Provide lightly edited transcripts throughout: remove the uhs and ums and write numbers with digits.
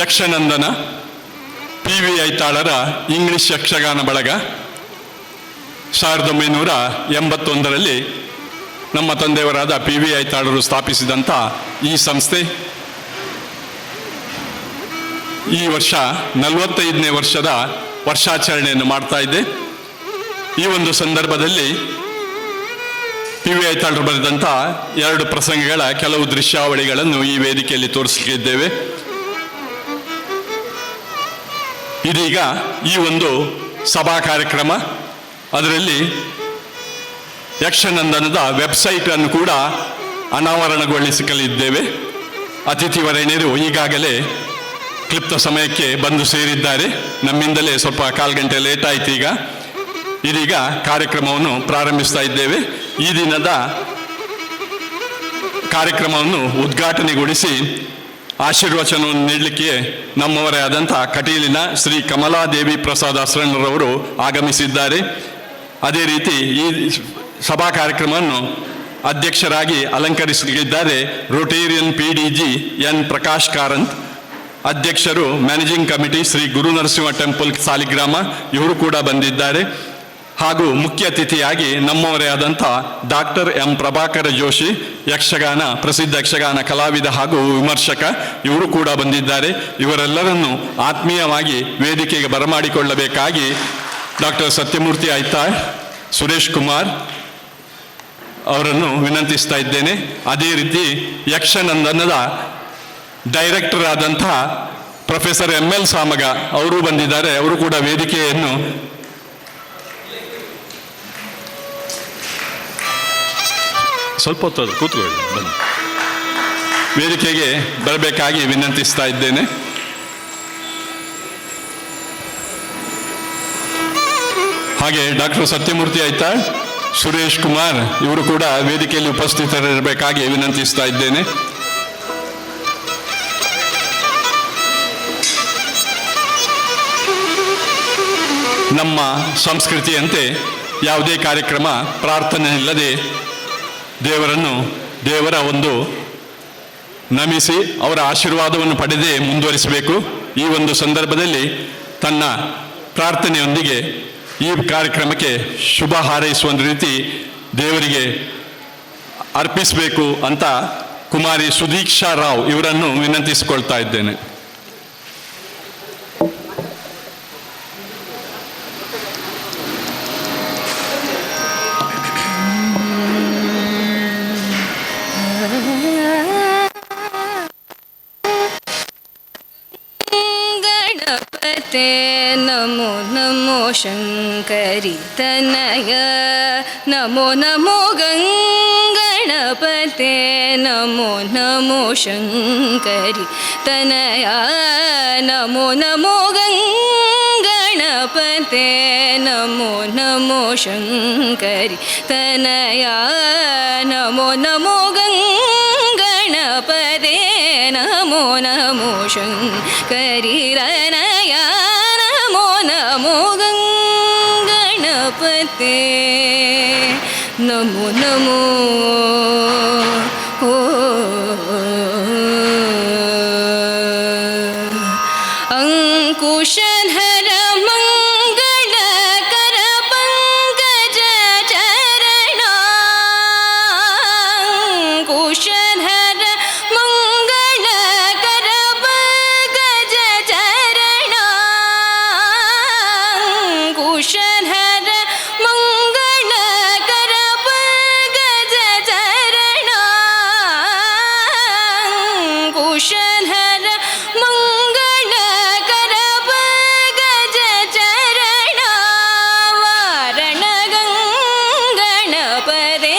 ಯಕ್ಷನಂದನ, PV ಐತಾಳರ English Yakshagana ಬಳಗ 1981ರಲ್ಲಿ ನಮ್ಮ ತಂದೆಯವರಾದ PV ಐತಾಳರು ಸ್ಥಾಪಿಸಿದಂಥ ಈ ಸಂಸ್ಥೆ ಈ ವರ್ಷ 45ನೇ ವರ್ಷದ ವರ್ಷಾಚರಣೆಯನ್ನು ಮಾಡ್ತಾ ಇದೆ. ಈ ಒಂದು ಸಂದರ್ಭದಲ್ಲಿ PV ಐತಾಳರು ಬರೆದಂಥ 2 ಪ್ರಸಂಗಗಳ ಕೆಲವು ದೃಶ್ಯಾವಳಿಗಳನ್ನು ಈ ವೇದಿಕೆಯಲ್ಲಿ ತೋರಿಸಲಿದ್ದೇವೆ. ಇದೀಗ ಈ ಒಂದು ಸಭಾ ಕಾರ್ಯಕ್ರಮ, ಅದರಲ್ಲಿ ಯಕ್ಷನಂದನದ ವೆಬ್ಸೈಟ್ ಅನ್ನು ಕೂಡ ಅನಾವರಣಗೊಳಿಸಲಿದ್ದೇವೆ. ಅತಿಥಿ ವರೇಣ್ಯರು ಈಗಾಗಲೇ ಕ್ಲಿಪ್ತ ಸಮಯಕ್ಕೆ ಬಂದು ಸೇರಿದ್ದಾರೆ. ನಮ್ಮಿಂದಲೇ ಸ್ವಲ್ಪ 1/4 ಗಂಟೆ ಲೇಟ್ ಆಯ್ತು. ಇದೀಗ ಕಾರ್ಯಕ್ರಮವನ್ನು ಪ್ರಾರಂಭಿಸ್ತಾ ಇದ್ದೇವೆ. ಈ ದಿನದ ಕಾರ್ಯಕ್ರಮವನ್ನು ಉದ್ಘಾಟನೆಗೊಳಿಸಿ ಆಶೀರ್ವಚನವನ್ನು ನೀಡಲಿಕ್ಕೆ ನಮ್ಮವರೇ ಆದಂಥ ಕಟೀಲಿನ ಶ್ರೀ ಕಮಲಾದೇವಿ ಪ್ರಸಾದ್ ಅಸ್ರಣ್ಣರವರು ಆಗಮಿಸಿದ್ದಾರೆ. ಅದೇ ರೀತಿ ಈ ಸಭಾ ಕಾರ್ಯಕ್ರಮವನ್ನು ಅಧ್ಯಕ್ಷರಾಗಿ ಅಲಂಕರಿಸಲಿದ್ದಾರೆ Rotarian PDG N Prakash Karanth. ಅಧ್ಯಕ್ಷರು managing committee Shri Guru Narasimha temple Saligrama, ಇವರು ಕೂಡ ಬಂದಿದ್ದಾರೆ. ಹಾಗೂ ಮುಖ್ಯ ಅತಿಥಿಯಾಗಿ ನಮ್ಮವರೇ ಆದಂಥ ಡಾಕ್ಟರ್ M ಪ್ರಭಾಕರ ಜೋಶಿ, ಪ್ರಸಿದ್ಧ ಯಕ್ಷಗಾನ ಕಲಾವಿದ ಹಾಗೂ ವಿಮರ್ಶಕ, ಇವರು ಕೂಡ ಬಂದಿದ್ದಾರೆ. ಇವರೆಲ್ಲರನ್ನು ಆತ್ಮೀಯವಾಗಿ ವೇದಿಕೆಗೆ ಬರಮಾಡಿಕೊಳ್ಳಬೇಕಾಗಿ ಡಾಕ್ಟರ್ ಸತ್ಯಮೂರ್ತಿ ಐತಾಳ್, ಸುರೇಶ್ ಕುಮಾರ್ ಅವರನ್ನು ವಿನಂತಿಸ್ತಾ ಇದ್ದೇನೆ. ಅದೇ ರೀತಿ ಯಕ್ಷನಂದನದ ಡೈರೆಕ್ಟರ್ ಆದಂಥ ಪ್ರೊಫೆಸರ್ ML ಸಾಮಗ ಅವರು ಬಂದಿದ್ದಾರೆ. ಅವರು ಕೂಡ ವೇದಿಕೆಯನ್ನು ಸ್ವಲ್ಪ ಹೊತ್ತು ಕೂತ್ಕೊಳ್ಳಿ, ಬನ್ನಿ, ವೇದಿಕೆಗೆ ಬರಬೇಕಾಗಿ ವಿನಂತಿಸ್ತಾ ಇದ್ದೇನೆ. ಹಾಗೆ ಡಾಕ್ಟರ್ ಸತ್ಯಮೂರ್ತಿ ಐತಾಳ್, ಸುರೇಶ್ ಕುಮಾರ್ ಇವರು ಕೂಡ ವೇದಿಕೆಯಲ್ಲಿ ಉಪಸ್ಥಿತರಿರಬೇಕಾಗಿ ವಿನಂತಿಸ್ತಾ ಇದ್ದೇನೆ. ನಮ್ಮ ಸಂಸ್ಕೃತಿಯಂತೆ ಯಾವುದೇ ಕಾರ್ಯಕ್ರಮ ಪ್ರಾರ್ಥನೆ ಇಲ್ಲದೆ ದೇವರ ಒಂದು ನಮಿಸಿ ಅವರ ಆಶೀರ್ವಾದವನ್ನು ಪಡೆದೇ ಮುಂದುವರಿಸಬೇಕು. ಈ ಒಂದು ಸಂದರ್ಭದಲ್ಲಿ ತನ್ನ ಪ್ರಾರ್ಥನೆಯೊಂದಿಗೆ ಈ ಕಾರ್ಯಕ್ರಮಕ್ಕೆ ಶುಭ ಹಾರೈಸುವ ರೀತಿ ದೇವರಿಗೆ ಅರ್ಪಿಸಬೇಕು ಅಂತ ಕುಮಾರಿ ಸುದೀಕ್ಷಾ ರಾವ್ ಇವರನ್ನು ವಿನಂತಿಸಿಕೊಳ್ತಾ ಇದ್ದೇನೆ. ನಮೋ ನಮೋ ಶಂಕರಿ ತನಯ, ನಮೋ ನಮೋ ಗಂಗಣಪತೆ, ನಮೋ ನಮೋ ಶಂಕರಿ ತನಯ, ನಮೋ ನಮೋ ಗಂಗಣಪತೆ, ನಮೋ ನಮೋ ಶಂಕರಿ ತನಯ, ನಮೋ ನಮೋ ಗಂಗಣಪತೆ, ನಮೋ ನಮೋ ಶಂಕರಿ ತನಯ, ನಮೋ ನಮೋ ಗಂಗಣಪತೆ, ನಮೋ ನಮೋ ಅಂಕುಶಧರ ಮಂಗಳಕರ ಪಂಕಜ ಚರಣ, ಅಂಕುಶಧರ ಮಂಗಳಕರ ಪಂಕಜ ಚರಣ, ಅಂಕುಶಧರ ಮಂಗಳಕರ ಪಂಕಜ ಚರಣ, ಅಂಕುಶಧರ ಮಂಗಳಕರ ಪಂಕಜ ಚರಣ, ವಾರಣ ಗಂಗಣಪತೆ,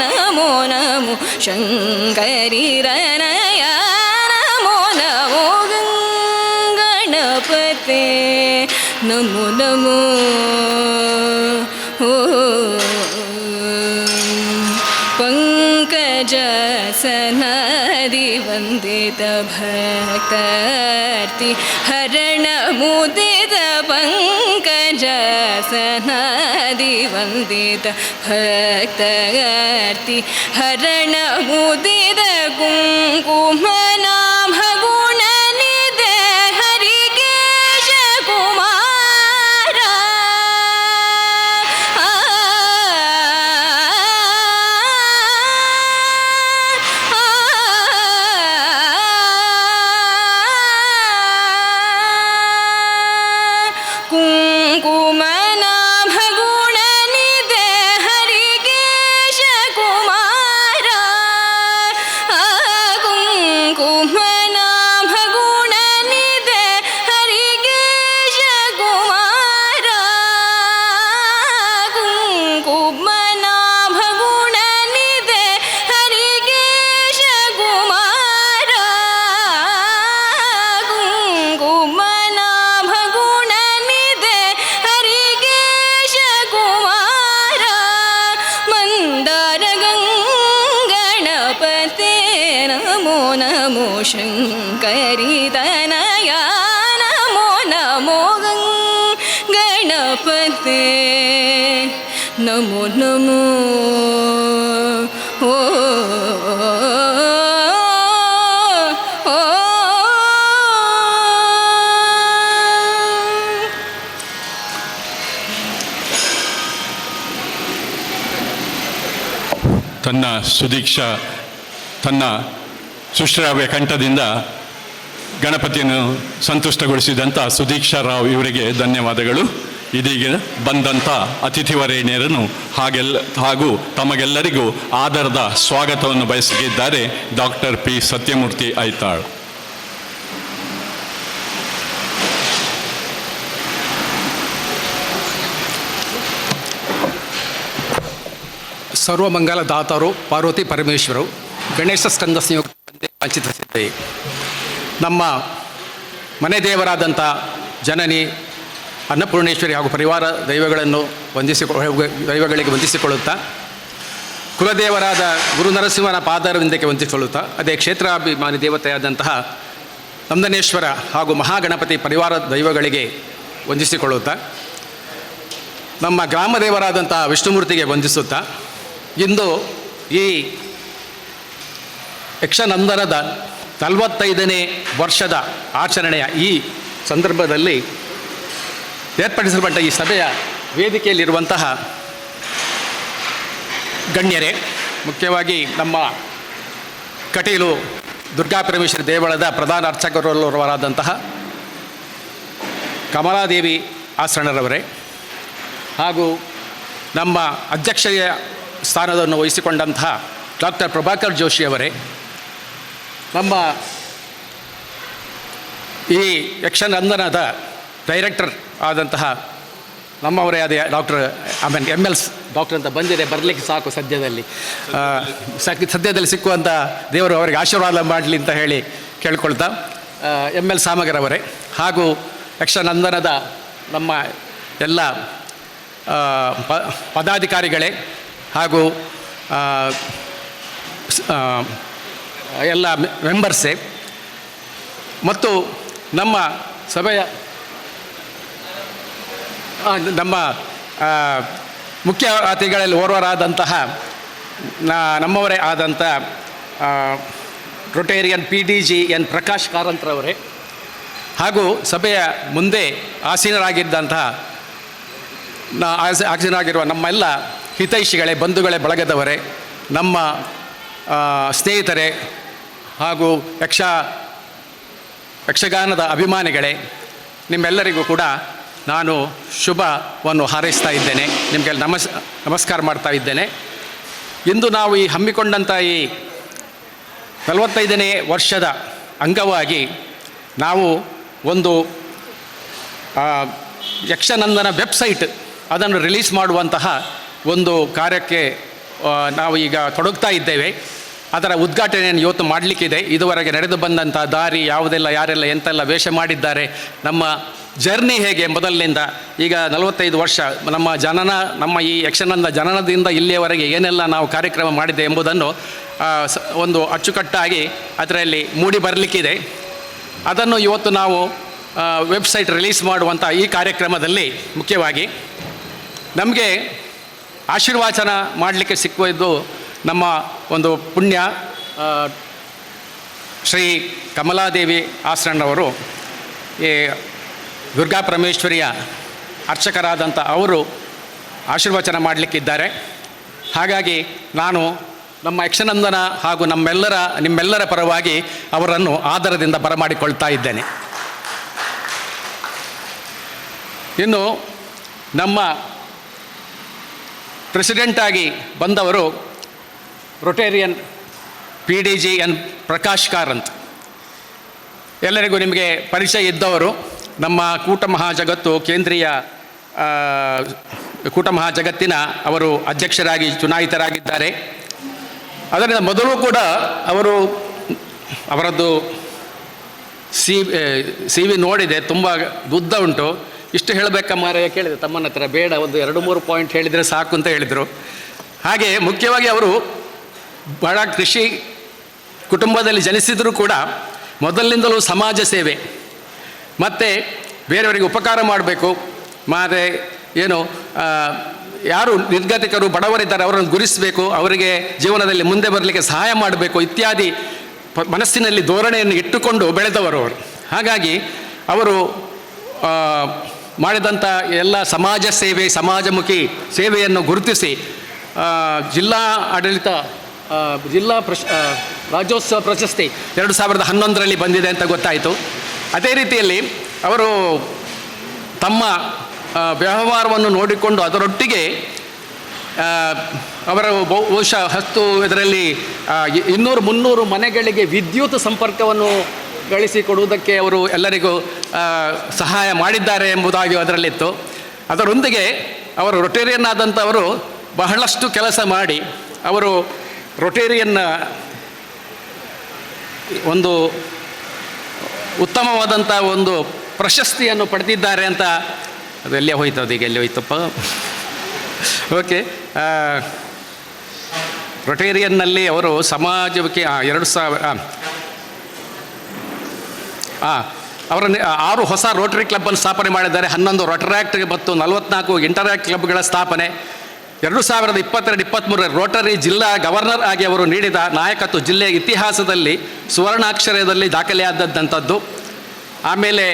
ನಮೋ ನಮೋ ಶಂಕರಿ ರನಯ, ನಮೋ ನಮೋ ಗಂಗಣಪತೆ, ನಮೋ ನಮೋ ಪಂಕಜ ಸನದಿ ವಂದಿತ ಭಕ್ತಾರ್ತಿ ಹರಣ ಮುದಿತ ಪಂಕಜ ಸನದಿ ವಂದಿತ ಭಕ್ತಾರ್ತಿ ಹರಣ ಮುದಿತ ಕುಂಕುಮ ನಾಮ ಗುಣ ನಿದೆ ನಮೋ ನಮೋ ಶಂಕರಿತನಯ ನಮೋ ನಮೋ ಗಣಪತೆ ನಮೋ ನಮೋ ಓ ತನ್ನ ಸುದೀಕ್ಷಾ ತನ್ನ ಸುಶ್ರಾವ್ಯ ಕಂಠದಿಂದ ಗಣಪತಿಯನ್ನು ಸಂತುಷ್ಟಗೊಳಿಸಿದಂಥ ಸುದೀಕ್ಷಾ ರಾವ್ ಇವರಿಗೆ ಧನ್ಯವಾದಗಳು. ಇದೀಗ ಬಂದಂಥ ಅತಿಥಿವರೇಣ್ಯರನ್ನು ಹಾಗೂ ತಮಗೆಲ್ಲರಿಗೂ ಆದರದ ಸ್ವಾಗತವನ್ನು ಬಯಸಿದ್ದಾರೆ ಡಾಕ್ಟರ್ ಪಿ ಸತ್ಯಮೂರ್ತಿ ಐತಾಳ್. ಸರ್ವಮಂಗಲದಾತರು ಪಾರ್ವತಿ ಪರಮೇಶ್ವರು ಗಣೇಶ ಸ್ಕಂದ ಸಂಯುಕ್ತ ವಾಂಚಿಸಿದ್ದೆ. ನಮ್ಮ ಮನೆ ದೇವರಾದಂಥ ಜನನಿ ಅನ್ನಪೂರ್ಣೇಶ್ವರಿ ಹಾಗೂ ಪರಿವಾರ ದೈವಗಳಿಗೆ ವಂದಿಸಿಕೊಳ್ಳುತ್ತಾ, ಕುಲದೇವರಾದ ಗುರು ನರಸಿಂಹನ ಪಾದಾರವಿಂದಕ್ಕೆ ವಂದಿಸಿಕೊಳ್ಳುತ್ತಾ, ಅದೇ ಕ್ಷೇತ್ರಾಭಿಮಾನಿ ದೇವತೆಯಾದಂತಹ ನಂದನೇಶ್ವರ ಹಾಗೂ ಮಹಾಗಣಪತಿ ಪರಿವಾರ ದೈವಗಳಿಗೆ ವಂದಿಸಿಕೊಳ್ಳುತ್ತಾ, ನಮ್ಮ ಗ್ರಾಮ ದೇವರಾದಂತಹ ವಿಷ್ಣುಮೂರ್ತಿಗೆ ವಂದಿಸುತ್ತಾ, ಇಂದು ಈ ಯಕ್ಷನಂದನದ 45ನೇ ವರ್ಷದ ಆಚರಣೆಯ ಈ ಸಂದರ್ಭದಲ್ಲಿ ಏರ್ಪಡಿಸಲ್ಪಟ್ಟ ಈ ಸಭೆಯ ವೇದಿಕೆಯಲ್ಲಿರುವಂತಹ ಗಣ್ಯರೇ, ಮುಖ್ಯವಾಗಿ ನಮ್ಮ ಕಟೀಲು ದುರ್ಗಾಪರಮೇಶ್ವರಿ ದೇವಳದ ಪ್ರಧಾನ ಅರ್ಚಕರವರಾದಂತಹ ಕಮಲಾದೇವಿ ಆಸರಣರವರೇ, ಹಾಗೂ ನಮ್ಮ ಅಧ್ಯಕ್ಷೀಯ ಸ್ಥಾನವನ್ನು ವಹಿಸಿಕೊಂಡಂತಹ ಡಾಕ್ಟರ್ ಪ್ರಭಾಕರ್ ಜೋಶಿಯವರೇ, ನಮ್ಮ ಈ ಯಕ್ಷನಂದನದ ಡೈರೆಕ್ಟರ್ ಆದಂತಹ ನಮ್ಮವರೇ ಆದ ಡಾಕ್ಟರ್ ಡಾಕ್ಟರ್ ಅಂತ ಬಂದಿದೆ, ಬರಲಿಕ್ಕೆ ಸಾಕು ಸದ್ಯದಲ್ಲಿ ಸಿಕ್ಕುವಂಥ ದೇವರು ಅವರಿಗೆ ಆಶೀರ್ವಾದ ಮಾಡಲಿ ಅಂತ ಹೇಳಿ ಕೇಳ್ಕೊಳ್ತಾ, ಸಾಮಗರವರೇ, ಹಾಗೂ ಯಕ್ಷನಂದನದ ನಮ್ಮ ಎಲ್ಲ ಪದಾಧಿಕಾರಿಗಳೇ ಹಾಗೂ ಎಲ್ಲ ಮೆಂಬರ್ಸೇ, ಮತ್ತು ನಮ್ಮ ಸಭೆಯ ನಮ್ಮ ಮುಖ್ಯ ಅತಿಥಿಗಳಲ್ಲಿ ಓರ್ವರಾದಂತಹ ನಮ್ಮವರೇ ಆದಂಥ ರೊಟೇರಿಯನ್ PDG ಎನ್ ಪ್ರಕಾಶ್ ಕಾರಂತ್ರವರೇ, ಹಾಗೂ ಸಭೆಯ ಮುಂದೆ ಆಸೀನರಾಗಿದ್ದಂತಹ ಆಸೀನರಾಗಿರುವ ನಮ್ಮೆಲ್ಲ ಹಿತೈಷಿಗಳೇ, ಬಂಧುಗಳೇ, ಬಳಗದವರೇ, ನಮ್ಮ ಸ್ನೇಹಿತರೇ ಹಾಗೂ ಯಕ್ಷಗಾನದ ಅಭಿಮಾನಿಗಳೇ, ನಿಮ್ಮೆಲ್ಲರಿಗೂ ಕೂಡ ನಾನು ಶುಭವನ್ನು ಹಾರೈಸ್ತಾ ಇದ್ದೇನೆ. ನಿಮಗೆ ನಮಸ್ಕಾರ ಮಾಡ್ತಾ ಇದ್ದೇನೆ. ಇಂದು ನಾವು ಈ ಹಮ್ಮಿಕೊಂಡಂಥ ಈ 45ನೇ ವರ್ಷದ ಅಂಗವಾಗಿ ನಾವು ಒಂದು ಯಕ್ಷನಂದನ ವೆಬ್ಸೈಟ್ ಅದನ್ನು ರಿಲೀಸ್ ಮಾಡುವಂತಹ ಒಂದು ಕಾರ್ಯಕ್ಕೆ ನಾವು ಈಗ ತೊಡಗ್ತಾ ಇದ್ದೇವೆ. ಅದರ ಉದ್ಘಾಟನೆಯನ್ನು ಇವತ್ತು ಮಾಡಲಿಕ್ಕಿದೆ. ಇದುವರೆಗೆ ನಡೆದು ಬಂದಂಥ ದಾರಿ ಯಾವುದೆಲ್ಲ, ಯಾರೆಲ್ಲ ಎಂತೆಲ್ಲ ವೇಷ ಮಾಡಿದ್ದಾರೆ, ನಮ್ಮ ಜರ್ನಿ ಹೇಗೆ ಮೊದಲಿನಿಂದ ಈಗ 45 ವರ್ಷ ನಮ್ಮ ಈ ಯಕ್ಷನಂದ ಜನನದಿಂದ ಇಲ್ಲಿಯವರೆಗೆ ಏನೆಲ್ಲ ನಾವು ಕಾರ್ಯಕ್ರಮ ಮಾಡಿದೆ ಎಂಬುದನ್ನು ಒಂದು ಅಚ್ಚುಕಟ್ಟಾಗಿ ಅದರಲ್ಲಿ ಮೂಡಿ ಬರಲಿಕ್ಕಿದೆ. ಅದನ್ನು ಇವತ್ತು ನಾವು ವೆಬ್ಸೈಟ್ ರಿಲೀಸ್ ಮಾಡುವಂಥ ಈ ಕಾರ್ಯಕ್ರಮದಲ್ಲಿ ಮುಖ್ಯವಾಗಿ ನಮಗೆ ಆಶೀರ್ವಾಚನ ಮಾಡಲಿಕ್ಕೆ ಸಿಕ್ಕುವುದು ನಮ್ಮ ಒಂದು ಪುಣ್ಯ ಶ್ರೀ ಕಮಲಾದೇವಿ ಆಸರಣವರು, ಈ ದುರ್ಗಾ ಪರಮೇಶ್ವರಿಯ ಅರ್ಚಕರಾದಂಥ ಅವರು ಆಶೀರ್ವಚನ ಮಾಡಲಿಕ್ಕಿದ್ದಾರೆ. ಹಾಗಾಗಿ ನಾನು ನಮ್ಮ ಯಕ್ಷನಂದನ ಹಾಗೂ ನಿಮ್ಮೆಲ್ಲರ ಪರವಾಗಿ ಅವರನ್ನು ಆದರದಿಂದ ಬರಮಾಡಿಕೊಳ್ತಾ ಇದ್ದೇನೆ. ಇನ್ನು ನಮ್ಮ ಪ್ರೆಸಿಡೆಂಟಾಗಿ ಬಂದವರು Rotarian PDG N Prakash Karanth, ಎಲ್ಲರಿಗೂ ನಿಮಗೆ ಪರಿಚಯ ಇದ್ದವರು. ನಮ್ಮ ಕೂಟ ಮಹಾಜಗತ್ತು ಕೇಂದ್ರೀಯ ಕೂಟ ಮಹಾಜಗತ್ತಿನ ಅವರು ಅಧ್ಯಕ್ಷರಾಗಿ ಚುನಾಯಿತರಾಗಿದ್ದಾರೆ. ಅದರಿಂದ ಮೊದಲು ಕೂಡ ಅವರದ್ದು ಸಿ ವಿ ನೋಡಿದೆ, ತುಂಬ ಉದ್ದ ಉಂಟು. ಇಷ್ಟು ಹೇಳಬೇಕಮ್ಮಾರೆ ಕೇಳಿದೆ ತಮ್ಮನ ಹತ್ರ, ಬೇಡ ಒಂದು 2-3 ಪಾಯಿಂಟ್ ಹೇಳಿದರೆ ಸಾಕು ಅಂತ ಹೇಳಿದರು. ಹಾಗೆ ಮುಖ್ಯವಾಗಿ ಅವರು ಬಹಳ ಕೃಷಿ ಕುಟುಂಬದಲ್ಲಿ ಜನಿಸಿದರೂ ಕೂಡ ಮೊದಲಿನಿಂದಲೂ ಸಮಾಜ ಸೇವೆ ಮತ್ತು ಬೇರೆಯವರಿಗೆ ಉಪಕಾರ ಮಾಡಬೇಕು, ಮತ್ತು ಏನು ಯಾರು ನಿರ್ಗತಿಕರು ಬಡವರಿದ್ದಾರೆ ಅವರನ್ನು ಗುರುತಿಸಬೇಕು, ಅವರಿಗೆ ಜೀವನದಲ್ಲಿ ಮುಂದೆ ಬರಲಿಕ್ಕೆ ಸಹಾಯ ಮಾಡಬೇಕು ಇತ್ಯಾದಿ ಮನಸ್ಸಿನಲ್ಲಿ ಧೋರಣೆಯನ್ನು ಇಟ್ಟುಕೊಂಡು ಬೆಳೆದವರು ಅವರು. ಹಾಗಾಗಿ ಅವರು ಮಾಡಿದಂಥ ಎಲ್ಲ ಸಮಾಜ ಸೇವೆ, ಸಮಾಜಮುಖಿ ಸೇವೆಯನ್ನು ಗುರುತಿಸಿ ಜಿಲ್ಲಾ ಆಡಳಿತ ರಾಜ್ಯೋತ್ಸವ ಪ್ರಶಸ್ತಿ 2011ರಲ್ಲಿ ಬಂದಿದೆ ಅಂತ ಗೊತ್ತಾಯಿತು. ಅದೇ ರೀತಿಯಲ್ಲಿ ಅವರು ತಮ್ಮ ವ್ಯವಹಾರವನ್ನು ನೋಡಿಕೊಂಡು ಅದರೊಟ್ಟಿಗೆ ಅವರ ಬಹುಶಃ 10 ಇದರಲ್ಲಿ 200-300 ಮನೆಗಳಿಗೆ ವಿದ್ಯುತ್ ಸಂಪರ್ಕವನ್ನು ಗಳಿಸಿಕೊಡುವುದಕ್ಕೆ ಅವರು ಎಲ್ಲರಿಗೂ ಸಹಾಯ ಮಾಡಿದ್ದಾರೆ ಎಂಬುದಾಗಿ ಅದರಲ್ಲಿತ್ತು. ಅದರೊಂದಿಗೆ ಅವರು ರೊಟೇರಿಯನ್ ಆದಂಥವರು ಬಹಳಷ್ಟು ಕೆಲಸ ಮಾಡಿ ಅವರು ರೊಟೇರಿಯನ್ನ ಒಂದು ಉತ್ತಮವಾದಂಥ ಒಂದು ಪ್ರಶಸ್ತಿಯನ್ನು ಪಡೆದಿದ್ದಾರೆ ಅಂತ. ಅದು ಎಲ್ಲೇ ಹೋಯ್ತು, ಅದೀಗ ಎಲ್ಲಿ ಹೋಯ್ತಪ್ಪ? ಓಕೆ, ರೊಟೇರಿಯನ್ನಲ್ಲಿ ಅವರು ಸಮಾಜಕ್ಕೆ 2000 ಅವರ 6 ಹೊಸ ರೋಟರಿ ಕ್ಲಬ್ಬನ್ನು ಸ್ಥಾಪನೆ ಮಾಡಿದ್ದಾರೆ. 11 ರೊಟರಾಕ್ಟ್ ಮತ್ತು 44 ಇಂಟರಾಕ್ಟ್ ಕ್ಲಬ್ಗಳ ಸ್ಥಾಪನೆ. 2022-23 ರೋಟರಿ ಜಿಲ್ಲಾ ಗವರ್ನರ್ ಆಗಿ ಅವರು ನೀಡಿದ ನಾಯಕತ್ವ ಜಿಲ್ಲೆಯ ಇತಿಹಾಸದಲ್ಲಿ ಸುವರ್ಣಾಕ್ಷರದಲ್ಲಿ ದಾಖಲೆಯಾದಂಥದ್ದು. ಆಮೇಲೆ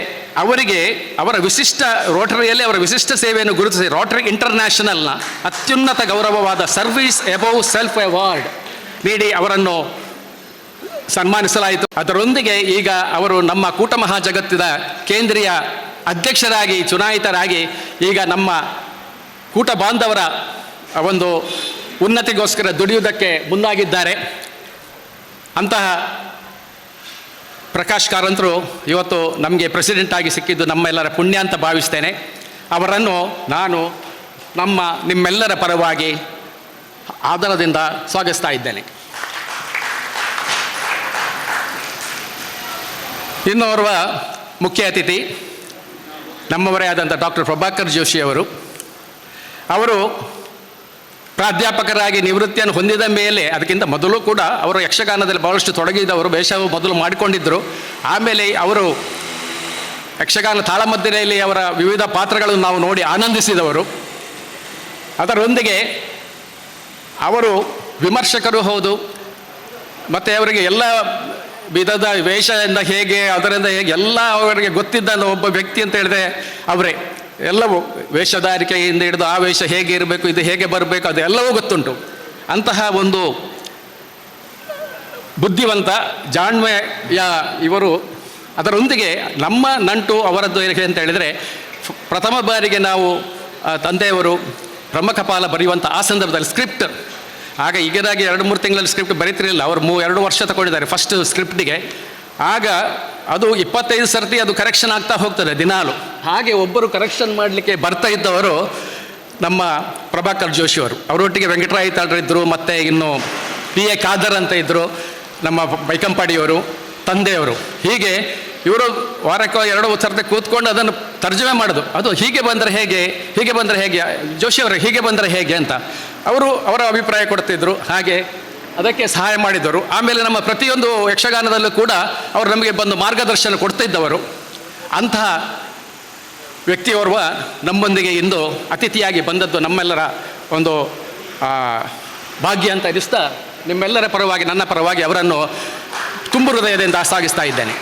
ಅವರಿಗೆ ಅವರ ವಿಶಿಷ್ಟ ರೋಟರಿಯಲ್ಲಿ ಅವರ ವಿಶಿಷ್ಟ ಸೇವೆಯನ್ನು ಗುರುತಿಸಿ ರೋಟರಿ ಇಂಟರ್ನ್ಯಾಷನಲ್ನ ಅತ್ಯುನ್ನತ ಗೌರವವಾದ ಸರ್ವಿಸ್ ಎಬೌವ್ ಸೆಲ್ಫ್ ಅವಾರ್ಡ್ ನೀಡಿ ಅವರನ್ನು ಸನ್ಮಾನಿಸಲಾಯಿತು. ಅದರೊಂದಿಗೆ ಈಗ ಅವರು ನಮ್ಮ ಕೂಟ ಮಹಾಜಗತ್ತಿನ ಕೇಂದ್ರೀಯ ಅಧ್ಯಕ್ಷರಾಗಿ ಚುನಾಯಿತರಾಗಿ ಈಗ ನಮ್ಮ ಕೂಟ ಬಾಂಧವರ ಒಂದು ಉನ್ನತಿಗೋಸ್ಕರ ದುಡಿಯುವುದಕ್ಕೆ ಮುಂದಾಗಿದ್ದಾರೆ. ಅಂತಹ ಪ್ರಕಾಶ್ ಕಾರಂತರು ಇವತ್ತು ನಮಗೆ ಪ್ರೆಸಿಡೆಂಟ್ ಆಗಿ ಸಿಕ್ಕಿದ್ದು ನಮ್ಮೆಲ್ಲರ ಪುಣ್ಯ ಅಂತ ಭಾವಿಸ್ತೇನೆ. ಅವರನ್ನು ನಾನು ನಿಮ್ಮೆಲ್ಲರ ಪರವಾಗಿ ಆದರದಿಂದ ಸ್ವಾಗತಿಸ್ತಾ ಇದ್ದೇನೆ. ಇನ್ನೋರ್ವ ಮುಖ್ಯ ಅತಿಥಿ ನಮ್ಮವರೇ ಆದಂಥ ಡಾಕ್ಟರ್ ಪ್ರಭಾಕರ್ ಜೋಶಿ ಅವರು ಪ್ರಾಧ್ಯಾಪಕರಾಗಿ ನಿವೃತ್ತಿಯನ್ನು ಹೊಂದಿದ ಮೇಲೆ, ಅದಕ್ಕಿಂತ ಮೊದಲು ಕೂಡ ಅವರು ಯಕ್ಷಗಾನದಲ್ಲಿ ಬಹಳಷ್ಟು ತೊಡಗಿದವರು, ವೇಷವು ಮೊದಲು ಮಾಡಿಕೊಂಡಿದ್ದರು. ಆಮೇಲೆ ಅವರು ಯಕ್ಷಗಾನ ತಾಳಮದ್ದಲೆಯಲ್ಲಿ ಅವರ ವಿವಿಧ ಪಾತ್ರಗಳನ್ನು ನಾವು ನೋಡಿ ಆನಂದಿಸಿದವರು. ಅದರೊಂದಿಗೆ ಅವರು ವಿಮರ್ಶಕರು ಹೌದು, ಮತ್ತು ಅವರಿಗೆ ಎಲ್ಲ ವಿಧದ ವೇಷದಿಂದ ಹೇಗೆ ಅದರಿಂದ ಹೇಗೆ ಎಲ್ಲ ಅವರಿಗೆ ಗೊತ್ತಿದ್ದ ಒಬ್ಬ ವ್ಯಕ್ತಿ ಅಂತ ಹೇಳಿದ್ರೆ ಅವರೇ. ಎಲ್ಲವೂ ವೇಷಧಾರಿಕೆಯಿಂದ ಹಿಡಿದು ಆ ವೇಷ ಹೇಗೆ ಇರಬೇಕು, ಇದು ಹೇಗೆ ಬರಬೇಕು, ಅದೆಲ್ಲವೂ ಗೊತ್ತುಂಟು. ಅಂತಹ ಒಂದು ಬುದ್ಧಿವಂತ ಜಾಣ್ಮೆಯ ಇವರು. ಅದರೊಂದಿಗೆ ನಮ್ಮ ನಂಟು ಅವರದ್ದು ಹೇಗೆ ಅಂತ ಹೇಳಿದರೆ, ಪ್ರಥಮ ಬಾರಿಗೆ ನಾವು ತಂದೆಯವರು ಬ್ರಹ್ಮಕಪಾಲ ಬರೆಯುವಂಥ ಆ ಸಂದರ್ಭದಲ್ಲಿ ಸ್ಕ್ರಿಪ್ಟ್, ಆಗ ಈಗದಾಗಿ 2-3 ತಿಂಗಳಲ್ಲಿ ಸ್ಕ್ರಿಪ್ಟ್ ಬರೀತಿರಲಿಲ್ಲ, ಅವರು 2 ವರ್ಷ ತಗೊಂಡಿದ್ದಾರೆ ಫಸ್ಟ್ ಸ್ಕ್ರಿಪ್ಟಿಗೆ. ಆಗ ಅದು 25 ಸರ್ತಿ ಅದು ಕರೆಕ್ಷನ್ ಆಗ್ತಾ ಹೋಗ್ತದೆ ದಿನಾಲು. ಹಾಗೆ ಒಬ್ಬರು ಕರೆಕ್ಷನ್ ಮಾಡಲಿಕ್ಕೆ ಬರ್ತಾ ಇದ್ದವರು ನಮ್ಮ ಪ್ರಭಾಕರ್ ಜೋಶಿಯವರು. ಅವರೊಟ್ಟಿಗೆ ವೆಂಕಟರಾಯ ಇದ್ದರು, ಮತ್ತು ಇನ್ನು PA ಖಾದರ್ ಅಂತ ಇದ್ದರು, ನಮ್ಮ ಬೈಕಂಪಾಡಿಯವರು, ತಂದೆಯವರು. ಹೀಗೆ ಇವರು ವಾರಕ್ಕೋ 2 ಸರ್ತಿ ಕೂತ್ಕೊಂಡು ಅದನ್ನು ತರ್ಜುಮೆ ಮಾಡೋದು. ಅದು ಹೀಗೆ ಬಂದರೆ ಹೇಗೆ, ಹೀಗೆ ಬಂದರೆ ಹೇಗೆ, ಜೋಶಿಯವರು ಹೀಗೆ ಬಂದರೆ ಹೇಗೆ ಅಂತ ಅವರ ಅಭಿಪ್ರಾಯ ಕೊಡ್ತಿದ್ರು. ಹಾಗೆ ಅದಕ್ಕೆ ಸಹಾಯ ಮಾಡಿದರು. ಆಮೇಲೆ ನಮ್ಮ ಪ್ರತಿಯೊಂದು ಯಕ್ಷಗಾನದಲ್ಲೂ ಕೂಡ ಅವರು ನಮಗೆ ಬಂದು ಮಾರ್ಗದರ್ಶನ ಕೊಡ್ತಿದ್ದವರು. ಅಂತಹ ವ್ಯಕ್ತಿಯೋರ್ವ ನಮ್ಮೊಂದಿಗೆ ಇಂದು ಅತಿಥಿಯಾಗಿ ಬಂದದ್ದು ನಮ್ಮೆಲ್ಲರ ಒಂದು ಭಾಗ್ಯ ಅಂತ ಎನಿಸ್ತಾ, ನಿಮ್ಮೆಲ್ಲರ ಪರವಾಗಿ ನನ್ನ ಪರವಾಗಿ ಅವರನ್ನು ತುಂಬು ಹೃದಯದಿಂದ ಸಾಗಿಸ್ತಾ ಇದ್ದೇನೆ.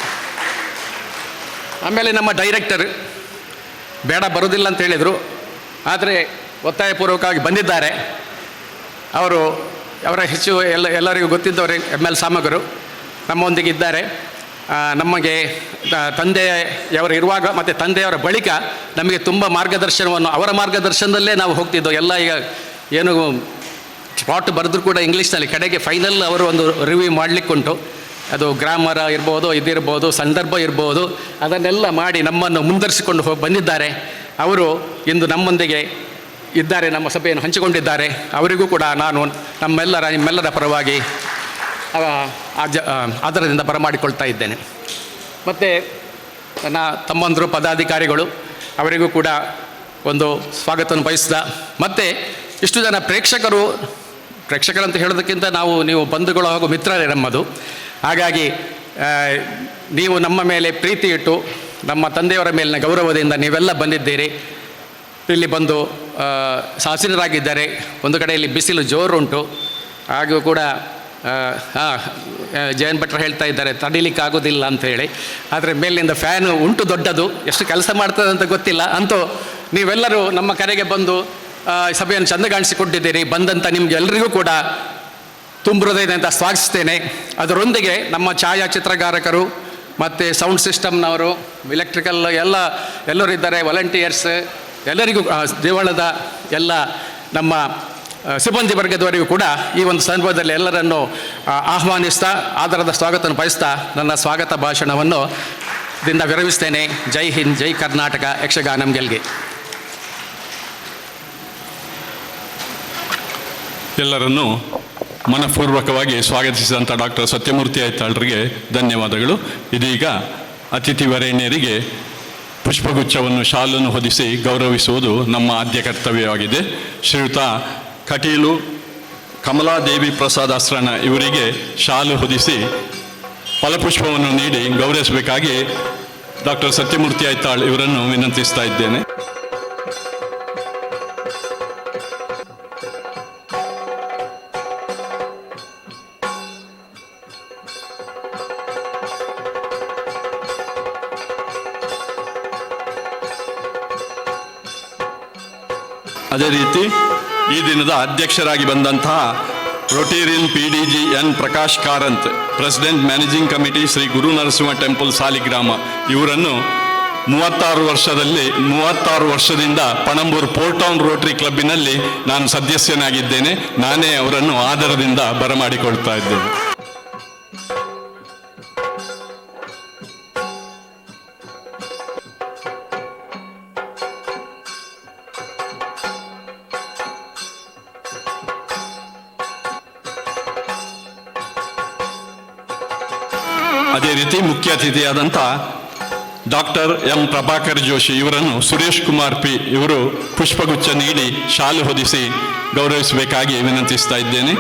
ಆಮೇಲೆ ನಮ್ಮ ಡೈರೆಕ್ಟರ್ ಬರೋದಿಲ್ಲ ಅಂತ ಹೇಳಿದರು, ಆದರೆ ಒತ್ತಾಯಪೂರ್ವಕವಾಗಿ ಬಂದಿದ್ದಾರೆ. ಅವರ ಹೆಚ್ಚು ಎಲ್ಲರಿಗೂ ಗೊತ್ತಿದ್ದವರೇ ML ಸಾಮಗರು ನಮ್ಮೊಂದಿಗೆ ಇದ್ದಾರೆ. ನಮಗೆ ತಂದೆಯವರು ಇರುವಾಗ ಮತ್ತು ತಂದೆಯವರ ಬಳಿಕ ನಮಗೆ ತುಂಬ ಮಾರ್ಗದರ್ಶನವನ್ನು, ಅವರ ಮಾರ್ಗದರ್ಶನದಲ್ಲೇ ನಾವು ಹೋಗ್ತಿದ್ದೆವು. ಎಲ್ಲ ಈಗ ಏನು ಸ್ಪಾಟ್ ಬರೆದ್ರು ಕೂಡ ಇಂಗ್ಲೀಷ್ನಲ್ಲಿ, ಕಡೆಗೆ ಫೈನಲ್ ಅವರು ಒಂದು ರಿವ್ಯೂ ಮಾಡಲಿಕ್ಕುಂಟು. ಅದು ಗ್ರಾಮರ ಇರ್ಬೋದು, ಇದಿರ್ಬೋದು, ಸಂದರ್ಭ ಇರ್ಬೋದು, ಅದನ್ನೆಲ್ಲ ಮಾಡಿ ನಮ್ಮನ್ನು ಮುಂದರಿಸಿಕೊಂಡು ಬಂದಿದ್ದಾರೆ. ಅವರು ಇಂದು ನಮ್ಮೊಂದಿಗೆ ಇದ್ದಾರೆ, ನಮ್ಮ ಸಭೆಯನ್ನು ಹಂಚಿಕೊಂಡಿದ್ದಾರೆ. ಅವರಿಗೂ ಕೂಡ ನಾನು ನಿಮ್ಮೆಲ್ಲರ ಪರವಾಗಿ ಆದರದಿಂದ ಬರಮಾಡಿಕೊಳ್ತಾ ಇದ್ದೇನೆ. ಮತ್ತು ನನ್ನ ತಮ್ಮಂದರು ಪದಾಧಿಕಾರಿಗಳು ಅವರಿಗೂ ಕೂಡ ಒಂದು ಸ್ವಾಗತವನ್ನು ಬಯಸಿದ. ಮತ್ತು ಇಷ್ಟು ಜನ ಪ್ರೇಕ್ಷಕರಂತ ಹೇಳೋದಕ್ಕಿಂತ ನೀವು ಬಂಧುಗಳು ಹಾಗೂ ಮಿತ್ರರೇ ನಮ್ಮದು. ಹಾಗಾಗಿ ನೀವು ನಮ್ಮ ಮೇಲೆ ಪ್ರೀತಿ ಇಟ್ಟು ನಮ್ಮ ತಂದೆಯವರ ಮೇಲಿನ ಗೌರವದಿಂದ ನೀವೆಲ್ಲ ಬಂದಿದ್ದೀರಿ. ಇಲ್ಲಿ ಬಂದು ಹಸಿರಾಗಿದ್ದಾರೆ. ಒಂದು ಕಡೆಯಲ್ಲಿ ಬಿಸಿಲು ಜೋರುಂಟು, ಹಾಗೂ ಕೂಡ ಜಯನ್ ಭಟ್ರು ಹೇಳ್ತಾ ಇದ್ದಾರೆ ತಡಿಲಿಕ್ಕಾಗೋದಿಲ್ಲ ಅಂತ ಹೇಳಿ. ಆದರೆ ಮೇಲಿನಿಂದ ಫ್ಯಾನು ಉಂಟು ದೊಡ್ಡದು, ಎಷ್ಟು ಕೆಲಸ ಮಾಡ್ತದೆ ಅಂತ ಗೊತ್ತಿಲ್ಲ. ಅಂತೂ ನೀವೆಲ್ಲರೂ ನಮ್ಮ ಕರೆಗೆ ಬಂದು ಸಭೆಯನ್ನು ಚೆಂದ ಕಾಣಿಸಿಕೊಟ್ಟಿದ್ದೀರಿ. ಬಂದಂಥ ನಿಮ್ಗೆ ಎಲ್ಲರಿಗೂ ಕೂಡ ತುಂಬ ಹೃದಯದಿಂದ ಸ್ವಾಗತಿಸ್ತೇನೆ. ಅದರೊಂದಿಗೆ ನಮ್ಮ ಛಾಯಾಚಿತ್ರಗಾರಕರು ಮತ್ತು ಸೌಂಡ್ ಸಿಸ್ಟಮ್ನವರು, ಎಲೆಕ್ಟ್ರಿಕಲ್ ಎಲ್ಲರೂ ಇದ್ದಾರೆ, ವಾಲಂಟಿಯರ್ಸ್ ಎಲ್ಲರಿಗೂ, ದೇವಳದ ಎಲ್ಲ ನಮ್ಮ ಸಿಬ್ಬಂದಿ ವರ್ಗದವರಿಗೂ ಕೂಡ ಈ ಒಂದು ಸಂದರ್ಭದಲ್ಲಿ ಎಲ್ಲರನ್ನು ಆಹ್ವಾನಿಸ್ತಾ ಆದರದ ಸ್ವಾಗತವನ್ನು ಬಯಸ್ತಾ ನನ್ನ ಸ್ವಾಗತ ಭಾಷಣವನ್ನು ವಿರಮಿಸ್ತೇನೆ. ಜೈ ಹಿಂದ್, ಜೈ ಕರ್ನಾಟಕ, ಯಕ್ಷಗಾನಂ ಗೆಲ್ಗೆ. ಎಲ್ಲರನ್ನೂ ಮನಪೂರ್ವಕವಾಗಿ ಸ್ವಾಗತಿಸಿದಂಥ ಡಾಕ್ಟರ್ ಸತ್ಯಮೂರ್ತಿ ಐತಾಳ್ರಿಗೆ ಧನ್ಯವಾದಗಳು. ಇದೀಗ ಅತಿಥಿ ವರೇಣ್ಯರಿಗೆ ಪುಷ್ಪಗುಚ್ಛವನ್ನು ಶಾಲನ್ನು ಹೊದಿಸಿ ಗೌರವಿಸುವುದು ನಮ್ಮ ಆದ್ಯ ಕರ್ತವ್ಯವಾಗಿದೆ. ಶ್ರೀಯುತ ಕಟೀಲು ಕಮಲಾದೇವಿ ಪ್ರಸಾದ್ ಅಸ್ರಣ ಇವರಿಗೆ ಶಾಲು ಹೊದಿಸಿ ಫಲಪುಷ್ಪವನ್ನು ನೀಡಿ ಗೌರವಿಸಬೇಕಾಗಿ ಡಾಕ್ಟರ್ ಸತ್ಯಮೂರ್ತಿ ಐತಾಳ್ ಇವರನ್ನು ವಿನಂತಿಸ್ತಾ ಇದ್ದೇನೆ. ಅದೇ ರೀತಿ ಈ ದಿನದ ಅಧ್ಯಕ್ಷರಾಗಿ ಬಂದಂತಹ Rotarian PDG N Prakash Karanth, president managing committee Shri Guru Narasimha temple Saligrama ಇವರನ್ನು 36 ವರ್ಷದಿಂದ ಪಣಂಬೂರು ಪೋರ್ಟ್ ಟೌನ್ ರೋಟರಿ ಕ್ಲಬ್ಬಿನಲ್ಲಿ ನಾನು ಸದಸ್ಯನಾಗಿದ್ದೇನೆ. ನಾನೇ ಅವರನ್ನು ಆದರದಿಂದ ಬರಮಾಡಿಕೊಳ್ತಾ ಇದ್ದೇನೆ. ಅದೇ ರೀತಿ ಮುಖ್ಯ ಅತಿಥಿಯಾದಂಥ ಡಾಕ್ಟರ್ ಎಂ ಪ್ರಭಾಕರ್ ಜೋಶಿ ಇವರನ್ನು ಸುರೇಶ್ ಕುಮಾರ್ P ಇವರು ಪುಷ್ಪಗುಚ್ಛ ನೀಡಿ ಶಾಲು ಹೊದಿಸಿ ಗೌರವಿಸಬೇಕಾಗಿ ವಿನಂತಿಸ್ತಾ ಇದ್ದೇನೆ.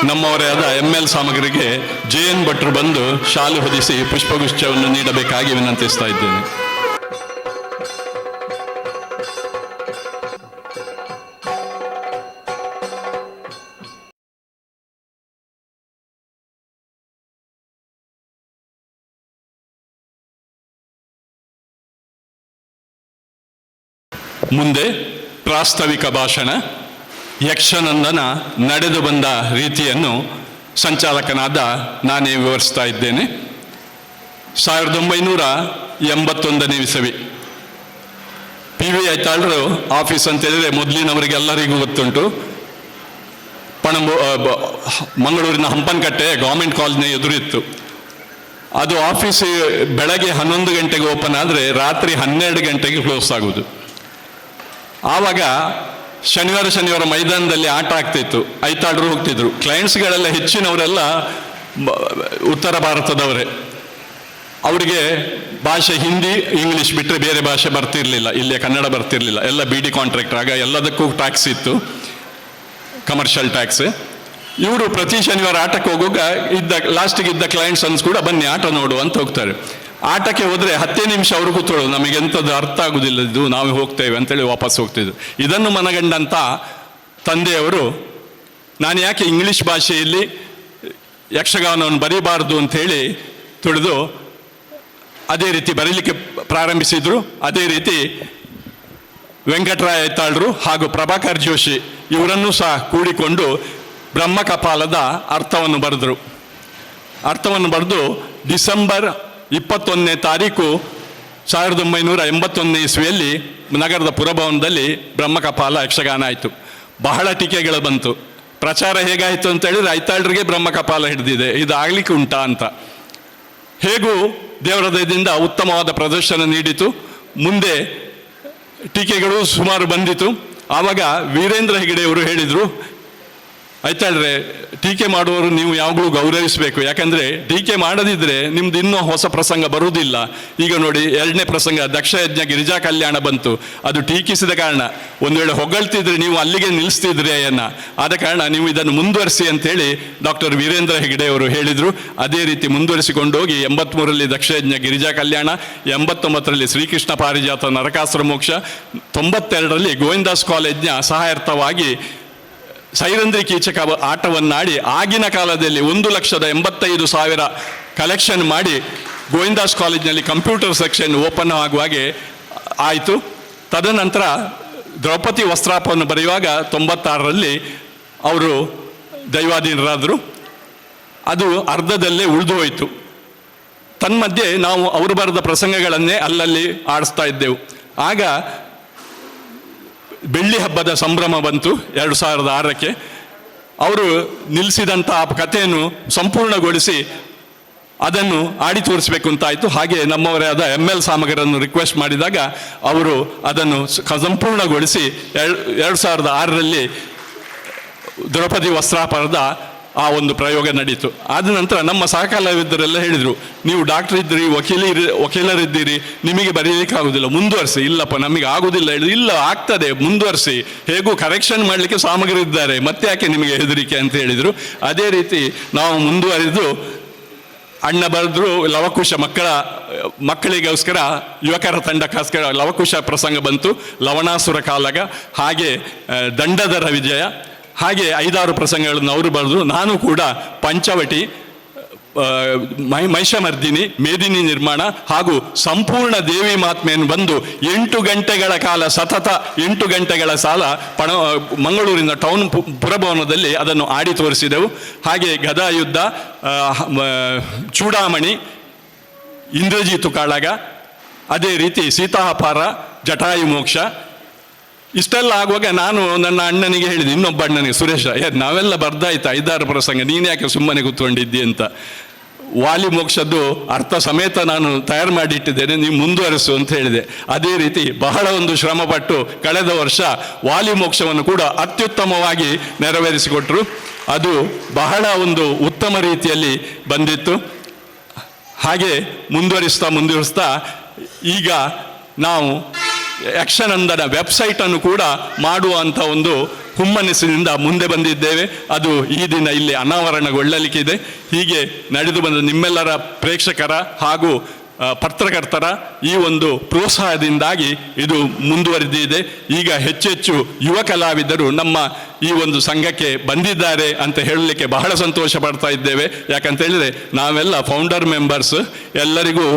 ನಮ್ಮವರೇ ಆದ ML ಸಾಮಗ್ರಿಗೆ JN ಭಟ್ರು ಬಂದು ಶಾಲು ಹೊದಿಸಿ ಪುಷ್ಪಗುಚ್ಛವನ್ನು ನೀಡಬೇಕಾಗಿ ವಿನಂತಿಸ್ತಾ ಇದ್ದೇನೆ. ಮುಂದೆ ಪ್ರಾಸ್ತಾವಿಕ ಭಾಷಣ, ಯಕ್ಷನಂದನ ನಡೆದು ಬಂದ ರೀತಿಯನ್ನು ಸಂಚಾಲಕನಾದ ನಾನೇ ವಿವರಿಸ್ತಾ ಇದ್ದೇನೆ. 1981ನೇ ಇಸವಿ PV ಐತಾಳ್ರು ಆಫೀಸ್ ಅಂತೇಳಿದರೆ ಮೊದಲಿನವರಿಗೆಲ್ಲರಿಗೂ ಗೊತ್ತುಂಟು. ಮಂಗಳೂರಿನ ಹಂಪನಕಟ್ಟೆ ಗೌರ್ಮೆಂಟ್ ಕಾಲೇಜ್ನ ಎದುರಿತ್ತು. ಅದು ಆಫೀಸ್ ಬೆಳಗ್ಗೆ 11 ಗಂಟೆಗೆ ಓಪನ್ ಆದರೆ ರಾತ್ರಿ 12 ಗಂಟೆಗೆ ಕ್ಲೋಸ್ ಆಗುವುದು. ಆವಾಗ ಶನಿವಾರ ಮೈದಾನದಲ್ಲಿ ಆಟ ಆಗ್ತಿತ್ತು, ಐತಾಳ್ರು ಹೋಗ್ತಿದ್ರು. ಕ್ಲೈಂಟ್ಸ್ಗಳೆಲ್ಲ ಹೆಚ್ಚಿನವರೆಲ್ಲ ಉತ್ತರ ಭಾರತದವರೇ. ಅವರಿಗೆ ಭಾಷೆ ಹಿಂದಿ ಇಂಗ್ಲೀಷ್ ಬಿಟ್ಟರೆ ಬೇರೆ ಭಾಷೆ ಬರ್ತಿರ್ಲಿಲ್ಲ, ಇಲ್ಲೇ ಕನ್ನಡ ಬರ್ತಿರ್ಲಿಲ್ಲ. ಎಲ್ಲ BD ಕಾಂಟ್ರಾಕ್ಟರ್, ಆಗ ಎಲ್ಲದಕ್ಕೂ ಟ್ಯಾಕ್ಸ್ ಇತ್ತು, ಕಮರ್ಷಿಯಲ್ ಟ್ಯಾಕ್ಸ್. ಇವರು ಪ್ರತಿ ಶನಿವಾರ ಆಟಕ್ಕೆ ಹೋಗುವಾಗ ಲಾಸ್ಟಿಗೆ ಇದ್ದ ಕ್ಲೈಂಟ್ಸ್ ಅನ್ಸ್ ಕೂಡ ಬನ್ನಿ ಆಟ ನೋಡು ಅಂತ ಹೋಗ್ತಾರೆ. ಆಟಕ್ಕೆ ಹೋದರೆ 10 ನಿಮಿಷ ಅವರು ಕೂತ್ಕೊಳ್ಳೋದು, ನಮಗೆ ಎಂಥದ್ದು ಅರ್ಥ ಆಗುದಿಲ್ಲ, ಇದು ನಾವು ಹೋಗ್ತೇವೆ ಅಂತೇಳಿ ವಾಪಸ್ ಹೋಗ್ತಿದ್ರು. ಇದನ್ನು ಮನಗಂಡಂಥ ತಂದೆಯವರು ನಾನು ಯಾಕೆ ಇಂಗ್ಲೀಷ್ ಭಾಷೆಯಲ್ಲಿ ಯಕ್ಷಗಾನವನ್ನು ಬರೀಬಾರ್ದು ಅಂಥೇಳಿ ತಿಳಿದು ಅದೇ ರೀತಿ ಬರೀಲಿಕ್ಕೆ ಪ್ರಾರಂಭಿಸಿದರು. ಅದೇ ರೀತಿ ವೆಂಕಟರಾಯ ಐತಾಳ್ರು ಹಾಗೂ ಪ್ರಭಾಕರ್ ಜೋಶಿ ಇವರನ್ನೂ ಸಹ ಕೂಡಿಕೊಂಡು ಬ್ರಹ್ಮಕಪಾಲದ ಅರ್ಥವನ್ನು ಬರೆದು ಡಿಸೆಂಬರ್ 21ನೇ ತಾರೀಕು 1981ನೇ ಇಸ್ವಿಯಲ್ಲಿ ನಗರದ ಪುರಭವನದಲ್ಲಿ ಬ್ರಹ್ಮಕಪಾಲ ಯಕ್ಷಗಾನ ಆಯಿತು. ಬಹಳ ಟೀಕೆಗಳು ಬಂತು. ಪ್ರಚಾರ ಹೇಗಾಯಿತು ಅಂತ ಹೇಳಿದ್ರೆ ಐತಾಳ್ರಿಗೆ ಬ್ರಹ್ಮಕಪಾಲ ಹಿಡಿದಿದೆ, ಇದು ಆಗ್ಲಿಕ್ಕೆ ಉಂಟಾ ಅಂತ. ಹೇಗೂ ದೇವರ ದಯದಿಂದ ಉತ್ತಮವಾದ ಪ್ರದರ್ಶನ ನೀಡಿತು. ಮುಂದೆ ಟೀಕೆಗಳು ಸುಮಾರು ಬಂದಿತು. ಆವಾಗ ವೀರೇಂದ್ರ ಹೆಗಡೆಯವರು ಹೇಳಿದರು, ಆಯ್ತಾಳ್ರೆ, ಟೀಕೆ ಮಾಡುವವರು ನೀವು ಯಾವಾಗಲೂ ಗೌರವಿಸಬೇಕು. ಯಾಕಂದರೆ ಟೀಕೆ ಮಾಡದಿದ್ದರೆ ನಿಮ್ದು ಇನ್ನೂ ಹೊಸ ಪ್ರಸಂಗ ಬರುವುದಿಲ್ಲ. ಈಗ ನೋಡಿ, 2ನೇ ಪ್ರಸಂಗ ದಕ್ಷಯಜ್ಞ ಗಿರಿಜಾ ಕಲ್ಯಾಣ ಬಂತು. ಅದು ಟೀಕಿಸಿದ ಕಾರಣ, ಒಂದು ವೇಳೆ ಹೊಗಳ್ತಿದ್ರೆ ನೀವು ಅಲ್ಲಿಗೆ ನಿಲ್ಲಿಸ್ತಿದ್ರಿ ಆದ ಕಾರಣ ನೀವು ಇದನ್ನು ಮುಂದುವರಿಸಿ ಅಂತೇಳಿ ಡಾಕ್ಟರ್ ವೀರೇಂದ್ರ ಹೆಗಡೆ ಅವರು ಹೇಳಿದರು. ಅದೇ ರೀತಿ ಮುಂದುವರಿಸಿಕೊಂಡು ಹೋಗಿ 83ರಲ್ಲಿ ದಕ್ಷಯಜ್ಞ ಗಿರಿಜಾ ಕಲ್ಯಾಣ, 89ರಲ್ಲಿ ಶ್ರೀಕೃಷ್ಣ ಪಾರಿಜಾತ ನರಕಾಸುರ ಮೋಕ್ಷ, 92ರಲ್ಲಿ ಗೋವಿಂದಾಸ್ ಕಾಲೇಜ್ನ ಸಹಾಯಾರ್ಥವಾಗಿ ಸೈರಂಧ್ರಿ ಕೀಚಕ ಆಟವನ್ನಾಡಿ ಆಗಿನ ಕಾಲದಲ್ಲಿ 1,85,000 ಕಲೆಕ್ಷನ್ ಮಾಡಿ ಗೋವಿಂದಾಸ್ ಕಾಲೇಜಿನಲ್ಲಿ ಕಂಪ್ಯೂಟರ್ ಸೆಕ್ಷನ್ ಓಪನ್ ಆಗುವಾಗೆ ಆಯಿತು. ತದನಂತರ ದ್ರೌಪದಿ ವಸ್ತ್ರಾಪವನ್ನು ಬರೆಯುವಾಗ 96ರಲ್ಲಿ ಅವರು ದೈವಾಧೀನರಾದರು. ಅದು ಅರ್ಧದಲ್ಲೇ ಉಳಿದು ಹೋಯಿತು. ತನ್ಮಧ್ಯೆ ನಾವು ಅವರು ಬರೆದ ಪ್ರಸಂಗಗಳನ್ನೇ ಅಲ್ಲಲ್ಲಿ ಆಡಿಸ್ತಾ ಇದ್ದೆವು. ಆಗ ಬೆಳ್ಳಿ ಹಬ್ಬದ ಸಂಭ್ರಮ ಬಂತು 2006ಕ್ಕೆ. ಅವರು ನಿಲ್ಲಿಸಿದಂಥ ಕಥೆಯನ್ನು ಸಂಪೂರ್ಣಗೊಳಿಸಿ ಅದನ್ನು ಆಡಿ ತೋರಿಸಬೇಕು ಅಂತಾಯಿತು. ಹಾಗೆ ನಮ್ಮವರೇ ಆದ ML ಸಾಮಗರನ್ನು ರಿಕ್ವೆಸ್ಟ್ ಮಾಡಿದಾಗ ಅವರು ಅದನ್ನು ಸಂಪೂರ್ಣಗೊಳಿಸಿ 2006ರಲ್ಲಿ ದ್ರೌಪದಿ ವಸ್ತ್ರಾಪರದ ಆ ಒಂದು ಪ್ರಯೋಗ ನಡೀತು. ಆದ ನಂತರ ನಮ್ಮ ಸಹಕಲಾವಿದರೆಲ್ಲ ಹೇಳಿದರು, ನೀವು ಡಾಕ್ಟರ್ ಇದ್ದೀರಿ, ವಕೀಲರಿದ್ದೀರಿ, ನಿಮಗೆ ಬರೀಲಿಕ್ಕಾಗೋದಿಲ್ಲ, ಮುಂದುವರಿಸಿ. ಇಲ್ಲಪ್ಪ, ನಮಗೆ ಆಗೋದಿಲ್ಲ ಹೇಳಿದ್ರು. ಇಲ್ಲ, ಆಗ್ತದೆ, ಮುಂದುವರಿಸಿ, ಹೇಗೂ ಕರೆಕ್ಷನ್ ಮಾಡಲಿಕ್ಕೆ ಸಾಮಗ್ರಿ ಇದ್ದಾರೆ, ಮತ್ತೆ ಯಾಕೆ ನಿಮಗೆ ಹೆದರಿಕೆ ಅಂತ ಹೇಳಿದರು. ಅದೇ ರೀತಿ ನಾವು ಮುಂದುವರಿದು ಅಣ್ಣ ಬರೆದ್ರು ಲವಕುಶ ಮಕ್ಕಳಿಗೋಸ್ಕರ ಯುವಕರ ತಂಡಕ್ಕೋಸ್ಕರ ಲವಕುಶ ಪ್ರಸಂಗ ಬಂತು, ಲವಣಾಸುರ ಕಾಲಗ, ಹಾಗೆ ದಂಡಧರ ವಿಜಯ, ಹಾಗೆ 5-6 ಪ್ರಸಂಗಗಳನ್ನು ಅವರು ಬರೆದು, ನಾನು ಕೂಡ ಪಂಚವಟಿ, ಮಹಿಷಮರ್ದಿನಿ, ಮೇದಿನಿ ನಿರ್ಮಾಣ ಹಾಗೂ ಸಂಪೂರ್ಣ ದೇವಿ ಮಾತ್ಮೆಯನ್ನು ಬಂದು 8 ಗಂಟೆಗಳ ಕಾಲ ಸತತ 8 ಗಂಟೆಗಳ ಸಾಲ ಮಂಗಳೂರಿನ ಟೌನ್ ಪುರಭವನದಲ್ಲಿ ಅದನ್ನು ಆಡಿ ತೋರಿಸಿದೆವು. ಹಾಗೆ ಗದಾಯುದ್ಧ, ಚೂಡಾಮಣಿ, ಇಂದ್ರಜಿತು ಕಾಳಗ, ಅದೇ ರೀತಿ ಸೀತಾಪಹಾರ, ಜಟಾಯು ಮೋಕ್ಷ. ಇಷ್ಟೆಲ್ಲ ಆಗುವಾಗ ನಾನು ನನ್ನ ಅಣ್ಣನಿಗೆ ಹೇಳಿದೆ, ಇನ್ನೊಬ್ಬ ಅಣ್ಣನಿಗೆ ಸುರೇಶ, ನಾವೆಲ್ಲ ಬರ್ದಾಯ್ತು 5-6 ಪ್ರಸಂಗ, ನೀನು ಯಾಕೆ ಸುಮ್ಮನೆ ಕೂತ್ಕೊಂಡಿದ್ದಿ ಅಂತ. ವಾಲಿ ಮೋಕ್ಷದ್ದು ಅರ್ಥ ಸಮೇತ ನಾನು ತಯಾರು ಮಾಡಿಟ್ಟಿದ್ದೇನೆ, ನೀವು ಮುಂದುವರಿಸು ಅಂತ ಹೇಳಿದೆ. ಅದೇ ರೀತಿ ಬಹಳ ಒಂದು ಶ್ರಮಪಟ್ಟು ಕಳೆದ ವರ್ಷ ವಾಲಿ ಮೋಕ್ಷವನ್ನು ಕೂಡ ಅತ್ಯುತ್ತಮವಾಗಿ ನೆರವೇರಿಸಿಕೊಟ್ರು. ಅದು ಬಹಳ ಒಂದು ಉತ್ತಮ ರೀತಿಯಲ್ಲಿ ಬಂದಿತ್ತು. ಹಾಗೆ ಮುಂದುವರಿಸ್ತಾ ಈಗ ನಾವು ಯಕ್ಷನಂದನ ವೆಬ್ಸೈಟನ್ನು ಕೂಡ ಮಾಡುವಂಥ ಒಂದು ಹುಮ್ಮನಸ್ಸಿನಿಂದ ಮುಂದೆ ಬಂದಿದ್ದೇವೆ. ಅದು ಈ ದಿನ ಇಲ್ಲಿ ಅನಾವರಣಗೊಳ್ಳಲಿಕ್ಕಿದೆ. ಹೀಗೆ ನಡೆದು ಬಂದ ನಿಮ್ಮೆಲ್ಲರ ಪ್ರೇಕ್ಷಕರ ಹಾಗೂ ಪತ್ರಕರ್ತರ ಈ ಒಂದು ಪ್ರೋತ್ಸಾಹದಿಂದಾಗಿ ಇದು ಮುಂದುವರೆದಿದೆ. ಈಗ ಹೆಚ್ಚೆಚ್ಚು ಯುವ ಕಲಾವಿದರು ನಮ್ಮ ಈ ಒಂದು ಸಂಘಕ್ಕೆ ಬಂದಿದ್ದಾರೆ ಅಂತ ಹೇಳಲಿಕ್ಕೆ ಬಹಳ ಸಂತೋಷ ಪಡ್ತಾ ಇದ್ದೇವೆ. ಯಾಕಂತ ಹೇಳಿದರೆ ನಾವೆಲ್ಲ ಫೌಂಡರ್ ಮೆಂಬರ್ಸ್, ಎಲ್ಲರಿಗೂ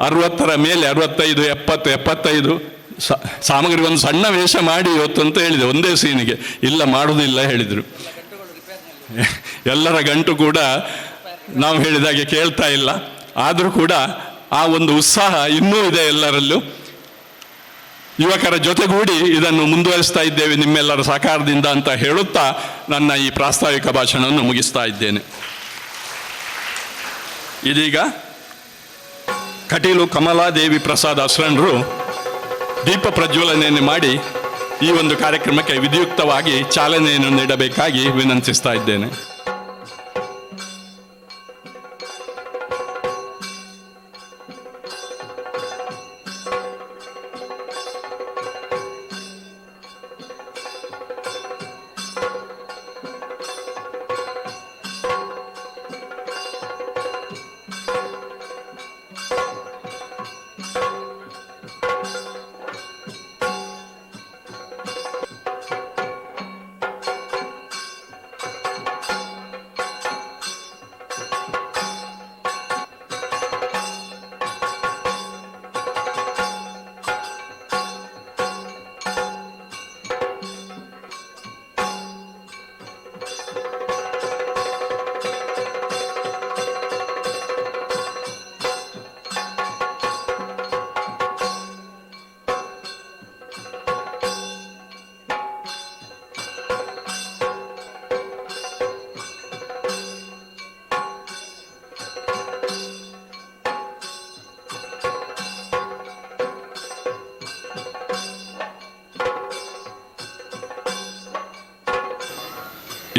60ರ ಮೇಲೆ 65, 70, 75 ಸಾಮಗ್ರಿ ಒಂದು ಸಣ್ಣ ವೇಷ ಮಾಡಿ ಇವತ್ತು ಅಂತ ಹೇಳಿದೆ ಒಂದೇ ಸೀನಿಗೆ. ಇಲ್ಲ, ಮಾಡುವುದಿಲ್ಲ ಹೇಳಿದರು. ಎಲ್ಲರ ಗಂಟು ಕೂಡ ನಾವು ಹೇಳಿದಾಗೆ ಕೇಳ್ತಾ ಇಲ್ಲ. ಆದರೂ ಕೂಡ ಆ ಒಂದು ಉತ್ಸಾಹ ಇನ್ನೂ ಇದೆ ಎಲ್ಲರಲ್ಲೂ. ಯುವಕರ ಜೊತೆಗೂಡಿ ಇದನ್ನು ಮುಂದುವರಿಸ್ತಾ ಇದ್ದೇವೆ ನಿಮ್ಮೆಲ್ಲರ ಸಹಕಾರದಿಂದ ಅಂತ ಹೇಳುತ್ತಾ ನನ್ನ ಈ ಪ್ರಾಸ್ತಾವಿಕ ಭಾಷಣವನ್ನು ಮುಗಿಸ್ತಾ ಇದ್ದೇನೆ. ಇದೀಗ ಕಟೀಲು ಕಮಲಾದೇವಿ ಪ್ರಸಾದ್ ಅಸ್ರಣ್ರು ದೀಪ ಪ್ರಜ್ವಲನೆಯನ್ನು ಮಾಡಿ ಈ ಒಂದು ಕಾರ್ಯಕ್ರಮಕ್ಕೆ ವಿಧಿಯುಕ್ತವಾಗಿ ಚಾಲನೆಯನ್ನು ನೀಡಬೇಕಾಗಿ ವಿನಂತಿಸ್ತಾ ಇದ್ದೇನೆ.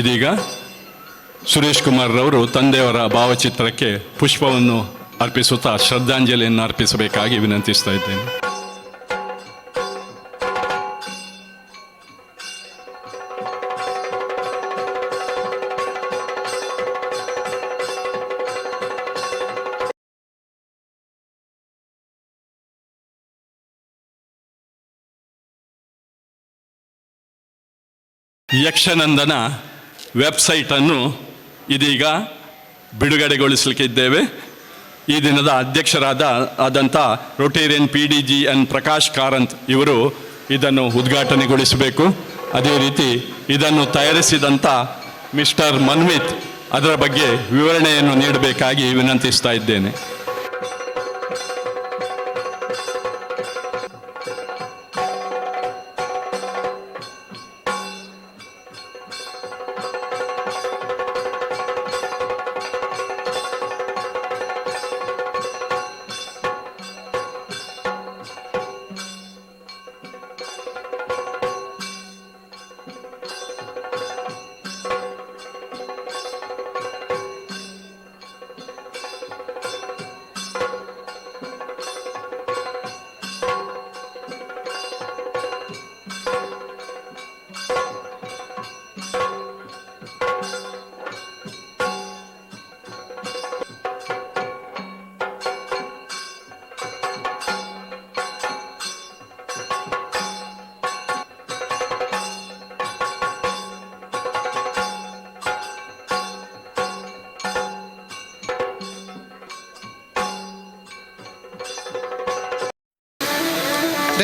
ಇದೀಗ ಸುರೇಶ್ ಕುಮಾರ್ ರವರು ತಂದೆಯವರ ಭಾವಚಿತ್ರಕ್ಕೆ ಪುಷ್ಪವನ್ನು ಅರ್ಪಿಸುತ್ತಾ ಶ್ರದ್ಧಾಂಜಲಿಯನ್ನು ಅರ್ಪಿಸಬೇಕಾಗಿ ವಿನಂತಿಸ್ತಾ ಇದ್ದೇನೆ. ಯಕ್ಷನಂದನ ವೆಬ್ಸೈಟನ್ನು ಇದೀಗ ಬಿಡುಗಡೆಗೊಳಿಸಲಿಕ್ಕಿದ್ದೇವೆ. ಈ ದಿನದ ಅಧ್ಯಕ್ಷರಾದಂಥ ರೊಟೇರಿಯನ್ PDGN ಪ್ರಕಾಶ್ ಕಾರಂತ್ ಇವರು ಇದನ್ನು ಉದ್ಘಾಟನೆಗೊಳಿಸಬೇಕು. ಅದೇ ರೀತಿ ಇದನ್ನು ತಯಾರಿಸಿದಂಥ ಮಿಸ್ಟರ್ ಮನ್ವಿತ್ ಅದರ ಬಗ್ಗೆ ವಿವರಣೆಯನ್ನು ನೀಡಬೇಕಾಗಿ ವಿನಂತಿಸ್ತಾ ಇದ್ದೇನೆ.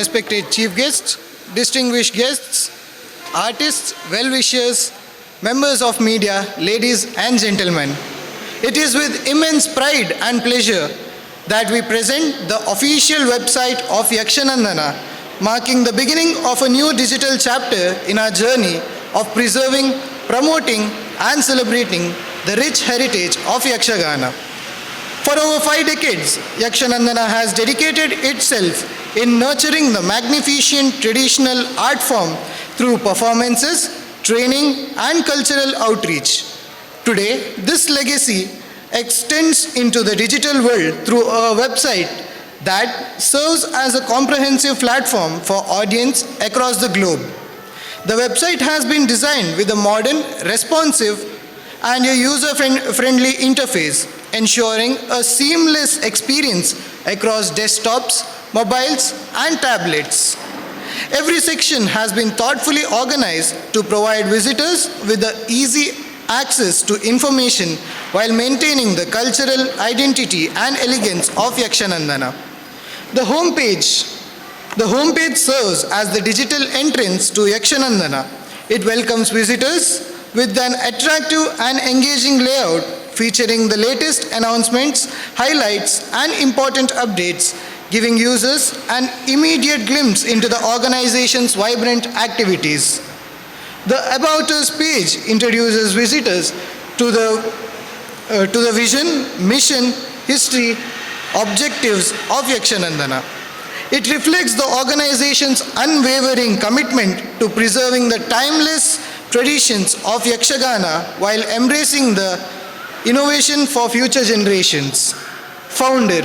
Respected chief guests, distinguished guests, artists, well-wishers, members of media, ladies and gentlemen. It is with immense pride and pleasure that we present the official website of Yakshanandana, marking the beginning of a new digital chapter in our journey of preserving, promoting and celebrating the rich heritage of Yakshagana. For over 5 decades, Yakshanandana has dedicated itself in nurturing the magnificent traditional art form through performances, training, and cultural outreach. Today, this legacy extends into the digital world through a website that serves as a comprehensive platform for audience across the globe. The website has been designed with a modern, responsive, and a user-friendly interface, ensuring a seamless experience across desktops, mobiles, and tablets. Every section has been thoughtfully organized to provide visitors with the easy access to information while maintaining the cultural identity and elegance of Yakshanandana. The homepage serves as the digital entrance to Yakshanandana. It welcomes visitors with an attractive and engaging layout featuring the latest announcements, highlights, and important updates, giving users an immediate glimpse into the organization's vibrant activities. The About Us page introduces visitors to the vision, mission, history, objectives of Yakshanandana. It reflects the organization's unwavering commitment to preserving the timeless traditions of Yakshagana while embracing the innovation for future generations. Founder.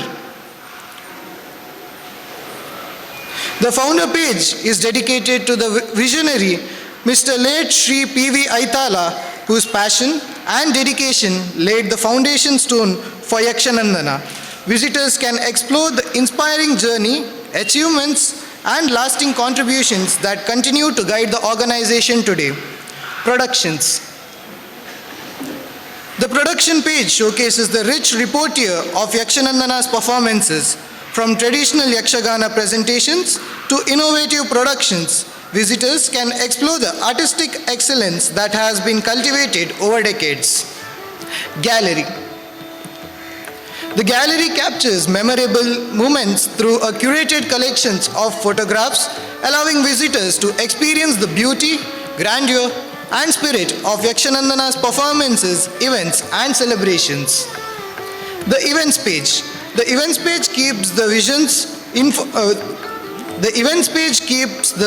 The founder page is dedicated to the visionary Mr. Late Shri P.V. Aitala, whose passion and dedication laid the foundation stone for Yakshanandana. Visitors can explore the inspiring journey, achievements, and lasting contributions that continue to guide the organization today. Productions. The production page showcases the rich repertoire of Yakshanandana's performances, from traditional Yakshagana presentations to innovative productions. Visitors can explore the artistic excellence that has been cultivated over decades. Gallery. The gallery captures memorable moments through a curated collections of photographs, allowing visitors to experience the beauty, grandeur, and spirit of Yakshanandana's performances, events, and celebrations. The events page. The events page keeps the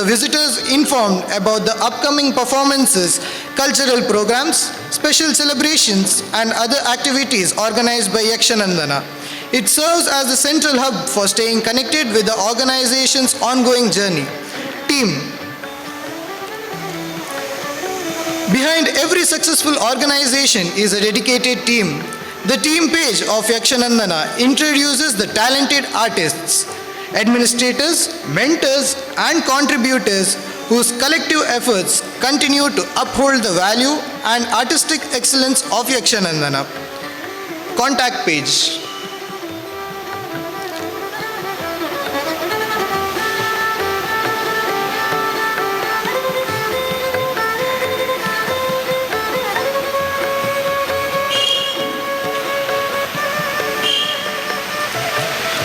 visitors informed about the upcoming performances, cultural programs, special celebrations, and other activities organized by Yakshanandana. It serves as the central hub for staying connected with the organization's ongoing journey. Team. Behind every successful organization is a dedicated team. The team page of Yakshanandana introduces the talented artists, administrators, mentors, and contributors whose collective efforts continue to uphold the value and artistic excellence of Yakshanandana. Contact page.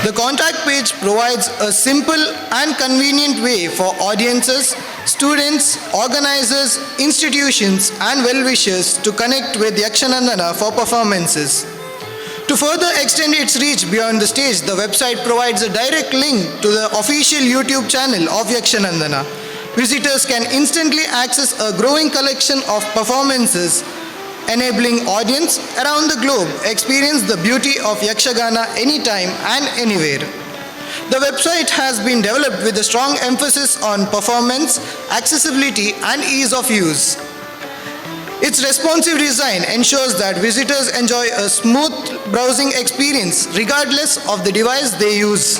The contact page provides a simple and convenient way for audiences, students, organizers, institutions, and well-wishers to connect with Yakshanandana for performances. To further extend its reach beyond the stage, the website provides a direct link to the official YouTube channel of Yakshanandana. Visitors can instantly access a growing collection of performances, enabling audience around the globe experience the beauty of Yakshagana anytime and anywhere. The website has been developed with a strong emphasis on performance, accessibility, and ease of use. Its responsive design ensures that visitors enjoy a smooth browsing experience regardless of the device they use.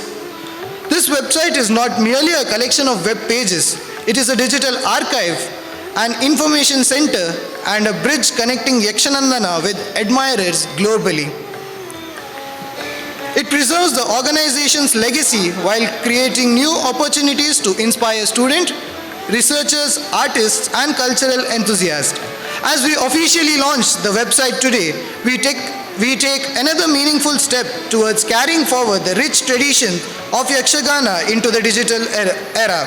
This website is not merely a collection of web pages. It is a digital archive, an information center, and a bridge connecting Yakshanandana with admirers globally. It preserves the organization's legacy while creating new opportunities to inspire students, researchers, artists, and cultural enthusiasts. As we officially launch the website today, we take another meaningful step towards carrying forward the rich tradition of Yakshagana into the digital era.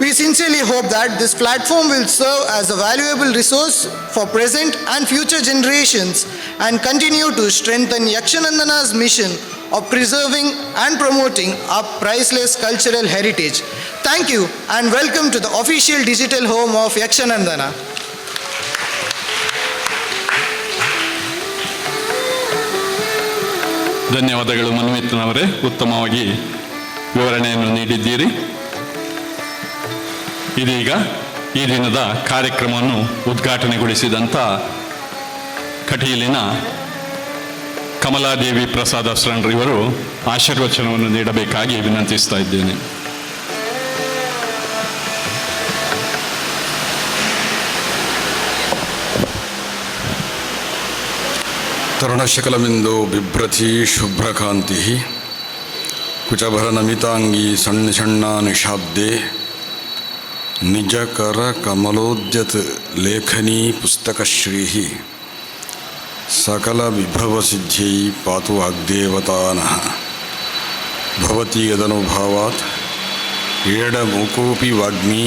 We sincerely hope that this platform will serve as a valuable resource for present and future generations and continue to strengthen Yakshanandana's mission of preserving and promoting our priceless cultural heritage. Thank you and welcome to the official digital home of Yakshanandana. ಧನ್ಯವಾದಗಳು ಮನ್ವಿತ್ನವರೇ, ಉತ್ತಮವಾಗಿ ವಿವರಣೆಯನ್ನು ನೀಡಿದ್ದೀರಿ. ಇದೀಗ ಈ ದಿನದ ಕಾರ್ಯಕ್ರಮವನ್ನು ಉದ್ಘಾಟನೆಗೊಳಿಸಿದಂಥ ಕಟೀಲಿನ ಕಮಲಾದೇವಿ ಪ್ರಸಾದ ಶರಣರಿವರು ಆಶೀರ್ವಚನವನ್ನು ನೀಡಬೇಕಾಗಿ ವಿನಂತಿಸ್ತಾ ಇದ್ದೇನೆ. ತರುಣಶಕಲಮಿಂದೋ ಬಿಭ್ರತಿ ಶುಭ್ರಕಾಂತಿ ಕುಚಭರ ನಮಿತಾಂಗಿ ಸಣ್ಣ ಸಣ್ಣ ನಿಶಾಬ್ದೆ ನಿಜಕರ ಕಮಲೋದ್ಯತ್ ಲೇಖನೀ ಪುಸ್ತಕಶ್ರೀ ಸಕಲ ವಿಭವ ಸಿದ್ಧ್ಯೈ ಪಾತು ವಾಗ್ದೇವತಾನಃ ಭವತಿ ಯದನುಭಾವಾತ್ ಏಡಮುಕೋಪಿ ವಾಗ್ಮಿ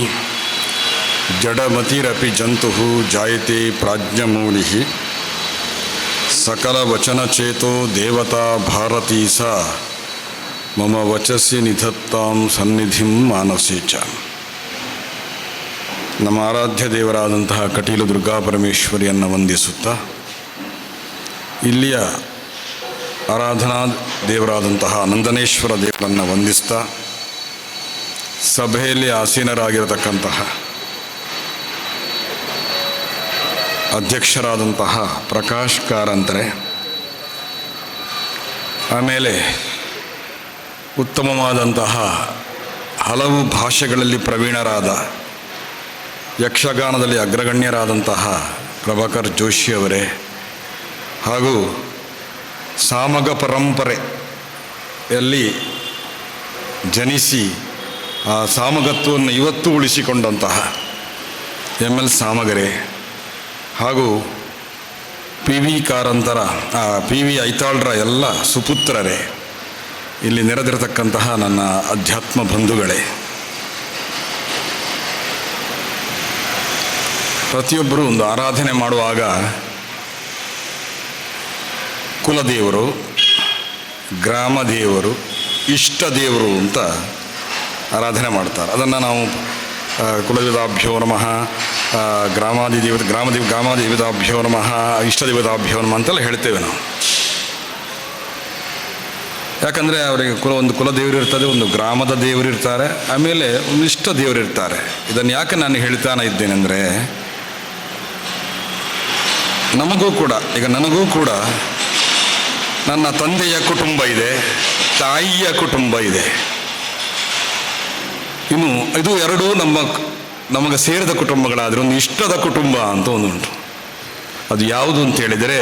ಜಡಮತಿರಪಿ ಜಂತುಃ ಜಾಯತೆ ಪ್ರಾಜ್ಞಮೂಲಿಃ ಸಕಲ ವಚನಚೇತೋ ದೇವತಾ ಭಾರತೀ ಸಾ ಮಮ ವಚಸ್ಸಿ ನಿಧತ್ತಾಂ ಸನ್ನಿಧಿಂ ಮಾನಸೇ ಚ. ನಮ್ಮ ಆರಾಧ್ಯ ದೇವರಾದಂತಹ ಕಟೀಲು ದುರ್ಗಾ ಪರಮೇಶ್ವರಿಯನ್ನು ವಂದಿಸುತ್ತಾ, ಇಲ್ಲಿಯ ಆರಾಧನಾ ದೇವರಾದಂತಹ ನಂದನೇಶ್ವರ ದೇವರನ್ನು ವಂದಿಸ್ತಾ, ಸಭೆಯಲ್ಲಿ ಆಸೀನರಾಗಿರತಕ್ಕಂತಹ ಅಧ್ಯಕ್ಷರಾದಂತಹ ಪ್ರಕಾಶ್ ಕಾರಂತರೆ, ಆಮೇಲೆ ಉತ್ತಮವಾದಂತಹ ಹಲವು ಭಾಷೆಗಳಲ್ಲಿ ಪ್ರವೀಣರಾದ ಯಕ್ಷಗಾನದಲ್ಲಿ ಅಗ್ರಗಣ್ಯರಾದಂತಹ ಪ್ರಭಾಕರ್ ಜೋಶಿಯವರೇ, ಹಾಗೂ ಸಾಮಗ ಪರಂಪರೆಯಲ್ಲಿ ಜನಿಸಿ ಆ ಸಾಮಗತ್ವವನ್ನು ಇವತ್ತು ಉಳಿಸಿಕೊಂಡಂತಹ ಎಲ್ ಸಾಮಗರೆ, ಹಾಗೂ PV ಕಾರಂತರ PV ಐತಾಳ್ರ ಎಲ್ಲ ಸುಪುತ್ರರೇ, ಇಲ್ಲಿ ನೆರೆದಿರತಕ್ಕಂತಹ ನನ್ನ ಅಧ್ಯಾತ್ಮ ಬಂಧುಗಳೇ, ಪ್ರತಿಯೊಬ್ಬರೂ ಒಂದು ಆರಾಧನೆ ಮಾಡುವಾಗ ಕುಲದೇವರು, ಗ್ರಾಮ ದೇವರು, ಇಷ್ಟ ದೇವರು ಅಂತ ಆರಾಧನೆ ಮಾಡ್ತಾರೆ. ಅದನ್ನು ನಾವು ಕುಲದೇವತಾಭ್ಯೋ ನಮಃ, ಗ್ರಾಮಾಧಿದೇವತಾಭ್ಯೋ ನಮಃ, ಇಷ್ಟದೇವತಾಭ್ಯೋ ನಮಃ ಅಂತೆಲ್ಲ ಹೇಳ್ತೇವೆ ನಾವು. ಯಾಕಂದರೆ ಅವರಿಗೆ ಒಂದು ಕುಲದೇವರು ಇರ್ತದೆ, ಒಂದು ಗ್ರಾಮದ ದೇವರು ಇರ್ತಾರೆ, ಆಮೇಲೆ ಒಂದು ಇಷ್ಟ ದೇವರು ಇರ್ತಾರೆ. ಇದನ್ನು ಯಾಕೆ ನಾನು ಹೇಳ್ತಾನೆ ಇದ್ದೇನೆಂದರೆ, ನಮಗೂ ಕೂಡ, ಈಗ ನನಗೂ ಕೂಡ ನನ್ನ ತಂದೆಯ ಕುಟುಂಬ ಇದೆ, ತಾಯಿಯ ಕುಟುಂಬ ಇದೆ. ಇನ್ನು ಇದು ಎರಡೂ ನಮಗೆ ಸೇರಿದ ಕುಟುಂಬಗಳಾದರೆ ಒಂದು ಇಷ್ಟದ ಕುಟುಂಬ ಅಂತ ಒಂದುಂಟು. ಅದು ಯಾವುದು ಅಂತ ಹೇಳಿದರೆ,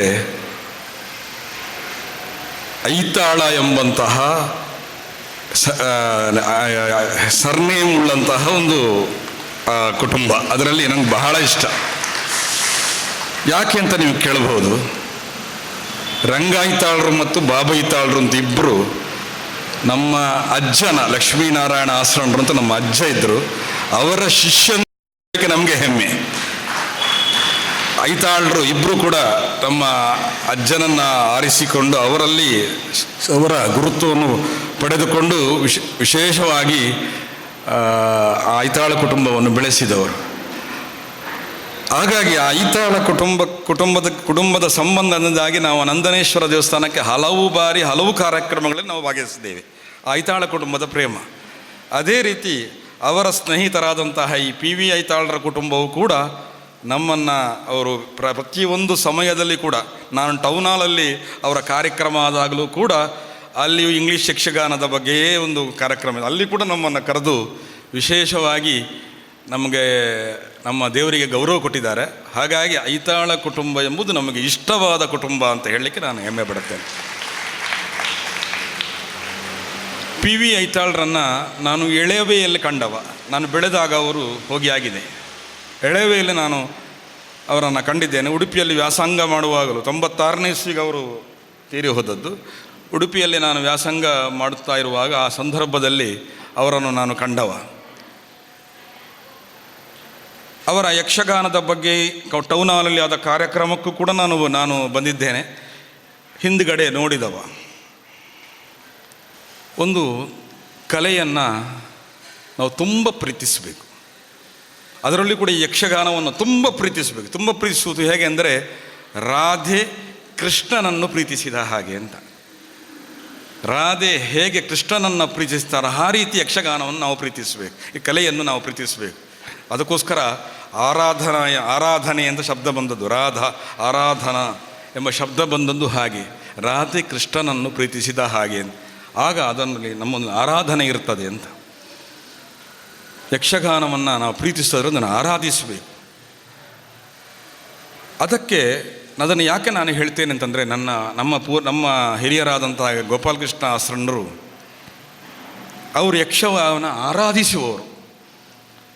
ಐತಾಳ ಎಂಬಂತಹ ಸರ್ನೇಮ್ ಉಳ್ಳಂತಹ ಒಂದು ಕುಟುಂಬ. ಅದರಲ್ಲಿ ನನಗೆ ಬಹಳ ಇಷ್ಟ. ಯಾಕೆ ಅಂತ ನೀವು ಕೇಳಬಹುದು. ರಂಗಾಯ್ತಾಳರು ಮತ್ತು ಬಾಬೈತಾಳರು ಅಂತ ಇಬ್ಬರು ನಮ್ಮ ಅಜ್ಜನ, ಲಕ್ಷ್ಮೀನಾರಾಯಣ ಆಶ್ರಮರು ಅಂತ ನಮ್ಮ ಅಜ್ಜ ಇದ್ದರು, ಅವರ ಶಿಷ್ಯನ ನಮಗೆ ಹೆಮ್ಮೆ. ಐತಾಳರು ಇಬ್ಬರು ಕೂಡ ನಮ್ಮ ಅಜ್ಜನನ್ನು ಆರಿಸಿಕೊಂಡು ಅವರಲ್ಲಿ ಅವರ ಗುರುತ್ವವನ್ನು ಪಡೆದುಕೊಂಡು ವಿಶೇಷವಾಗಿ ಐತಾಳ ಕುಟುಂಬವನ್ನು ಬೆಳೆಸಿದವರು. ಹಾಗಾಗಿ ಆ ಐತಾಳ ಕುಟುಂಬದ ಸಂಬಂಧದಿಂದಾಗಿ ನಾವು ನಂದನೇಶ್ವರ ದೇವಸ್ಥಾನಕ್ಕೆ ಹಲವು ಬಾರಿ ಹಲವು ಕಾರ್ಯಕ್ರಮಗಳಲ್ಲಿ ನಾವು ಭಾಗವಹಿಸಿದ್ದೇವೆ. ಆ ಐತಾಳ ಕುಟುಂಬದ ಪ್ರೇಮ. ಅದೇ ರೀತಿ ಅವರ ಸ್ನೇಹಿತರಾದಂತಹ ಈ PV ಐತಾಳರ ಕುಟುಂಬವು ಕೂಡ ನಮ್ಮನ್ನು ಅವರು ಪ್ರತಿಯೊಂದು ಸಮಯದಲ್ಲಿ ಕೂಡ, ನಾನು ಟೌನ್ ಹಾಲಲ್ಲಿ ಅವರ ಕಾರ್ಯಕ್ರಮ ಆದಾಗಲೂ ಕೂಡ ಅಲ್ಲಿಯೂ ಇಂಗ್ಲೀಷ್ ಯಕ್ಷಗಾನದ ಬಗ್ಗೆಯೇ ಒಂದು ಕಾರ್ಯಕ್ರಮ, ಅಲ್ಲಿ ಕೂಡ ನಮ್ಮನ್ನು ಕರೆದು ವಿಶೇಷವಾಗಿ ನಮಗೆ ನಮ್ಮ ದೇವರಿಗೆ ಗೌರವ ಕೊಟ್ಟಿದ್ದಾರೆ. ಹಾಗಾಗಿ ಐತಾಳ ಕುಟುಂಬ ಎಂಬುದು ನಮಗೆ ಇಷ್ಟವಾದ ಕುಟುಂಬ ಅಂತ ಹೇಳಲಿಕ್ಕೆ ನಾನು ಹೆಮ್ಮೆ ಪಡುತ್ತೇನೆ. PV ಐತಾಳರನ್ನು ನಾನು ಎಳೆವೆಯಲ್ಲಿ ಕಂಡವ. ನಾನು ಬೆಳೆದಾಗ ಅವರು ಹೋಗಿ ಆಗಿದೆ. ಎಳೆವೆಯಲ್ಲಿ ನಾನು ಅವರನ್ನು ಕಂಡಿದ್ದೇನೆ. ಉಡುಪಿಯಲ್ಲಿ ವ್ಯಾಸಂಗ ಮಾಡುವಾಗಲೂ 96ನೇ ಇಸ್ವಿಗೆ ಅವರು ತೀರಿ ಹೋದದ್ದು. ಉಡುಪಿಯಲ್ಲಿ ನಾನು ವ್ಯಾಸಂಗ ಮಾಡುತ್ತಾ ಇರುವಾಗ ಆ ಸಂದರ್ಭದಲ್ಲಿ ಅವರನ್ನು ನಾನು ಕಂಡವ. ಅವರ ಯಕ್ಷಗಾನದ ಬಗ್ಗೆ ಟೌನ್ ಹಾಲಲ್ಲಿ ಆದ ಕಾರ್ಯಕ್ರಮಕ್ಕೂ ಕೂಡ ನಾನು ಬಂದಿದ್ದೇನೆ, ಹಿಂದುಗಡೆ ನೋಡಿದವ. ಒಂದು ಕಲೆಯನ್ನು ನಾವು ತುಂಬ ಪ್ರೀತಿಸಬೇಕು. ಅದರಲ್ಲಿ ಕೂಡ ಈ ಯಕ್ಷಗಾನವನ್ನು ತುಂಬ ಪ್ರೀತಿಸಬೇಕು. ತುಂಬ ಪ್ರೀತಿಸುವುದು ಹೇಗೆ ಅಂದರೆ, ರಾಧೆ ಕೃಷ್ಣನನ್ನು ಪ್ರೀತಿಸಿದ ಹಾಗೆ ಅಂತ. ರಾಧೆ ಹೇಗೆ ಕೃಷ್ಣನನ್ನು ಪ್ರೀತಿಸ್ತಾರೋ ಆ ರೀತಿ ಯಕ್ಷಗಾನವನ್ನು ನಾವು ಪ್ರೀತಿಸಬೇಕು, ಈ ಕಲೆಯನ್ನು ನಾವು ಪ್ರೀತಿಸಬೇಕು. ಅದಕ್ಕೋಸ್ಕರ ಆರಾಧನೆ ಅಂತ ಶಬ್ದ ಬಂದದ್ದು, ಆರಾಧನಾ ಎಂಬ ಶಬ್ದ ಬಂದದ್ದು ಹಾಗೆ, ರಾಧೆ ಕೃಷ್ಣನನ್ನು ಪ್ರೀತಿಸಿದ ಹಾಗೆ ಅಂತ. ಆಗ ಅದರಲ್ಲಿ ನಮ್ಮೊಂದು ಆರಾಧನೆ ಇರ್ತದೆ ಅಂತ. ಯಕ್ಷಗಾನವನ್ನು ನಾವು ಪ್ರೀತಿಸೋದ್ರಿಂದ ಅದನ್ನು ಆರಾಧಿಸಬೇಕು. ಅದನ್ನು ಯಾಕೆ ನಾನು ಹೇಳ್ತೇನೆ ಅಂತಂದರೆ, ನಮ್ಮ ಹಿರಿಯರಾದಂಥ ಗೋಪಾಲಕೃಷ್ಣ ಆಶ್ರಮರು ಅವರು ಯಕ್ಷಗಾನ ಆರಾಧಿಸುವವರು.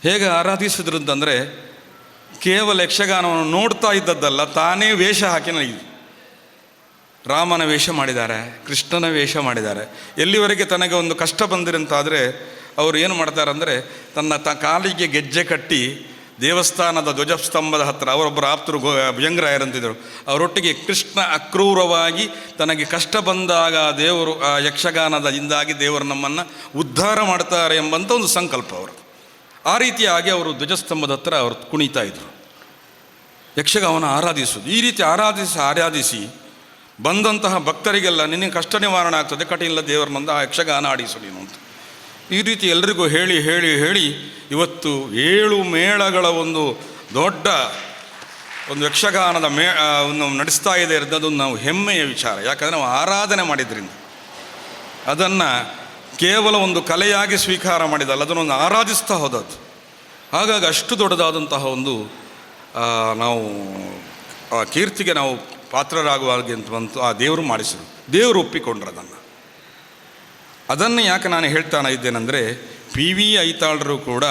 ಹೇಗೆ ಆರಾಧಿಸಿದ್ರು ಅಂತಂದರೆ, ಕೇವಲ ಯಕ್ಷಗಾನವನ್ನು ನೋಡ್ತಾ ಇದ್ದದ್ದಲ್ಲ, ತಾನೇ ವೇಷ ಹಾಕಿ ನಡೀತು. ರಾಮನ ವೇಷ ಮಾಡಿದ್ದಾರೆ, ಕೃಷ್ಣನ ವೇಷ ಮಾಡಿದ್ದಾರೆ. ಎಲ್ಲಿವರೆಗೆ ತನಗೆ ಒಂದು ಕಷ್ಟ ಬಂದಿರಂತಾದರೆ ಅವರು ಏನು ಮಾಡ್ತಾರೆ ಅಂದರೆ, ತನ್ನ ಕಾಲಿಗೆ ಗೆಜ್ಜೆ ಕಟ್ಟಿ ದೇವಸ್ಥಾನದ ಧ್ವಜಸ್ತಂಭದ ಹತ್ತಿರ ಅವರೊಬ್ಬರು ಆಪ್ತರು ಭುಜಂಗರಾಯರಂತಿದ್ದರು, ಅವರೊಟ್ಟಿಗೆ ಕೃಷ್ಣ ಅಕ್ರೂರವಾಗಿ ತನಗೆ ಕಷ್ಟ ಬಂದಾಗ ದೇವರು ಆ ಯಕ್ಷಗಾನದಿಂದಾಗಿ ದೇವರು ನಮ್ಮನ್ನು ಉದ್ಧಾರ ಮಾಡ್ತಾರೆ ಎಂಬಂಥ ಒಂದು ಸಂಕಲ್ಪ ಅವರು. ಆ ರೀತಿಯಾಗಿ ಅವರು ಧ್ವಜಸ್ತಂಭದ ಹತ್ತಿರ ಅವರು ಕುಣಿತಾ ಇದ್ದರು. ಯಕ್ಷಗಾನವನ್ನು ಆರಾಧಿಸುವುದು ಈ ರೀತಿ ಆರಾಧಿಸಿ ಬಂದಂತಹ ಭಕ್ತರಿಗೆಲ್ಲ ನಿನಗೆ ಕಷ್ಟ ನಿವಾರಣೆ ಆಗ್ತದೆ, ಕಠಿಣ ದೇವರನ್ನೊಂದು ಆ ಯಕ್ಷಗಾನ ಆಡಿಸು ನೀನು ಅಂತ ಈ ರೀತಿ ಎಲ್ರಿಗೂ ಹೇಳಿ ಇವತ್ತು 7 ಮೇಳಗಳ ಒಂದು ದೊಡ್ಡ ಒಂದು ಯಕ್ಷಗಾನದ ನಡೆಸ್ತಾ ಇದೆ ಇರೋದು ನಾವು ಹೆಮ್ಮೆಯ ವಿಚಾರ. ಯಾಕಂದರೆ ನಾವು ಆರಾಧನೆ ಮಾಡಿದ್ರಿಂದ, ಅದನ್ನು ಕೇವಲ ಒಂದು ಕಲೆಯಾಗಿ ಸ್ವೀಕಾರ ಮಾಡಿದಲ್ಲ, ಅದನ್ನೊಂದು ಆರಾಧಿಸ್ತಾ ಹೋದದ್ದು. ಹಾಗಾಗಿ ಅಷ್ಟು ದೊಡ್ಡದಾದಂತಹ ಒಂದು ನಾವು ಆ ಕೀರ್ತಿಗೆ ನಾವು ಪಾತ್ರರಾಗುವಾಗೆ ಅಂತ ಬಂತು. ಆ ದೇವರು ಮಾಡಿಸಿದ್ರು, ದೇವರು ಒಪ್ಪಿಕೊಂಡ್ರು ಅದನ್ನು ಯಾಕೆ ನಾನು ಹೇಳ್ತಾನೆ ಇದ್ದೇನೆಂದರೆ, PV ಐತಾಳರು ಕೂಡ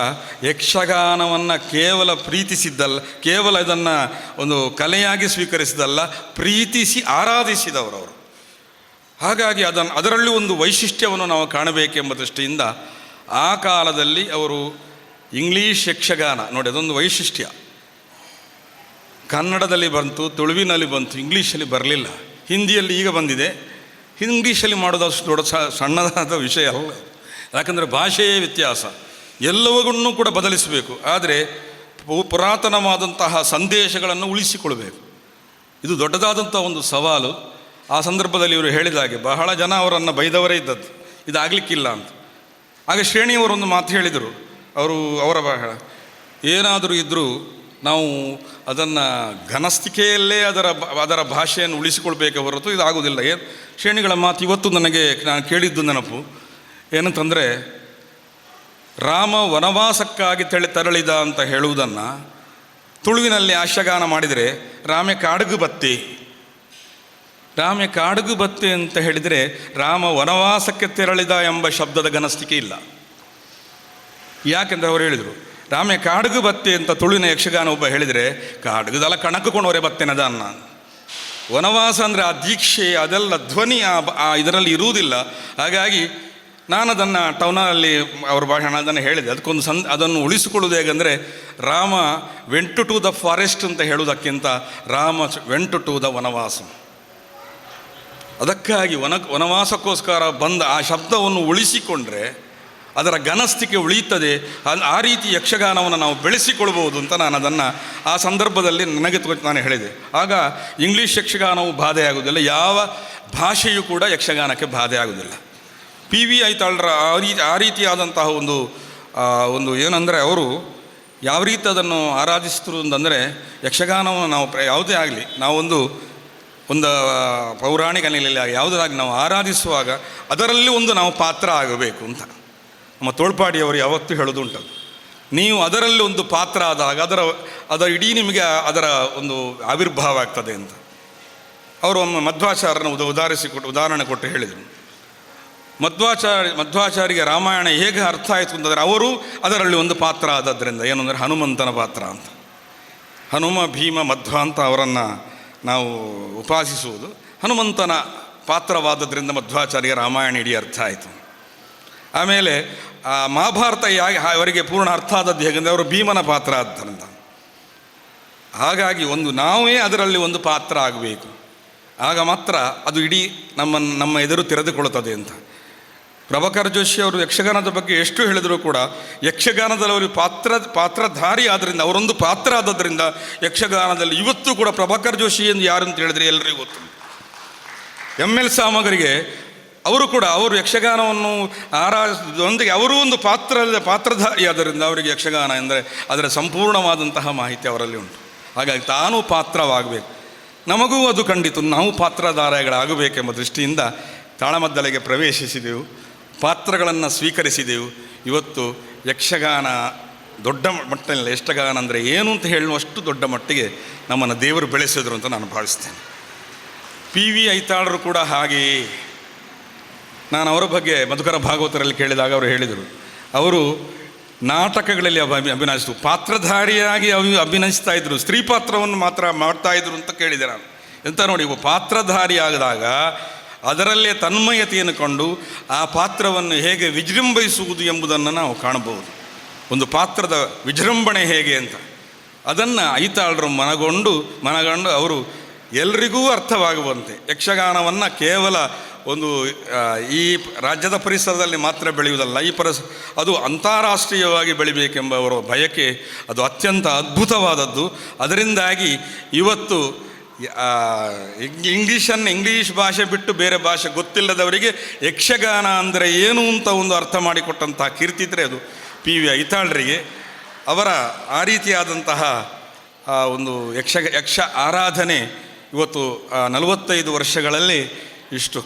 ಯಕ್ಷಗಾನವನ್ನು ಕೇವಲ ಪ್ರೀತಿಸಿದ್ದಲ್ಲ, ಕೇವಲ ಇದನ್ನು ಒಂದು ಕಲೆಯಾಗಿ ಸ್ವೀಕರಿಸಿದಲ್ಲ, ಪ್ರೀತಿಸಿ ಆರಾಧಿಸಿದವರು ಅವರು. ಹಾಗಾಗಿ ಅದರಲ್ಲಿ ಒಂದು ವೈಶಿಷ್ಟ್ಯವನ್ನು ನಾವು ಕಾಣಬೇಕೆಂಬ ದೃಷ್ಟಿಯಿಂದ ಆ ಕಾಲದಲ್ಲಿ ಅವರು ಇಂಗ್ಲೀಷ್ ಯಕ್ಷಗಾನ ನೋಡಿ, ಅದೊಂದು ವೈಶಿಷ್ಟ್ಯ. ಕನ್ನಡದಲ್ಲಿ ಬಂತು, ತುಳುವಿನಲ್ಲಿ ಬಂತು, ಇಂಗ್ಲೀಷಲ್ಲಿ ಬರಲಿಲ್ಲ. ಹಿಂದಿಯಲ್ಲಿ ಈಗ ಬಂದಿದೆ. ಇಂಗ್ಲೀಷಲ್ಲಿ ಮಾಡೋದಷ್ಟು ದೊಡ್ಡ ಸಣ್ಣದಾದ ವಿಷಯ ಅಲ್ಲ. ಯಾಕಂದರೆ ಭಾಷೆಯೇ ವ್ಯತ್ಯಾಸ, ಎಲ್ಲವನ್ನೂ ಕೂಡ ಬದಲಿಸಬೇಕು. ಆದರೆ ಪುರಾತನವಾದಂತಹ ಸಂದೇಶಗಳನ್ನು ಉಳಿಸಿಕೊಳ್ಬೇಕು. ಇದು ದೊಡ್ಡದಾದಂಥ ಒಂದು ಸವಾಲು. ಆ ಸಂದರ್ಭದಲ್ಲಿ ಇವರು ಹೇಳಿದ ಹಾಗೆ ಬಹಳ ಜನ ಅವರನ್ನು ಬೈದವರೇ ಇದ್ದದ್ದು, ಇದಾಗಲಿಕ್ಕಿಲ್ಲ ಅಂತ. ಆಗ ಶ್ರೇಣಿಯವರೊಂದು ಮಾತು ಹೇಳಿದರು. ಅವರ ಬಹಳ ಏನಾದರೂ ಇದ್ದರೂ ನಾವು ಅದನ್ನು ಘನಸ್ತಿಕೆಯಲ್ಲೇ ಅದರ ಭಾಷೆಯನ್ನು ಉಳಿಸಿಕೊಳ್ಬೇಕೆ ಹೊರತು ಇದಾಗುವುದಿಲ್ಲ. ಶ್ರೇಣಿಗಳ ಮಾತು ಇವತ್ತು ನಾನು ಕೇಳಿದ್ದು ನೆನಪು ಏನಂತಂದರೆ, ರಾಮ ವನವಾಸಕ್ಕಾಗಿ ತೆರಳಿದ ಅಂತ ಹೇಳುವುದನ್ನು ತುಳುವಿನಲ್ಲಿ ಆಶ್ಯಗಾನ ಮಾಡಿದರೆ ರಾಮೆ ಕಾಡುಗು ಬತ್ತೆ, ರಾಮೆ ಕಾಡುಗು ಬತ್ತೆ ಅಂತ ಹೇಳಿದರೆ ರಾಮ ವನವಾಸಕ್ಕೆ ತೆರಳಿದ ಎಂಬ ಶಬ್ದದ ಘನಸ್ತಿಕೆ ಇಲ್ಲ. ಯಾಕೆಂದರೆ ಅವರು ಹೇಳಿದರು ರಾಮೆ ಕಾಡುಗು ಬತ್ತೆ ಅಂತ ತುಳುವಿನ ಯಕ್ಷಗಾನ ಒಬ್ಬ ಹೇಳಿದರೆ ಕಾಡುಗುದಲ್ಲ ಕಣಕುಕೊಂಡವರೇ ಬತ್ತೇನದ ಅನ್ನ. ವನವಾಸ ಅಂದರೆ ಆ ದೀಕ್ಷೆ ಅದೆಲ್ಲ ಧ್ವನಿ ಇದರಲ್ಲಿ ಇರುವುದಿಲ್ಲ. ಹಾಗಾಗಿ ನಾನು ಅದನ್ನು ಟೌನಲ್ಲಿ ಅವ್ರ ಭಾಷಣ ಅದನ್ನು ಹೇಳಿದೆ. ಅದಕ್ಕೊಂದು ಅದನ್ನು ಉಳಿಸಿಕೊಳ್ಳುವುದು ಹೇಗೆಂದರೆ Rama went to the forest ಅಂತ ಹೇಳುವುದಕ್ಕಿಂತ Rama went to the vanavasa. ಅದಕ್ಕಾಗಿ ವನವಾಸಕ್ಕೋಸ್ಕರ ಬಂದ ಆ ಶಬ್ದವನ್ನು ಉಳಿಸಿಕೊಂಡ್ರೆ ಅದರ ಘನಸ್ತಿಕೆ ಉಳಿಯುತ್ತದೆ. ಆ ರೀತಿ ಯಕ್ಷಗಾನವನ್ನು ನಾವು ಬೆಳೆಸಿಕೊಳ್ಬೋದು ಅಂತ ನಾನು ಅದನ್ನು ಆ ಸಂದರ್ಭದಲ್ಲಿ ನಾನು ಹೇಳಿದೆ. ಆಗ ಇಂಗ್ಲೀಷ್ ಯಕ್ಷಗಾನವು ಬಾಧೆಯಾಗುವುದಿಲ್ಲ, ಯಾವ ಭಾಷೆಯೂ ಕೂಡ ಯಕ್ಷಗಾನಕ್ಕೆ ಬಾಧೆ ಆಗುವುದಿಲ್ಲ. PV ಐತಾಳರ ಆ ರೀತಿಯಾದಂತಹ ಒಂದು ಏನಂದರೆ ಅವರು ಯಾವ ರೀತಿ ಅದನ್ನು ಆರಾಧಿಸಿದ್ರು ಅಂತಂದರೆ, ಯಕ್ಷಗಾನವನ್ನು ನಾವು ಯಾವುದೇ ಆಗಲಿ ನಾವೊಂದು ಪೌರಾಣಿಕ ನೆಲೆಯಲ್ಲಿ ಯಾವುದಾಗಿ ನಾವು ಆರಾಧಿಸುವಾಗ ಅದರಲ್ಲಿ ನಾವು ಪಾತ್ರ ಆಗಬೇಕು ಅಂತ ನಮ್ಮ ತೋಳ್ಪಾಡಿಯವರು ಯಾವತ್ತೂ ಹೇಳೋದುಂಟದು. ನೀವು ಅದರಲ್ಲಿ ಒಂದು ಪಾತ್ರ ಆದಾಗ ಅದರ ಇಡೀ ನಿಮಗೆ ಅದರ ಒಂದು ಆವಿರ್ಭಾವ ಆಗ್ತದೆ ಅಂತ. ಅವರು ಒಮ್ಮೆ ಮಧ್ವಾಚಾರ್ಯನ ಉದಾಹರಣೆ ಕೊಟ್ಟು ಹೇಳಿದರು. ಮಧ್ವಾಚಾರ್ಯರಿಗೆ ರಾಮಾಯಣ ಹೇಗೆ ಅರ್ಥ ಆಯಿತು ಅಂತಂದರೆ ಅವರು ಅದರಲ್ಲಿ ಒಂದು ಪಾತ್ರ ಆದದ್ರಿಂದ, ಏನು ಅಂದರೆ ಹನುಮಂತನ ಪಾತ್ರ ಅಂತ. ಹನುಮ ಭೀಮ ಮಧ್ವ ಅಂತ ಅವರನ್ನು ನಾವು ಉಪಾಸಿಸುವುದು. ಹನುಮಂತನ ಪಾತ್ರವಾದದ್ರಿಂದ ಮಧ್ವಾಚಾರ್ಯ ರಾಮಾಯಣ ಇಡೀ ಅರ್ಥ ಆಯಿತು. ಆಮೇಲೆ ಮಹಾಭಾರತ ಅವರಿಗೆ ಪೂರ್ಣ ಅರ್ಥ ಆದದ್ದು ಹೇಗೆಂದರೆ ಅವರು ಭೀಮನ ಪಾತ್ರ ಆದ್ದರಿಂದ. ಹಾಗಾಗಿ ನಾವೇ ಅದರಲ್ಲಿ ಒಂದು ಪಾತ್ರ ಆಗಬೇಕು, ಆಗ ಮಾತ್ರ ಅದು ಇಡೀ ನಮ್ಮ ಎದುರು ತೆರೆದುಕೊಳ್ಳುತ್ತದೆ ಅಂತ. ಪ್ರಭಾಕರ್ ಜೋಶಿ ಅವರು ಯಕ್ಷಗಾನದ ಬಗ್ಗೆ ಎಷ್ಟು ಹೇಳಿದರೂ ಕೂಡ ಯಕ್ಷಗಾನದಲ್ಲಿ ಅವರು ಪಾತ್ರಧಾರಿ ಆದ್ದರಿಂದ, ಅವರೊಂದು ಪಾತ್ರ ಆದದ್ರಿಂದ ಯಕ್ಷಗಾನದಲ್ಲಿ ಇವತ್ತು ಕೂಡ ಪ್ರಭಾಕರ್ ಜೋಶಿ ಎಂದು ಯಾರು ಅಂತ ಹೇಳಿದರೆ ಎಲ್ಲರಿಗೂ ಗೊತ್ತು. ML ಸಾಮಗರಿಗೆ ಅವರು ಯಕ್ಷಗಾನವನ್ನು ಆರಾಧಿಸಿದೊಂದಿಗೆ ಅವರೂ ಒಂದು ಪಾತ್ರಧಾರಿ ಆದ್ದರಿಂದ ಅವರಿಗೆ ಯಕ್ಷಗಾನ ಎಂದರೆ ಅದರ ಸಂಪೂರ್ಣವಾದಂತಹ ಮಾಹಿತಿ ಅವರಲ್ಲಿ ಉಂಟು. ಹಾಗಾಗಿ ತಾನೂ ಪಾತ್ರವಾಗಬೇಕು. ನಮಗೂ ಅದು ಖಂಡಿತ ನಾವು ಪಾತ್ರಧಾರಿಗಳಾಗಬೇಕೆಂಬ ದೃಷ್ಟಿಯಿಂದ ತಾಳಮದ್ದಳೆಗೆ ಪ್ರವೇಶಿಸಿದೆವು, ಪಾತ್ರಗಳನ್ನು ಸ್ವೀಕರಿಸಿದೆವು. ಇವತ್ತು ಯಕ್ಷಗಾನ ದೊಡ್ಡ ಮಟ್ಟದಲ್ಲಿ, ಯಕ್ಷಗಾನ ಅಂದರೆ ಏನು ಅಂತ ಹೇಳುವಷ್ಟು ದೊಡ್ಡ ಮಟ್ಟಿಗೆ ನಮ್ಮನ್ನು ದೇವರು ಬೆಳೆಸಿದ್ರು ಅಂತ ನಾನು ಭಾವಿಸ್ತೇನೆ. PV ಐತಾಳರು ಕೂಡ ಹಾಗೆಯೇ. ನಾನು ಅವರ ಬಗ್ಗೆ ಮಧುಕರ ಭಾಗವತರಲ್ಲಿ ಕೇಳಿದಾಗ ಅವರು ಹೇಳಿದರು, ಅವರು ನಾಟಕಗಳಲ್ಲಿ ಅಭಿನಯಿಸಿದ್ರು, ಪಾತ್ರಧಾರಿಯಾಗಿ ಅಭಿನಯಿಸ್ತಾ ಇದ್ರು, ಸ್ತ್ರೀ ಪಾತ್ರವನ್ನು ಮಾತ್ರ ಮಾಡ್ತಾಯಿದ್ರು ಅಂತ ಕೇಳಿದೆ ನಾನು. ಎಂತ ನೋಡಿ, ಪಾತ್ರಧಾರಿ ಆದಾಗ ಅದರಲ್ಲೇ ತನ್ಮಯತೆಯನ್ನು ಕಂಡು ಆ ಪಾತ್ರವನ್ನು ಹೇಗೆ ವಿಜೃಂಭಿಸುವುದು ಎಂಬುದನ್ನು ನಾವು ಕಾಣಬಹುದು. ಒಂದು ಪಾತ್ರದ ವಿಜೃಂಭಣೆ ಹೇಗೆ ಅಂತ ಅದನ್ನು ಐತಾಳರು ಮನಗೊಂಡು ಅವರು ಎಲ್ರಿಗೂ ಅರ್ಥವಾಗುವಂತೆ ಯಕ್ಷಗಾನವನ್ನು ಕೇವಲ ಈ ರಾಜ್ಯದ ಪರಿಸರದಲ್ಲಿ ಮಾತ್ರ ಬೆಳೆಯುವುದಲ್ಲ, ಅದು ಅಂತಾರಾಷ್ಟ್ರೀಯವಾಗಿ ಬೆಳಿಬೇಕೆಂಬ ಅವರ ಬಯಕೆ ಅದು ಅತ್ಯಂತ ಅದ್ಭುತವಾದದ್ದು. ಅದರಿಂದಾಗಿ ಇವತ್ತು ಇಂಗ್ಲೀಷ್ ಭಾಷೆ ಬಿಟ್ಟು ಬೇರೆ ಭಾಷೆ ಗೊತ್ತಿಲ್ಲದವರಿಗೆ ಯಕ್ಷಗಾನ ಅಂದರೆ ಏನು ಅಂತ ಅರ್ಥ ಮಾಡಿಕೊಟ್ಟಂತಹ ಕೀರ್ತಿ ಇದ್ದರೆ ಅದು PV ಐತಾಳರಿಗೆ. ಅವರ ಆ ರೀತಿಯಾದಂತಹ ಯಕ್ಷ ಆರಾಧನೆ ಇವತ್ತು 45 ವರ್ಷಗಳಲ್ಲಿ ಇಷ್ಟು.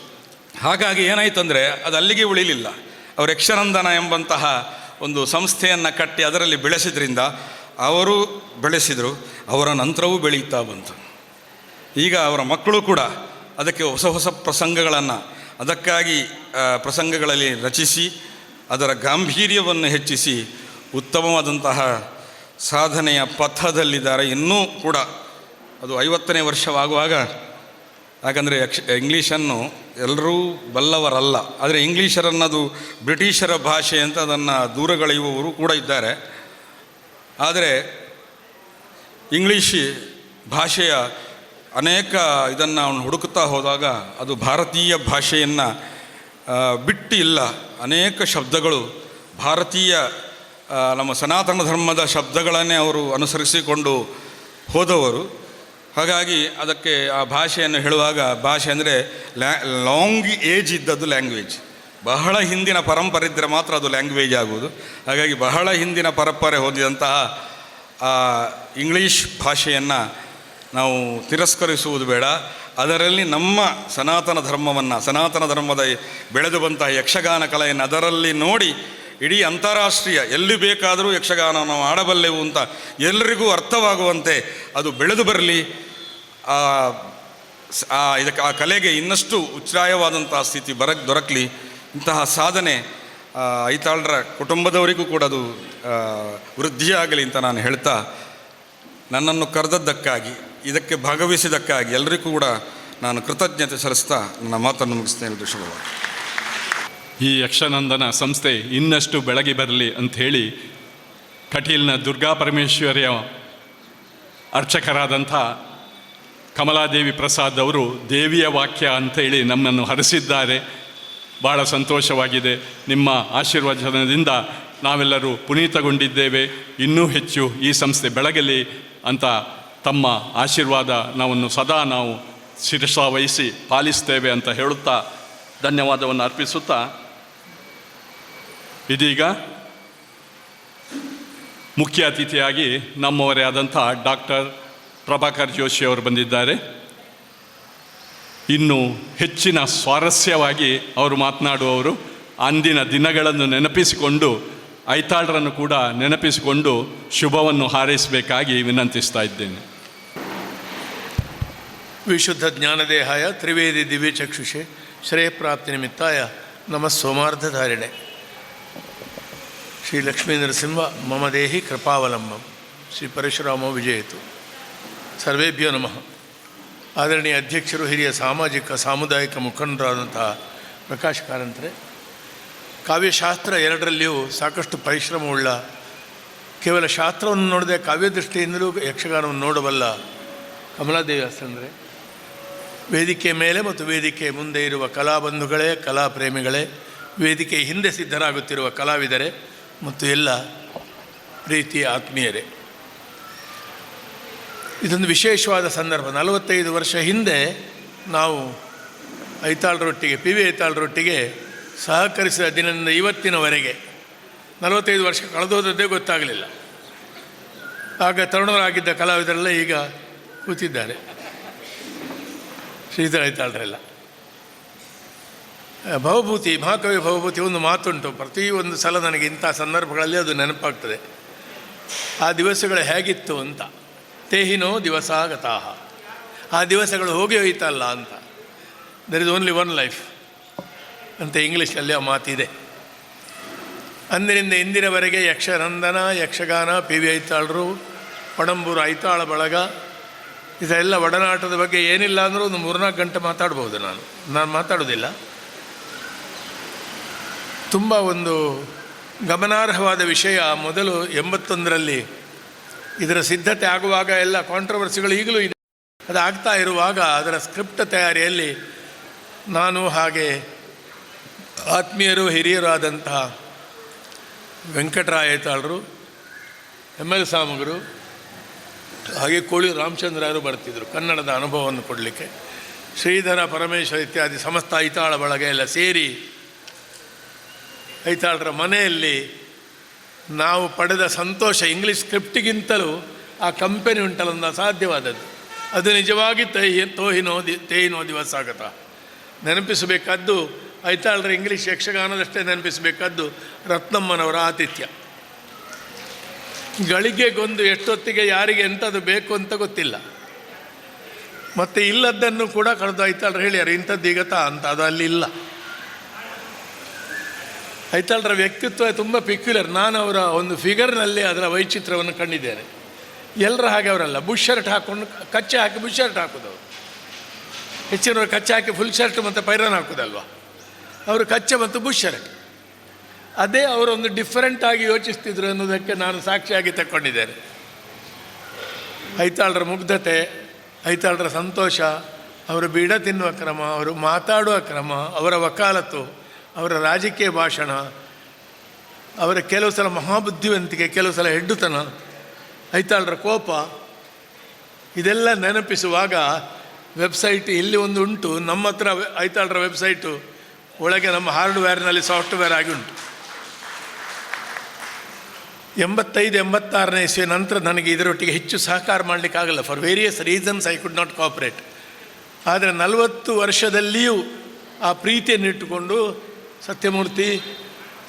ಹಾಗಾಗಿ ಏನಾಯ್ತಂದರೆ ಅದು ಅಲ್ಲಿಗೆ ಉಳಿಲಿಲ್ಲ. ಅವರು ಯಕ್ಷನಂದನ ಎಂಬಂತಹ ಒಂದು ಸಂಸ್ಥೆಯನ್ನು ಕಟ್ಟಿ ಅದರಲ್ಲಿ ಬೆಳೆಸಿದ್ರಿಂದ ಅವರು ಬೆಳೆಸಿದರು, ಅವರ ನಂತರವೂ ಬೆಳೀತಾ ಬಂತು. ಈಗ ಅವರ ಮಕ್ಕಳು ಕೂಡ ಅದಕ್ಕೆ ಹೊಸ ಪ್ರಸಂಗಗಳನ್ನು ಅದಕ್ಕಾಗಿ ಪ್ರಸಂಗಗಳಲ್ಲಿ ರಚಿಸಿ ಅದರ ಗಾಂಭೀರ್ಯವನ್ನು ಹೆಚ್ಚಿಸಿ ಉತ್ತಮವಾದಂತಹ ಸಾಧನೆಯ ಪಥದಲ್ಲಿದ್ದಾರೆ. ಇನ್ನೂ ಕೂಡ ಅದು 50ನೇ ವರ್ಷವಾಗುವಾಗ, ಯಾಕಂದರೆ ಇಂಗ್ಲೀಷನ್ನು ಎಲ್ಲರೂ ಬಲ್ಲವರಲ್ಲ, ಆದರೆ ಇಂಗ್ಲೀಷರನ್ನದು ಬ್ರಿಟಿಷರ ಭಾಷೆ ಅಂತ ಅದನ್ನು ದೂರಗಳೆಯುವವರು ಕೂಡ ಇದ್ದಾರೆ. ಆದರೆ ಇಂಗ್ಲೀಷ್ ಭಾಷೆಯ ಅನೇಕ ಇದನ್ನು ಅವನು ಹುಡುಕುತ್ತಾ ಹೋದಾಗ ಅದು ಭಾರತೀಯ ಭಾಷೆಯನ್ನು ಬಿಟ್ಟು ಇಲ್ಲ. ಅನೇಕ ಶಬ್ದಗಳು ಭಾರತೀಯ ನಮ್ಮ ಸನಾತನ ಧರ್ಮದ ಶಬ್ದಗಳನ್ನೇ ಅವರು ಅನುಸರಿಸಿಕೊಂಡು ಹೋದವರು. ಹಾಗಾಗಿ ಅದಕ್ಕೆ ಆ ಭಾಷೆಯನ್ನು ಹೇಳುವಾಗ, ಭಾಷೆ ಅಂದರೆ ಲಾಂಗ್ ಏಜ್ ಇದ್ದದ್ದು ಲ್ಯಾಂಗ್ವೇಜ್. ಬಹಳ ಹಿಂದಿನ ಪರಂಪರೆ ಇದ್ದರೆ ಮಾತ್ರ ಅದು ಲ್ಯಾಂಗ್ವೇಜ್ ಆಗುವುದು. ಹಾಗಾಗಿ ಬಹಳ ಹಿಂದಿನ ಪರಂಪರೆ ಹೊಂದಿದಂತಹ ಆ ಇಂಗ್ಲೀಷ್ ಭಾಷೆಯನ್ನು ನಾವು ತಿರಸ್ಕರಿಸುವುದು ಬೇಡ. ಅದರಲ್ಲಿ ನಮ್ಮ ಸನಾತನ ಧರ್ಮವನ್ನು, ಸನಾತನ ಧರ್ಮದ ಬೆಳೆದು ಬಂತಹ ಯಕ್ಷಗಾನ ಕಲೆಯನ್ನು ಅದರಲ್ಲಿ ನೋಡಿ ಇಡೀ ಅಂತಾರಾಷ್ಟ್ರೀಯ ಎಲ್ಲಿ ಬೇಕಾದರೂ ಯಕ್ಷಗಾನ ನಾವು ಆಡಬಲ್ಲೆವು ಅಂತ ಎಲ್ಲರಿಗೂ ಅರ್ಥವಾಗುವಂತೆ ಅದು ಬೆಳೆದು ಬರಲಿ. ಇದಕ್ಕೆ ಆ ಕಲೆಗೆ ಇನ್ನಷ್ಟು ಉಚ್ಛ್ರಾಯವಾದಂತಹ ಸ್ಥಿತಿ ದೊರಕಲಿ. ಇಂತಹ ಸಾಧನೆ ಐತಾಳರ ಕುಟುಂಬದವರಿಗೂ ಕೂಡ ಅದು ವೃದ್ಧಿಯಾಗಲಿ ಅಂತ ನಾನು ಹೇಳ್ತಾ, ನನ್ನನ್ನು ಕರೆದದ್ದಕ್ಕಾಗಿ, ಇದಕ್ಕೆ ಭಾಗವಹಿಸಿದ್ದಕ್ಕಾಗಿ ಎಲ್ಲರಿಗೂ ಕೂಡ ನಾನು ಕೃತಜ್ಞತೆ ಸಲ್ಲಿಸ್ತಾ ನನ್ನ ಮಾತನ್ನು ಮುಗಿಸ್ತೇನೆ. ಋಷಭವಾಗಿ ಈ ಯಕ್ಷನಂದನ ಸಂಸ್ಥೆ ಇನ್ನಷ್ಟು ಬೆಳಗಿ ಬರಲಿ ಅಂಥೇಳಿ ಕಟೀಲ್ನ ದುರ್ಗಾ ಪರಮೇಶ್ವರಿಯ ಅರ್ಚಕರಾದಂಥ ಕಮಲಾದೇವಿ ಪ್ರಸಾದ್ ಅವರು ದೇವಿಯ ವಾಕ್ಯ ಅಂಥೇಳಿ ನಮ್ಮನ್ನು ಹರಿಸಿದ್ದಾರೆ. ಭಾಳ ಸಂತೋಷವಾಗಿದೆ. ನಿಮ್ಮ ಆಶೀರ್ವಚನದಿಂದ ನಾವೆಲ್ಲರೂ ಪುನೀತಗೊಂಡಿದ್ದೇವೆ. ಇನ್ನೂ ಹೆಚ್ಚು ಈ ಸಂಸ್ಥೆ ಬೆಳಗಲಿ ಅಂತ ತಮ್ಮ ಆಶೀರ್ವಾದ ನಾವನ್ನು ಸದಾ ನಾವು ಶಿರಸಾವಹಿಸಿ ಪಾಲಿಸ್ತೇವೆ ಅಂತ ಹೇಳುತ್ತಾ ಧನ್ಯವಾದವನ್ನು ಅರ್ಪಿಸುತ್ತಾ, ಇದೀಗ ಮುಖ್ಯ ಅತಿಥಿಯಾಗಿ ನಮ್ಮವರೇ ಆದಂಥ ಡಾಕ್ಟರ್ ಪ್ರಭಾಕರ್ ಜೋಶಿ ಅವರು ಬಂದಿದ್ದಾರೆ. ಇನ್ನು ಹೆಚ್ಚಿನ ಸ್ವಾರಸ್ಯವಾಗಿ ಅವರು ಮಾತನಾಡುವವರು. ಅಂದಿನ ದಿನಗಳನ್ನು ನೆನಪಿಸಿಕೊಂಡು ಐತಾಳರನ್ನು ಕೂಡ ನೆನಪಿಸಿಕೊಂಡು ಶುಭವನ್ನು ಹಾರೈಸಬೇಕಾಗಿ ವಿನಂತಿಸ್ತಾ ಇದ್ದೇನೆ. ವಿಶುದ್ಧ ಜ್ಞಾನದೇಹಾಯ ತ್ರಿವೇದಿ ದಿವ್ಯಚಕ್ಷುಷೆ ಶ್ರೇಯಪ್ರಾಪ್ತಿ ನಿಮಿತ್ತಾಯ ನಮ ಸೋಮಾರ್ಧಧಾರಿಣೆ ಶ್ರೀ ಲಕ್ಷ್ಮೀ ನರಸಿಂಹ ಮಮ ದೇಹಿ ಕೃಪಾವಲಂಬಂ ಶ್ರೀ ಪರಶುರಾಮೋ ವಿಜಯತು. ಸರ್ವೇಭ್ಯೋ ನಮಃ. ಆದರಣೀಯ ಅಧ್ಯಕ್ಷರು, ಹಿರಿಯ ಸಾಮಾಜಿಕ ಸಾಮುದಾಯಿಕ ಮುಖಂಡರಾದಂತಹ ಪ್ರಕಾಶ್ ಕಾರಂತರೆ, ಕಾವ್ಯಶಾಸ್ತ್ರ ಎರಡರಲ್ಲಿಯೂ ಸಾಕಷ್ಟು ಪರಿಶ್ರಮವುಳ್ಳ, ಕೇವಲ ಶಾಸ್ತ್ರವನ್ನು ನೋಡದೆ ಕಾವ್ಯದೃಷ್ಟಿಯಿಂದಲೂ ಯಕ್ಷಗಾನವನ್ನು ನೋಡಬಲ್ಲ ಕಮಲಾದೇವಿ ಅಸ್ತಂದರೆ, ವೇದಿಕೆ ಮೇಲೆ ಮತ್ತು ವೇದಿಕೆ ಮುಂದೆ ಇರುವ ಕಲಾಬಂಧುಗಳೇ, ಕಲಾಪ್ರೇಮಿಗಳೇ, ವೇದಿಕೆ ಹಿಂದೆ ಸಿದ್ಧರಾಗುತ್ತಿರುವ ಕಲಾವಿದರೇ ಮತ್ತು ಎಲ್ಲ ರೀತಿಯ ಆತ್ಮೀಯರೇ, ಇದೊಂದು ವಿಶೇಷವಾದ ಸಂದರ್ಭ. 45 ವರ್ಷ ಹಿಂದೆ ನಾವು ಐತಾಳರೊಟ್ಟಿಗೆ, ಪಿ ವಿ ಐತಾಳರೊಟ್ಟಿಗೆ ಸಹಕರಿಸಿದ ದಿನದಿಂದ ಇವತ್ತಿನವರೆಗೆ 45 ವರ್ಷ ಕಳೆದೋದದ್ದೇ ಗೊತ್ತಾಗಲಿಲ್ಲ. ಆಗ ತರುಣರಾಗಿದ್ದ ಕಲಾವಿದರೆಲ್ಲ ಈಗ ಕೂತಿದ್ದಾರೆ, ಶ್ರೀಧರ ಐತಾಳರೆಲ್ಲ. ಭವಭೂತಿ, ಮಹಾಕವಿ ಭವಭೂತಿ ಒಂದು ಮಾತುಂಟು, ಪ್ರತಿಯೊಂದು ಸಲ ನನಗೆ ಇಂಥ ಸಂದರ್ಭಗಳಲ್ಲಿ ಅದು ನೆನಪಾಗ್ತದೆ. ಆ ದಿವಸಗಳು ಹೇಗಿತ್ತು ಅಂತ. ತೇಹಿನೋ ದಿವಸಾಗತಾಹ, ಆ ದಿವಸಗಳು ಹೋಗಿ ಹೋಯ್ತಲ್ಲ ಅಂತ. There is only one life ಅಂತ ಇಂಗ್ಲೀಷಲ್ಲಿ ಆ ಮಾತಿದೆ. ಅಂದಿನಿಂದ ಇಂದಿನವರೆಗೆ ಯಕ್ಷನಂದನ, ಯಕ್ಷಗಾನ, ಪಿ ವಿ ಐತಾಳರು, ಪಣಂಬೂರು ಐತಾಳ ಬಳಗ, ಇದೆಲ್ಲ ಒಡನಾಟದ ಬಗ್ಗೆ ಏನಿಲ್ಲ ಅಂದರೂ ಒಂದು 3-4 ಗಂಟೆ ಮಾತಾಡ್ಬೋದು. ನಾನು ಮಾತಾಡೋದಿಲ್ಲ. ತುಂಬ ಒಂದು ಗಮನಾರ್ಹವಾದ ವಿಷಯ. ಮೊದಲು 81ರಲ್ಲಿ ಇದರ ಸಿದ್ಧತೆ ಆಗುವಾಗ ಎಲ್ಲ ಕಾಂಟ್ರವರ್ಸಿಗಳು ಈಗಲೂ ಇದೆ. ಅದು ಆಗ್ತಾ ಇರುವಾಗ ಅದರ ಸ್ಕ್ರಿಪ್ಟ್ ತಯಾರಿಯಲ್ಲಿ ನಾನು, ಹಾಗೆ ಆತ್ಮೀಯರು ಹಿರಿಯರು ಆದಂತಹ ವೆಂಕಟರಾಯ ಐತಾಳರು, ಎಮ್ ಎಲ್ ಸಾಮಗರು, ಹಾಗೆ ಕೋಳಿ ರಾಮಚಂದ್ರರು ಬರ್ತಿದ್ದರು ಕನ್ನಡದ ಅನುಭವವನ್ನು ಕೊಡಲಿಕ್ಕೆ. ಶ್ರೀಧರ, ಪರಮೇಶ್ವರ ಇತ್ಯಾದಿ ಸಮಸ್ತ ಐತಾಳ ಬಳಗ ಎಲ್ಲ ಸೇರಿ ಐತಾಳರ ಮನೆಯಲ್ಲಿ ನಾವು ಪಡೆದ ಸಂತೋಷ ಇಂಗ್ಲೀಷ್ ಸ್ಕ್ರಿಪ್ಟಿಗಿಂತಲೂ ಆ ಕಂಪೆನಿ ಉಂಟಲ್ಲ ಅಸಾಧ್ಯವಾದದ್ದು. ಅದು ನಿಜವಾಗಿ ತೇಹಿನೋ ದಿವಸಾಗತ. ನೆನಪಿಸಬೇಕಾದ್ದು ಐತಾಳರ ಇಂಗ್ಲೀಷ್ ಯಕ್ಷಗಾನದಷ್ಟೇ ನೆನಪಿಸಬೇಕಾದ್ದು ರತ್ನಮ್ಮನವರ ಆತಿಥ್ಯ. ಗಳಿಗೆಗೊಂದು ಎಷ್ಟೊತ್ತಿಗೆ ಯಾರಿಗೆ ಎಂಥದ್ದು ಬೇಕು ಅಂತ ಗೊತ್ತಿಲ್ಲ. ಮತ್ತು ಇಲ್ಲದ್ದನ್ನು ಕೂಡ ಕಳೆದು ಐತಾಳರು ಹೇಳ್ಯಾರ, ಇಂಥದ್ದು ಈಗತ್ತಾ ಅಂತ. ಅದು ಅಲ್ಲಿ ಇಲ್ಲ. ಐತಾಳರ ವ್ಯಕ್ತಿತ್ವ ತುಂಬ ಪಿಕ್ಯುಲರ್. ನಾನು ಅವರ ಒಂದು ಫಿಗರ್ನಲ್ಲಿ ಅದರ ವೈಚಿತ್ರವನ್ನು ಕಂಡಿದ್ದೇನೆ. ಎಲ್ಲರ ಹಾಗೆ ಅವರಲ್ಲ. ಬುಷ್ ಶರ್ಟ್ ಹಾಕ್ಕೊಂಡು ಕಚ್ಚೆ ಹಾಕಿ ಬುಷ್ ಶರ್ಟ್ ಹಾಕೋದವರು. ಹೆಚ್ಚಿನವರು ಕಚ್ಚೆ ಹಾಕಿ ಫುಲ್ ಶರ್ಟ್ ಮತ್ತು ಪೈರಾನ್ ಹಾಕೋದಲ್ವ. ಅವರು ಕಚ್ಚೆ ಮತ್ತು ಬುಷ್ ಶರ್ಟ್, ಅದೇ ಅವರೊಂದು ಡಿಫ್ರೆಂಟಾಗಿ ಯೋಚಿಸ್ತಿದ್ರು ಅನ್ನೋದಕ್ಕೆ ನಾನು ಸಾಕ್ಷಿಯಾಗಿ ತಗೊಂಡಿದ್ದೇನೆ. ಐತಾಳರ ಮುಗ್ಧತೆ, ಐತಾಳರ ಸಂತೋಷ, ಅವರು ಬೀಡ ತಿನ್ನುವ ಕ್ರಮ, ಅವರು ಮಾತಾಡುವ ಕ್ರಮ, ಅವರ ವಕಾಲತ್ತು, ಅವರ ರಾಜಕೀಯ ಭಾಷಣ, ಅವರ ಕೆಲವು ಸಲ ಮಹಾಬುದ್ಧಿವಂತಿಕೆ, ಕೆಲವು ಸಲ ಹೆಡ್ಡುತನ, ಐತಾಳರ ಕೋಪ, ಇದೆಲ್ಲ ನೆನಪಿಸುವಾಗ ವೆಬ್ಸೈಟ್ ಇಲ್ಲಿ ಒಂದು ಉಂಟು. ನಮ್ಮ ಹತ್ರ ಐತಾಳರ ವೆಬ್ಸೈಟು ಒಳಗೆ ನಮ್ಮ ಹಾರ್ಡ್ವೇರ್ನಲ್ಲಿ ಸಾಫ್ಟ್ವೇರ್ ಆಗಿ ಉಂಟು. 85-86ನೇ ಇಸ್ವಿಯ ನಂತರ ನನಗೆ ಇದರೊಟ್ಟಿಗೆ ಹೆಚ್ಚು ಸಹಕಾರ ಮಾಡಲಿಕ್ಕಾಗಲ್ಲ. For various reasons I could not cooperate. ಆದರೆ 40 ವರ್ಷದಲ್ಲಿಯೂ ಆ ಪ್ರೀತಿಯನ್ನು ಇಟ್ಟುಕೊಂಡು ಸತ್ಯಮೂರ್ತಿ,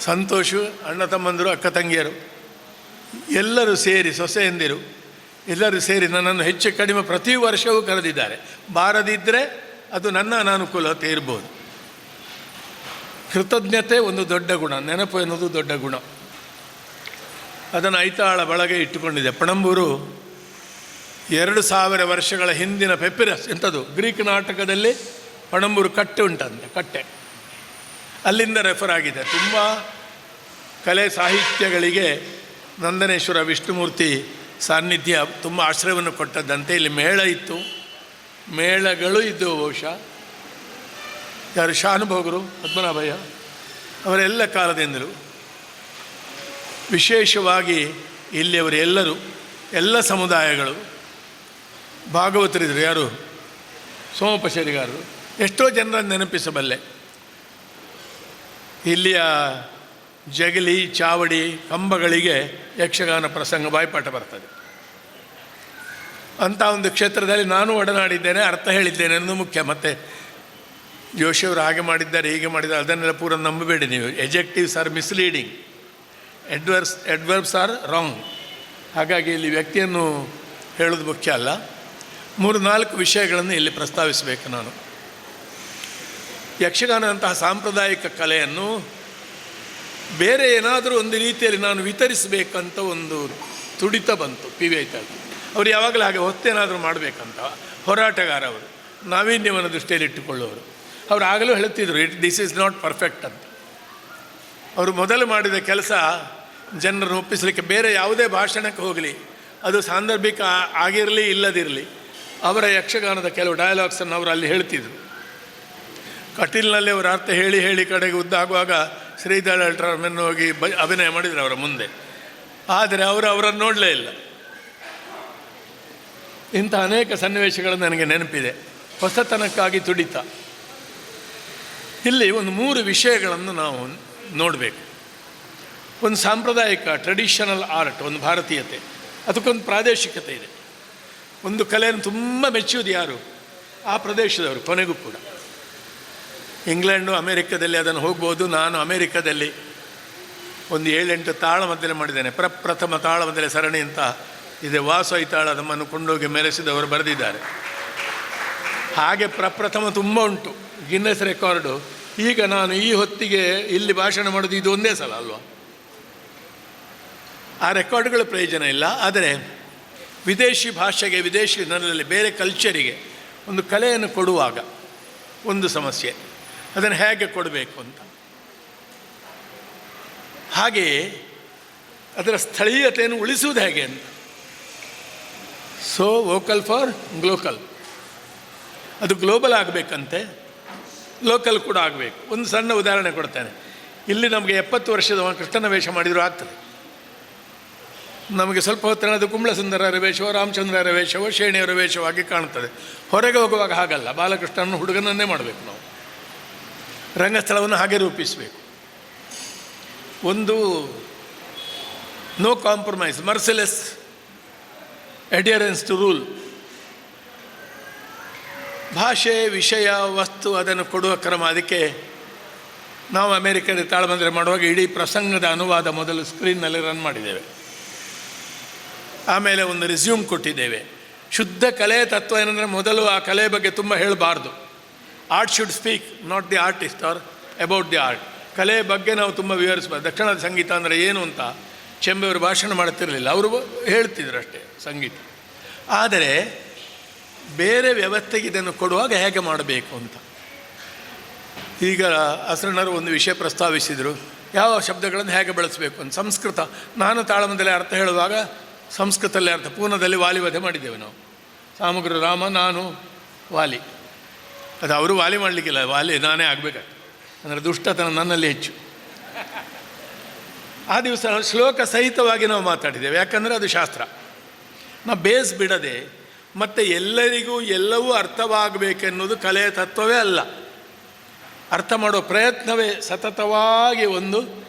ಸಂತೋಷು, ಅಣ್ಣ ತಮ್ಮಂದರು, ಅಕ್ಕ ತಂಗಿಯರು ಎಲ್ಲರೂ ಸೇರಿ, ಸೊಸೆಯಂದಿರು ಎಲ್ಲರೂ ಸೇರಿ ನನ್ನನ್ನು ಹೆಚ್ಚು ಕಡಿಮೆ ಪ್ರತಿ ವರ್ಷವೂ ಕರೆದಿದ್ದಾರೆ. ಬಾರದಿದ್ದರೆ ಅದು ನನ್ನ ಅನಾನುಕೂಲತೆ ಇರ್ಬೋದು. ಕೃತಜ್ಞತೆ ಒಂದು ದೊಡ್ಡ ಗುಣ, ನೆನಪು ಎನ್ನುವುದು ದೊಡ್ಡ ಗುಣ. ಅದನ್ನು ಐತಾಳ ಬಳಗ ಇಟ್ಟುಕೊಂಡಿದೆ. ಪಣಂಬೂರು 2000 ವರ್ಷಗಳ ಹಿಂದಿನ ಪೆಪಿರಸ್, ಎಂಥದ್ದು ಗ್ರೀಕ್ ನಾಟಕದಲ್ಲಿ ಪಣಂಬೂರು ಕಟ್ಟೆ ಉಂಟಂತೆ, ಕಟ್ಟೆ ಅಲ್ಲಿಂದ ರೆಫರ್ ಆಗಿದೆ. ತುಂಬ ಕಲೆ ಸಾಹಿತ್ಯಗಳಿಗೆ ನಂದನೇಶ್ವರ ವಿಷ್ಣುಮೂರ್ತಿ ಸಾನ್ನಿಧ್ಯ ತುಂಬ ಆಶ್ರಯವನ್ನು ಕೊಟ್ಟದ್ದಂತೆ. ಇಲ್ಲಿ ಮೇಳ ಇತ್ತು, ಮೇಳಗಳು ಇದ್ದವು. ಬಹುಶಃ ಯಾರು ಶಾನುಭೋಗರು, ಪದ್ಮನಾಭಯ್ಯ ಅವರೆಲ್ಲ ಕಾಲದಿಂದಲೂ ವಿಶೇಷವಾಗಿ ಇಲ್ಲಿಯವರು ಎಲ್ಲರೂ, ಎಲ್ಲ ಸಮುದಾಯಗಳು ಭಾಗವತರಿದ್ದರು. ಯಾರು? ಸೋಮಪಶರಿಗಾರರು. ಎಷ್ಟೋ ಜನರನ್ನು ನೆನಪಿಸಬಲ್ಲೆ. ಇಲ್ಲಿಯ ಜಗಲಿ, ಚಾವಡಿ, ಕಂಬಗಳಿಗೆ ಯಕ್ಷಗಾನ ಪ್ರಸಂಗ ಬಾಯ್ಪಾಠ ಬರ್ತದೆ. ಅಂಥ ಒಂದು ಕ್ಷೇತ್ರದಲ್ಲಿ ನಾನು ಒಡನಾಡಿದ್ದೇನೆ, ಅರ್ಥ ಹೇಳಿದ್ದೇನೆ ಅನ್ನೋದು ಮುಖ್ಯ. ಮತ್ತು ಜೋಶಿಯವರು ಹಾಗೆ ಮಾಡಿದ್ದಾರೆ, ಹೀಗೆ ಮಾಡಿದ್ದಾರೆ, ಅದನ್ನೆಲ್ಲ ಪೂರ ನಂಬಬೇಡಿ ನೀವು. ಎಜೆಕ್ಟಿವ್ಸ್ ಆರ್ ಮಿಸ್ಲೀಡಿಂಗ್, ಎಡ್ವರ್ಬ್ಸ್ ಆರ್ ರಾಂಗ್. ಹಾಗಾಗಿ ಇಲ್ಲಿ ವ್ಯಕ್ತಿಯನ್ನು ಹೇಳೋದು ಮುಖ್ಯ ಅಲ್ಲ. 3-4 ವಿಷಯಗಳನ್ನು ಇಲ್ಲಿ ಪ್ರಸ್ತಾವಿಸಬೇಕು ನಾನು. ಯಕ್ಷಗಾನ ಅಂತಹ ಸಾಂಪ್ರದಾಯಿಕ ಕಲೆಯನ್ನು ಬೇರೆ ಏನಾದರೂ ಒಂದು ರೀತಿಯಲ್ಲಿ ನಾನು ವಿತರಿಸಬೇಕಂತ ಒಂದು ತುಡಿತ ಬಂತು ಪಿ ವಿ ಐತಾಳ್. ಅವರು ಯಾವಾಗಲೂ ಹಾಗೆ ಹೊತ್ತೇನಾದರೂ ಮಾಡಬೇಕಂತ ಹೋರಾಟಗಾರ ಅವರು, ನಾವೀನ್ಯವನ್ನು ದೃಷ್ಟಿಯಲ್ಲಿ ಇಟ್ಟುಕೊಳ್ಳುವವರು. ಅವರು ಆಗಲೂ ಹೇಳ್ತಿದ್ರು, ದಿಸ್ ಈಸ್ ನಾಟ್ ಪರ್ಫೆಕ್ಟ್ ಅಂತ. ಅವರು ಮೊದಲು ಮಾಡಿದ ಕೆಲಸ ಜನರನ್ನು ಒಪ್ಪಿಸಲಿಕ್ಕೆ, ಬೇರೆ ಯಾವುದೇ ಭಾಷಣಕ್ಕೆ ಹೋಗಲಿ, ಅದು ಸಾಂದರ್ಭಿಕ ಆಗಿರಲಿ ಇಲ್ಲದಿರಲಿ, ಅವರ ಯಕ್ಷಗಾನದ ಕೆಲವು ಡಯಲಾಗ್ಸನ್ನು ಅವರು ಅಲ್ಲಿ ಹೇಳ್ತಿದ್ರು. ಕಟೀಲ್ನಲ್ಲಿ ಅವರ ಅರ್ಥ ಹೇಳಿ ಹೇಳಿ ಕಡೆಗೆ ಉದ್ದಾಗುವಾಗ ಶ್ರೀಧರ್ ಅಲ್ಟ್ರಾಮೆನ್ನು ಹೋಗಿ ಅಭಿನಯ ಮಾಡಿದರು ಅವರ ಮುಂದೆ. ಆದರೆ ಅವರನ್ನು ನೋಡಲೇ ಇಲ್ಲ. ಇಂಥ ಅನೇಕ ಸನ್ನಿವೇಶಗಳು ನನಗೆ ನೆನಪಿದೆ. ಹೊಸತನಕ್ಕಾಗಿ ತುಡಿತ. ಇಲ್ಲಿ ಒಂದು 3 ವಿಷಯಗಳನ್ನು ನಾವು ನೋಡಬೇಕು. ಒಂದು ಸಾಂಪ್ರದಾಯಿಕ ಟ್ರೆಡಿಷನಲ್ ಆರ್ಟ್, ಒಂದು ಭಾರತೀಯತೆ, ಅದಕ್ಕೊಂದು ಪ್ರಾದೇಶಿಕತೆ ಇದೆ. ಒಂದು ಕಲೆಯನ್ನು ತುಂಬ ಮೆಚ್ಚುವುದು ಯಾರು? ಆ ಪ್ರದೇಶದವರು. ಕೊನೆಗೂ ಕೂಡ ಇಂಗ್ಲೆಂಡು, ಅಮೇರಿಕದಲ್ಲಿ ಅದನ್ನು ಹೋಗ್ಬೋದು. ನಾನು ಅಮೇರಿಕದಲ್ಲಿ ಒಂದು 7-8 ತಾಳಮದ್ದಲೆ ಮಾಡಿದ್ದೇನೆ. ಪ್ರಪ್ರಥಮ ತಾಳಮದ್ದಲೆ ಸರಣಿ ಅಂತ ಇದೆ. ವಾಸು ಐತಾಳ ನಮ್ಮನ್ನು ಕೊಂಡೋಗಿ ಮೆರೆಸಿದವರು ಬರೆದಿದ್ದಾರೆ. ಹಾಗೆ ಪ್ರಪ್ರಥಮ ತುಂಬ ಉಂಟು, ಗಿನ್ನೆಸ್ ರೆಕಾರ್ಡು. ಈಗ ನಾನು ಈ ಹೊತ್ತಿಗೆ ಇಲ್ಲಿ ಭಾಷಣ ಮಾಡೋದು ಇದು ಒಂದೇ ಸಲ ಅಲ್ವಾ? ಆ ರೆಕಾರ್ಡ್ಗಳ ಪ್ರಯೋಜನ ಇಲ್ಲ. ಆದರೆ ವಿದೇಶಿ ಭಾಷೆಗೆ, ವಿದೇಶಿ ಜನರಲ್ಲಿ, ಬೇರೆ ಕಲ್ಚರಿಗೆ ಒಂದು ಕಲೆಯನ್ನು ಕೊಡುವಾಗ ಒಂದು ಸಮಸ್ಯೆ, ಅದನ್ನು ಹೇಗೆ ಕೊಡಬೇಕು ಅಂತ. ಹಾಗೆಯೇ ಅದರ ಸ್ಥಳೀಯತೆಯನ್ನು ಉಳಿಸುವುದು ಹೇಗೆ ಅಂತ. ಸೊ ವೋಕಲ್ ಫಾರ್ ಗ್ಲೋಕಲ್, ಅದು ಗ್ಲೋಬಲ್ ಆಗಬೇಕಂತೆ, ಲೋಕಲ್ ಕೂಡ ಆಗಬೇಕು. ಒಂದು ಸಣ್ಣ ಉದಾಹರಣೆ ಕೊಡ್ತೇನೆ. ಇಲ್ಲಿ ನಮಗೆ 70 ವರ್ಷದ ಕೃಷ್ಣನ ವೇಷ ಮಾಡಿದರೂ ಆಗ್ತದೆ. ನಮಗೆ ಸ್ವಲ್ಪ ಹೊತ್ತಿನದು ಕುಂಬಳ ಸುಂದರರ ವೇಷವೋ, ರಾಮಚಂದ್ರರ ವೇಷವೋ, ಶೇಣಿಯವರ ವೇಷವಾಗಿ ಕಾಣುತ್ತದೆ. ಹೊರಗೆ ಹೋಗುವಾಗ ಹಾಗಲ್ಲ, ಬಾಲಕೃಷ್ಣನ ಹುಡುಗನನ್ನೇ ಮಾಡಬೇಕು ನಾವು. ರಂಗಸ್ಥಳವನ್ನು ಹಾಗೆ ರೂಪಿಸಬೇಕು. ಒಂದು no compromise, merciless adherence to rule. ಭಾಷೆ, ವಿಷಯ, ವಸ್ತು ಅದನ್ನು ಕೊಡುವ ಕ್ರಮ. ಅದಕ್ಕೆ ನಾವು ಅಮೇರಿಕದ ತಾಳಮಂದ್ರೆ ಮಾಡುವಾಗ ಇಡೀ ಪ್ರಸಂಗದ ಅನುವಾದ ಮೊದಲು ಸ್ಕ್ರೀನ್ನಲ್ಲಿ ರನ್ ಮಾಡಿದ್ದೇವೆ. ಆಮೇಲೆ ಒಂದು ರಿಸ್ಯೂಮ್ ಕೊಟ್ಟಿದ್ದೇವೆ. ಶುದ್ಧ ಕಲೆಯ ತತ್ವ ಏನಂದರೆ, ಮೊದಲು ಆ ಕಲೆಯ ಬಗ್ಗೆ ತುಂಬ ಹೇಳಬಾರ್ದು. Art should speak, not the artist R about the art. ಕಲೆಯ ಬಗ್ಗೆ ನಾವು ತುಂಬ ವಿವರಿಸಬಾರ್ದು. ದಕ್ಷಿಣದ ಸಂಗೀತ ಅಂದರೆ ಏನು ಅಂತ ಚೆಂಬೆಯವರು ಭಾಷಣ ಮಾಡುತ್ತಿರಲಿಲ್ಲ, ಅವರು ಹೇಳ್ತಿದ್ರು ಅಷ್ಟೇ ಸಂಗೀತ. ಆದರೆ ಬೇರೆ ವ್ಯವಸ್ಥೆಗೆ ಇದನ್ನು ಕೊಡುವಾಗ ಹೇಗೆ ಮಾಡಬೇಕು ಅಂತ. ಈಗ ಅಸರಣರು ಒಂದು ವಿಷಯ ಪ್ರಸ್ತಾವಿಸಿದರು, ಯಾವ ಶಬ್ದಗಳನ್ನು ಹೇಗೆ ಬಳಸಬೇಕು ಅಂತ. ಸಂಸ್ಕೃತ, ನಾನು ತಾಳಮದ್ದಲೆ ಅರ್ಥ ಹೇಳುವಾಗ ಸಂಸ್ಕೃತಲ್ಲೇ ಅರ್ಥ. ಪೂರ್ಣದಲ್ಲಿ ವಾಲಿವಧೆ ಮಾಡಿದ್ದೇವೆ ನಾವು. ಸಾಮಗ್ರ ರಾಮ, ನಾನು ವಾಲಿ. ಅದು ಅವರು ವಾಲಿ ಮಾಡಲಿಕ್ಕಿಲ್ಲ, ವಾಲಿ ನಾನೇ ಆಗಬೇಕಾಗ್ತದೆ. ಅಂದರೆ ದುಷ್ಟತನ ನನ್ನಲ್ಲಿ ಹೆಚ್ಚು. ಆ ದಿವಸ ನಾವು ಶ್ಲೋಕ ಸಹಿತವಾಗಿ ನಾವು ಮಾತಾಡಿದ್ದೇವೆ, ಯಾಕಂದರೆ ಅದು ಶಾಸ್ತ್ರ. ನಾವು ಬೇಸ್ ಬಿಡದೆ ಮತ್ತು ಎಲ್ಲರಿಗೂ ಎಲ್ಲವೂ ಅರ್ಥವಾಗಬೇಕೆನ್ನುವುದು ಕಲೆಯ ತತ್ವವೇ ಅಲ್ಲ. ಅರ್ಥ ಮಾಡೋ ಪ್ರಯತ್ನವೇ ಸತತವಾಗಿ ಒಂದು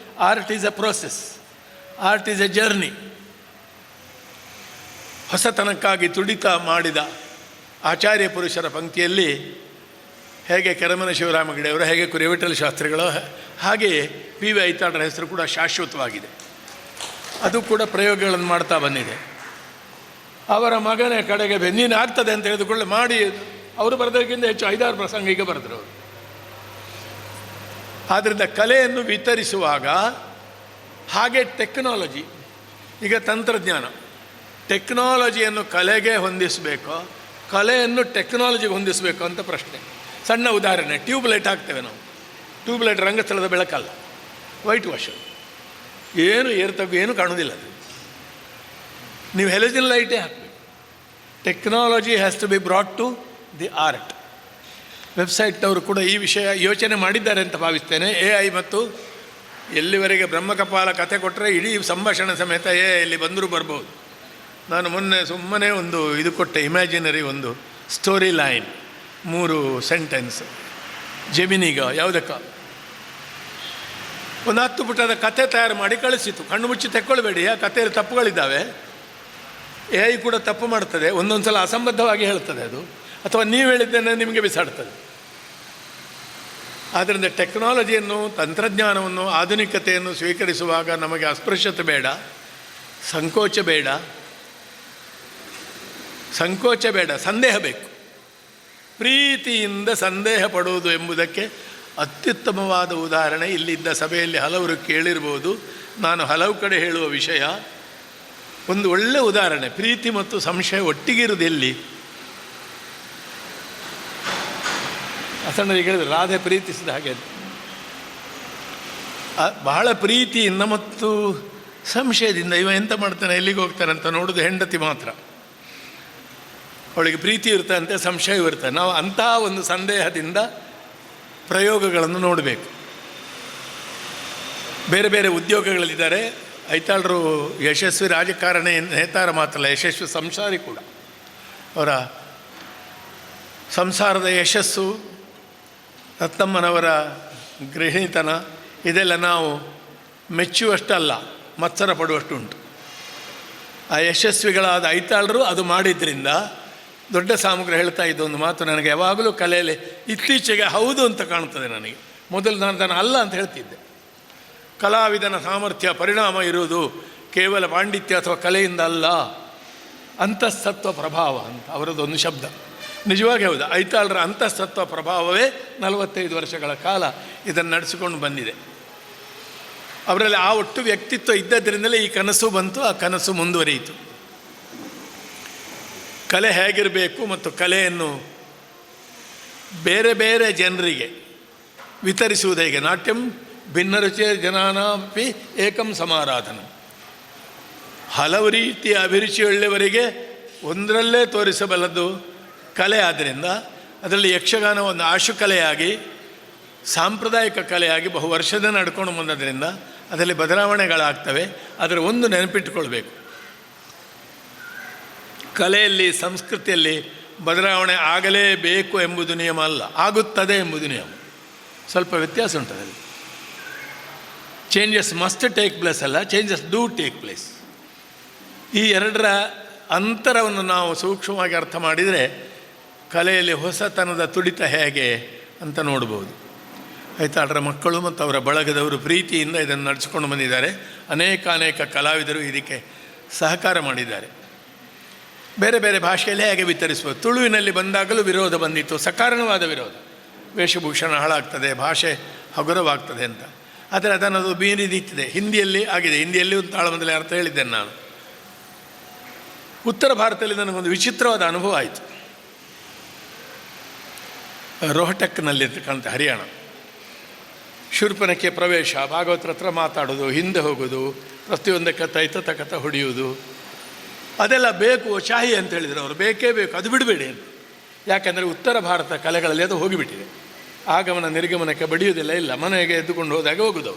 art is a process, art is a journey. ಹೊಸತನಕ್ಕಾಗಿ ತುಡಿತ ಮಾಡಿದ ಆಚಾರ್ಯ ಪುರುಷರ ಪಂಕ್ತಿಯಲ್ಲಿ ಹೇಗೆ ಕೆರಮನೆ ಶಿವರಾಮಗಿಡಿಯವರು, ಹೇಗೆ ಕುರಿವಿಠಲ ಶಾಸ್ತ್ರಿಗಳು, ಹಾಗೆಯೇ ಪಿ ವಿ ಐತಾಳರ ಹೆಸರು ಕೂಡ ಶಾಶ್ವತವಾಗಿದೆ. ಅದು ಕೂಡ ಪ್ರಯೋಗಗಳನ್ನು ಮಾಡ್ತಾ ಬಂದಿದೆ. ಅವರ ಮಗನೇ ಕಡೆಗೆ ನೀನು ಆಗ್ತದೆ ಅಂತ ಹೇಳಿದುಕೊಳ್ಳೆ ಮಾಡಿ ಅವರು ಬರೆದಕ್ಕಿಂತ ಹೆಚ್ಚು 5-6 ಪ್ರಸಂಗ ಈಗ ಬರೆದರು ಅವರು. ಆದ್ದರಿಂದ ಕಲೆಯನ್ನು ವಿತರಿಸುವಾಗ ಹಾಗೆ ಟೆಕ್ನಾಲಜಿ, ಈಗ ತಂತ್ರಜ್ಞಾನ, ಟೆಕ್ನಾಲಜಿಯನ್ನು ಕಲೆಗೆ ಹೊಂದಿಸಬೇಕೋ ಕಲೆಯನ್ನು ಟೆಕ್ನಾಲಜಿಗೆ ಹೊಂದಿಸಬೇಕು ಅಂತ ಪ್ರಶ್ನೆ. ಸಣ್ಣ ಉದಾಹರಣೆ, ಟ್ಯೂಬ್ಲೈಟ್ ಹಾಕ್ತೇವೆ ನಾವು. ಟ್ಯೂಬ್ಲೈಟ್ ರಂಗಸ್ಥಳದ ಬೆಳಕಲ್ಲ, ವೈಟ್ ವಾಶ್, ಏನು ಏರ್ತಗೂ ಏನು ಕಾಣೋದಿಲ್ಲ. ಅದು ನೀವು ಹೆಲಜಿನ್ ಲೈಟೇ ಹಾಕಬೇಕು. Technology has to be brought to the art. ವೆಬ್ಸೈಟ್ನವರು ಕೂಡ ಈ ವಿಷಯ ಯೋಚನೆ ಮಾಡಿದ್ದಾರೆ ಅಂತ ಭಾವಿಸ್ತೇನೆ. AI ಮತ್ತು ಎಲ್ಲಿವರೆಗೆ ಬ್ರಹ್ಮಕಪಾಲ ಕಥೆ ಕೊಟ್ಟರೆ ಇಡೀ ಸಂಭಾಷಣೆ ಸಮೇತ ಇಲ್ಲಿ ಬಂದರೂ ಬರ್ಬೋದು. ನಾನು ಮೊನ್ನೆ ಸುಮ್ಮನೆ ಒಂದು ಇದು ಕೊಟ್ಟೆ, ಇಮ್ಯಾಜಿನರಿ ಒಂದು ಸ್ಟೋರಿ ಲೈನ್, 3 ಸೆಂಟೆನ್ಸ್ ಜೆಮಿನಿಗ ಯಾವುದಕ್ಕ ಒಂದು 10 ಪುಟದ ಕಥೆ ತಯಾರು ಮಾಡಿ ಕಳಿಸಿತು. ಕಣ್ಣು ಮುಚ್ಚಿ ತೆಕ್ಕೊಳ್ಬೇಡಿ, ಆ ಕಥೆಯಲ್ಲಿ ತಪ್ಪುಗಳಿದ್ದಾವೆ. AI ಕೂಡ ತಪ್ಪು ಮಾಡ್ತದೆ, ಒಂದೊಂದು ಸಲ ಅಸಂಬದ್ಧವಾಗಿ ಹೇಳ್ತದೆ ಅದು, ಅಥವಾ ನೀವು ಹೇಳಿದ್ದನ್ನು ನಿಮಗೆ ಬಿಸಾಡ್ತದೆ. ಆದ್ದರಿಂದ ಟೆಕ್ನಾಲಜಿಯನ್ನು, ತಂತ್ರಜ್ಞಾನವನ್ನು, ಆಧುನಿಕತೆಯನ್ನು ಸ್ವೀಕರಿಸುವಾಗ ನಮಗೆ ಅಸ್ಪೃಶ್ಯತೆ ಬೇಡ, ಸಂಕೋಚ ಬೇಡ, ಸಂದೇಹ ಬೇಕು. ಪ್ರೀತಿಯಿಂದ ಸಂದೇಹ ಪಡುವುದು ಎಂಬುದಕ್ಕೆ ಅತ್ಯುತ್ತಮವಾದ ಉದಾಹರಣೆ ಇಲ್ಲಿದ್ದ ಸಭೆಯಲ್ಲಿ ಹಲವರು ಕೇಳಿರ್ಬೋದು. ನಾನು ಹಲವು ಕಡೆ ಹೇಳುವ ವಿಷಯ, ಒಂದು ಒಳ್ಳೆಯ ಉದಾಹರಣೆ. ಪ್ರೀತಿ ಮತ್ತು ಸಂಶಯ ಒಟ್ಟಿಗಿರುವುದು ಎಲ್ಲಿ? ಅಸಣ್ಣರಿಗೆ ಹೇಳಿದ್ರು, ರಾಧೆ ಪ್ರೀತಿಸಿದ ಹಾಗೆ ಬಹಳ ಪ್ರೀತಿಯಿಂದ ಮತ್ತು ಸಂಶಯದಿಂದ ಇವ ಎಂತ ಮಾಡ್ತಾನೆ, ಎಲ್ಲಿಗೆ ಹೋಗ್ತಾನೆ ಅಂತ ನೋಡೋದು ಹೆಂಡತಿ ಮಾತ್ರ. ಅವಳಿಗೆ ಪ್ರೀತಿ ಇರ್ತಂತೆ, ಸಂಶಯ ಇರ್ತದೆ. ನಾವು ಅಂತಹ ಒಂದು ಸಂದೇಹದಿಂದ ಪ್ರಯೋಗಗಳನ್ನು ನೋಡಬೇಕು. ಬೇರೆ ಬೇರೆ ಉದ್ಯೋಗಗಳಲ್ಲಿದ್ದಾರೆ. ಐತಾಳರು ಯಶಸ್ವಿ ರಾಜಕಾರಣಿ ನೇತಾರ ಮಾತ್ರಲ್ಲ, ಯಶಸ್ವಿ ಸಂಸಾರಿ ಕೂಡ. ಅವರ ಸಂಸಾರದ ಯಶಸ್ಸು, ರತ್ನಮ್ಮನವರ ಗೃಹಿಣಿತನ, ಇದೆಲ್ಲ ನಾವು ಮೆಚ್ಚುವಷ್ಟಲ್ಲ, ಮತ್ಸರ ಪಡುವಷ್ಟು ಉಂಟು. ಆ ಯಶಸ್ವಿಗಳಾದ ಐತಾಳರು ಅದು ಮಾಡಿದ್ರಿಂದ ದೊಡ್ಡ ಸಾಮಗ್ರಿ ಹೇಳ್ತಾ ಇದ್ದ ಒಂದು ಮಾತು ನನಗೆ ಯಾವಾಗಲೂ ಕಲೆಯಲ್ಲಿ ಇತ್ತೀಚೆಗೆ ಹೌದು ಅಂತ ಕಾಣ್ತದೆ ನನಗೆ. ಮೊದಲು ನಾನು ಅಲ್ಲ ಅಂತ ಹೇಳ್ತಿದ್ದೆ. ಕಲಾವಿದನ ಸಾಮರ್ಥ್ಯ, ಪರಿಣಾಮ ಇರುವುದು ಕೇವಲ ಪಾಂಡಿತ್ಯ ಅಥವಾ ಕಲೆಯಿಂದ ಅಲ್ಲ, ಅಂತಸ್ತತ್ವ ಪ್ರಭಾವ ಅಂತ ಅವರದೊಂದು ಶಬ್ದ. ನಿಜವಾಗಿ ಹೌದು, ಐತಾಳರ ಅಂತಸ್ತತ್ವ ಪ್ರಭಾವವೇ 45 ವರ್ಷಗಳ ಕಾಲ ಇದನ್ನು ನಡೆಸಿಕೊಂಡು ಬಂದಿದೆ. ಅವರಲ್ಲಿ ಆ ಒಟ್ಟು ವ್ಯಕ್ತಿತ್ವ ಇದ್ದದ್ರಿಂದಲೇ ಈ ಕನಸು ಬಂತು, ಆ ಕನಸು ಮುಂದುವರಿಯಿತು. ಕಲೆ ಹೇಗಿರಬೇಕು ಮತ್ತು ಕಲೆಯನ್ನು ಬೇರೆ ಬೇರೆ ಜನರಿಗೆ ವಿತರಿಸುವುದು ಹೇಗೆ? ನಾಟ್ಯಂ ಭಿನ್ನರುಚಿ ಜನಾನಾಪಿ ಏಕಂ ಸಮಾರಾಧನ. ಹಲವು ರೀತಿಯ ಅಭಿರುಚಿಯುಳ್ಳವರಿಗೆ ಒಂದರಲ್ಲೇ ತೋರಿಸಬಲ್ಲದು ಕಲೆ. ಆದ್ದರಿಂದ ಅದರಲ್ಲಿ ಯಕ್ಷಗಾನ ಒಂದು ಆಶುಕಲೆಯಾಗಿ, ಸಾಂಪ್ರದಾಯಿಕ ಕಲೆಯಾಗಿ ಬಹು ವರ್ಷದ ನಡ್ಕೊಂಡು ಬಂದದ್ರಿಂದ ಅದರಲ್ಲಿ ಬದಲಾವಣೆಗಳಾಗ್ತವೆ. ಅದರ ಒಂದು ನೆನಪಿಟ್ಟುಕೊಳ್ಬೇಕು, ಕಲೆಯಲ್ಲಿ, ಸಂಸ್ಕೃತಿಯಲ್ಲಿ ಬದಲಾವಣೆ ಆಗಲೇಬೇಕು ಎಂಬುದು ನಿಯಮ ಅಲ್ಲ, ಆಗುತ್ತದೆ ಎಂಬುದು ನಿಯಮ. ಸ್ವಲ್ಪ ವ್ಯತ್ಯಾಸ ಉಂಟದಲ್ಲಿ. ಚೇಂಜಸ್ ಮಸ್ಟ್ ಟೇಕ್ ಪ್ಲೇಸ್ ಅಲ್ಲ, ಚೇಂಜಸ್ ಡೂ ಟೇಕ್ ಪ್ಲೇಸ್. ಈ ಎರಡರ ಅಂತರವನ್ನು ನಾವು ಸೂಕ್ಷ್ಮವಾಗಿ ಅರ್ಥ ಮಾಡಿದರೆ ಕಲೆಯಲ್ಲಿ ಹೊಸತನದ ತುಡಿತ ಹೇಗೆ ಅಂತ ನೋಡ್ಬೋದು. ಐತಾಳರ ಮಕ್ಕಳು ಮತ್ತು ಅವರ ಬಳಗದವರು ಪ್ರೀತಿಯಿಂದ ಇದನ್ನು ನಡೆಸಿಕೊಂಡು ಬಂದಿದ್ದಾರೆ. ಅನೇಕ ಕಲಾವಿದರು ಇದಕ್ಕೆ ಸಹಕಾರ ಮಾಡಿದ್ದಾರೆ. ಬೇರೆ ಬೇರೆ ಭಾಷೆಯಲ್ಲಿ ಹೇಗೆ ವಿತರಿಸುವುದು. ತುಳುವಿನಲ್ಲಿ ಬಂದಾಗಲೂ ವಿರೋಧ ಬಂದಿತ್ತು, ಸಕಾರಣವಾದ ವಿರೋಧ. ವೇಷಭೂಷಣ ಹಾಳಾಗ್ತದೆ, ಭಾಷೆ ಹಗುರವಾಗ್ತದೆ ಅಂತ. ಆದರೆ ಅದನ್ನು ಮೀರಿದಿತ್ತಿದೆ. ಹಿಂದಿಯಲ್ಲಿ ಆಗಿದೆ. ಹಿಂದಿಯಲ್ಲಿ ಒಂದು ತಾಳಮಂದಲೆ ಅರ್ಥ ಹೇಳಿದ್ದೇನೆ ನಾನು. ಉತ್ತರ ಭಾರತದಲ್ಲಿ ನನಗೊಂದು ವಿಚಿತ್ರವಾದ ಅನುಭವ ಆಯಿತು. ರೋಹಟಕ್ನಲ್ಲಿ ಕಾಣ್ತ, ಹರಿಯಾಣ. ಶೂರ್ಪನಖೆ ಪ್ರವೇಶ, ಭಾಗವತರ ಹತ್ರ ಮಾತಾಡೋದು, ಹಿಂದೆ ಹೋಗೋದು, ಪ್ರತಿಯೊಂದಕ್ಕೆ ತೈತ ಹೊಡೆಯುವುದು, ಅದೆಲ್ಲ ಬೇಕು. ಶಾಹಿ ಅಂತ ಹೇಳಿದರು ಅವರು, ಬೇಕೇ ಬೇಕು, ಅದು ಬಿಡಬೇಡಿ ಅಂತ. ಯಾಕೆಂದರೆ ಉತ್ತರ ಭಾರತ ಕಲೆಗಳಲ್ಲಿ ಅದು ಹೋಗಿಬಿಟ್ಟಿದೆ. ಆಗಮನ ನಿರ್ಗಮನಕ್ಕೆ ಬಡಿಯುವುದಿಲ್ಲ, ಇಲ್ಲ, ಮನೆಗೆ ಎದ್ದುಕೊಂಡು ಹೋದಾಗ ಹೋಗುವುದು.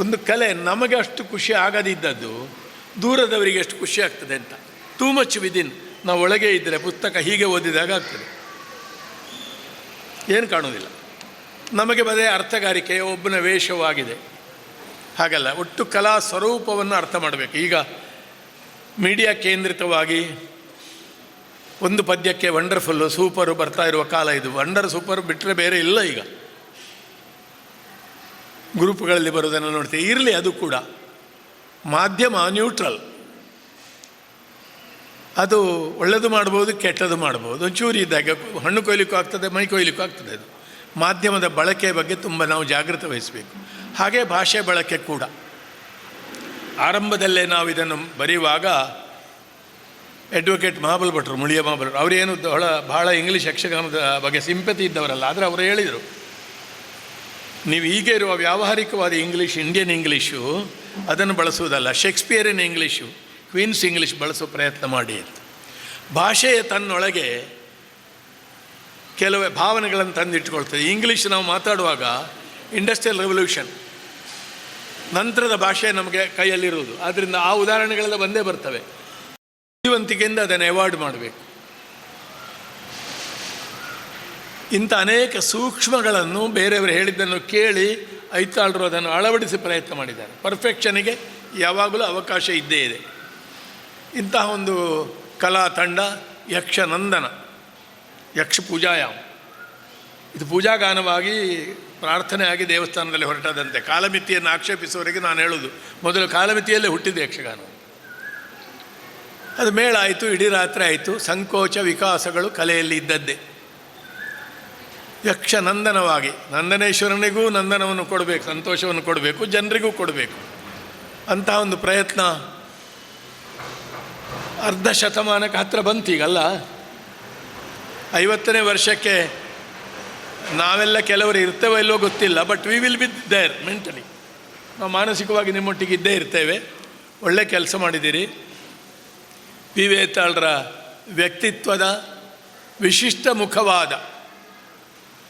ಒಂದು ಕಲೆ ನಮಗೆ ಅಷ್ಟು ಖುಷಿ ಆಗದಿದ್ದದ್ದು ದೂರದವರಿಗೆ ಎಷ್ಟು ಖುಷಿ ಆಗ್ತದೆ ಅಂತ. ಟೂ ಮಚ್ ವಿದಿನ್, ನಾವು ಒಳಗೆ ಇದ್ದರೆ ಪುಸ್ತಕ ಹೀಗೆ ಓದಿದಾಗ ಆಗ್ತದೆ, ಏನು ಕಾಣೋದಿಲ್ಲ. ನಮಗೆ ಬದೇ ಅರ್ಥಗಾರಿಕೆ ಒಬ್ಬನ ವೇಷವಾಗಿದೆ, ಹಾಗಲ್ಲ. ಒಟ್ಟು ಕಲಾ ಸ್ವರೂಪವನ್ನು ಅರ್ಥ ಮಾಡಬೇಕು. ಈಗ ಮೀಡಿಯಾ ಕೇಂದ್ರಿತವಾಗಿ ಒಂದು ಪದ್ಯಕ್ಕೆ ವಂಡರ್ಫುಲ್ಲು ಸೂಪರು ಬರ್ತಾ ಇರುವ ಕಾಲ ಇದು. ವಂಡರ್ ಸೂಪರ್ ಬಿಟ್ಟರೆ ಬೇರೆ ಇಲ್ಲ. ಈಗ ಗ್ರೂಪ್ಗಳಲ್ಲಿ ಬರೋದನ್ನು ನೋಡ್ತೀವಿ. ಇರಲಿ, ಅದು ಕೂಡ ಮಾಧ್ಯಮ ನ್ಯೂಟ್ರಲ್. ಅದು ಒಳ್ಳೆಯದು ಮಾಡ್ಬೋದು, ಕೆಟ್ಟದ್ದು ಮಾಡ್ಬೋದು. ಒಂಚೂರು ಇದ್ದಾಗ ಹಣ್ಣು ಕೊಯ್ಲಿಕ್ಕೂ ಆಗ್ತದೆ, ಮೈ ಕೊಯ್ಲಿಕ್ಕೂ ಆಗ್ತದೆ. ಅದು ಮಾಧ್ಯಮದ ಬಳಕೆ ಬಗ್ಗೆ ತುಂಬ ನಾವು ಜಾಗೃತೆ ವಹಿಸಬೇಕು. ಹಾಗೆ ಭಾಷೆ ಬಳಕೆ ಕೂಡ. ಆರಂಭದಲ್ಲೇ ನಾವು ಇದನ್ನು ಬರೆಯುವಾಗ ಅಡ್ವೊಕೇಟ್ ಮಹಾಬಲ್ ಭಟ್ರು, ಮುಳಿಯ ಮಹಾಬಲ್ ಭಟ್ರು, ಅವರೇನು ಬಹಳ ಇಂಗ್ಲೀಷ್ ಯಕ್ಷಗಾನದ ಬಗ್ಗೆ ಸಿಂಪತಿ ಇದ್ದವರಲ್ಲ. ಆದರೆ ಅವರು ಹೇಳಿದರು, ನೀವು ಈಗ ಇರುವ ವ್ಯಾವಹಾರಿಕವಾದ ಇಂಗ್ಲೀಷ್, ಇಂಡಿಯನ್ ಇಂಗ್ಲೀಷು ಅದನ್ನು ಬಳಸುವುದಲ್ಲ, ಶೇಕ್ಸ್ಪಿಯರಿನ ಇಂಗ್ಲೀಷು, ಕ್ವೀನ್ಸ್ ಇಂಗ್ಲೀಷ್ ಬಳಸೋ ಪ್ರಯತ್ನ ಮಾಡಿ ಅಂತ. ಭಾಷೆಯ ತನ್ನೊಳಗೆ ಕೆಲವೇ ಭಾವನೆಗಳನ್ನು ತಂದಿಟ್ಕೊಳ್ತದೆ. ಇಂಗ್ಲೀಷ್ ನಾವು ಮಾತಾಡುವಾಗ ಇಂಡಸ್ಟ್ರಿಯಲ್ ರೆವಲ್ಯೂಷನ್ ನಂತರದ ಭಾಷೆ ನಮಗೆ ಕೈಯಲ್ಲಿರುವುದು. ಆದ್ದರಿಂದ ಆ ಉದಾಹರಣೆಗಳೆಲ್ಲ ಬಂದೇ ಬರ್ತವೆ. ಬುದ್ಧಿವಂತಿಕೆಯಿಂದ ಅದನ್ನು ಅವಾಯ್ಡ್ ಮಾಡಬೇಕು. ಇಂಥ ಅನೇಕ ಸೂಕ್ಷ್ಮಗಳನ್ನು ಬೇರೆಯವರು ಹೇಳಿದ್ದನ್ನು ಕೇಳಿ ಐತಾಳರು ಅದನ್ನು ಅಳವಡಿಸಿ ಪ್ರಯತ್ನ ಮಾಡಿದ್ದಾರೆ. ಪರ್ಫೆಕ್ಷನಿಗೆ ಯಾವಾಗಲೂ ಅವಕಾಶ ಇದ್ದೇ ಇದೆ. ಇಂತಹ ಒಂದು ಕಲಾ ತಂಡ ಯಕ್ಷನಂದನ, ಯಕ್ಷ ಪೂಜಾಯಾಮ, ಇದು ಪೂಜಾಗಾನವಾಗಿ ಪ್ರಾರ್ಥನೆಯಾಗಿ ದೇವಸ್ಥಾನದಲ್ಲಿ ಹೊರಟದಂತೆ. ಕಾಲಮಿತಿಯನ್ನು ಆಕ್ಷೇಪಿಸುವವರೆಗೆ ನಾನು ಹೇಳೋದು, ಮೊದಲು ಕಾಲಮಿತಿಯಲ್ಲೇ ಹುಟ್ಟಿದೆ ಯಕ್ಷಗಾನ. ಅದು ಮೇಳ ಆಯಿತು, ಇಡೀ ರಾತ್ರಿ ಆಯಿತು. ಸಂಕೋಚ ವಿಕಾಸಗಳು ಕಲೆಯಲ್ಲಿ ಇದ್ದದ್ದೇ. ಯಕ್ಷನಂದನವಾಗಿ ನಂದನೇಶ್ವರನಿಗೂ ನಂದನವನ್ನು ಕೊಡಬೇಕು, ಸಂತೋಷವನ್ನು ಕೊಡಬೇಕು, ಜನರಿಗೂ ಕೊಡಬೇಕು. ಅಂತಹ ಒಂದು ಪ್ರಯತ್ನ ಅರ್ಧ ಶತಮಾನಕ್ಕೆ ಹತ್ತಿರ ಬಂತೀಗಲ್ಲ. 50ನೇ ವರ್ಷಕ್ಕೆ ನಾವೆಲ್ಲ ಕೆಲವರು ಇರ್ತೇವೋ ಇಲ್ಲೋ ಗೊತ್ತಿಲ್ಲ, but we will be there mentally. ನಾವು ಮಾನಸಿಕವಾಗಿ ನಿಮ್ಮೊಟ್ಟಿಗೆ ಇದ್ದೇ ಇರ್ತೇವೆ. ಒಳ್ಳೆ ಕೆಲಸ ಮಾಡಿದ್ದೀರಿ. ಪಿ ವಿ ಐತಾಳರ ವ್ಯಕ್ತಿತ್ವದ ವಿಶಿಷ್ಟ ಮುಖವಾದ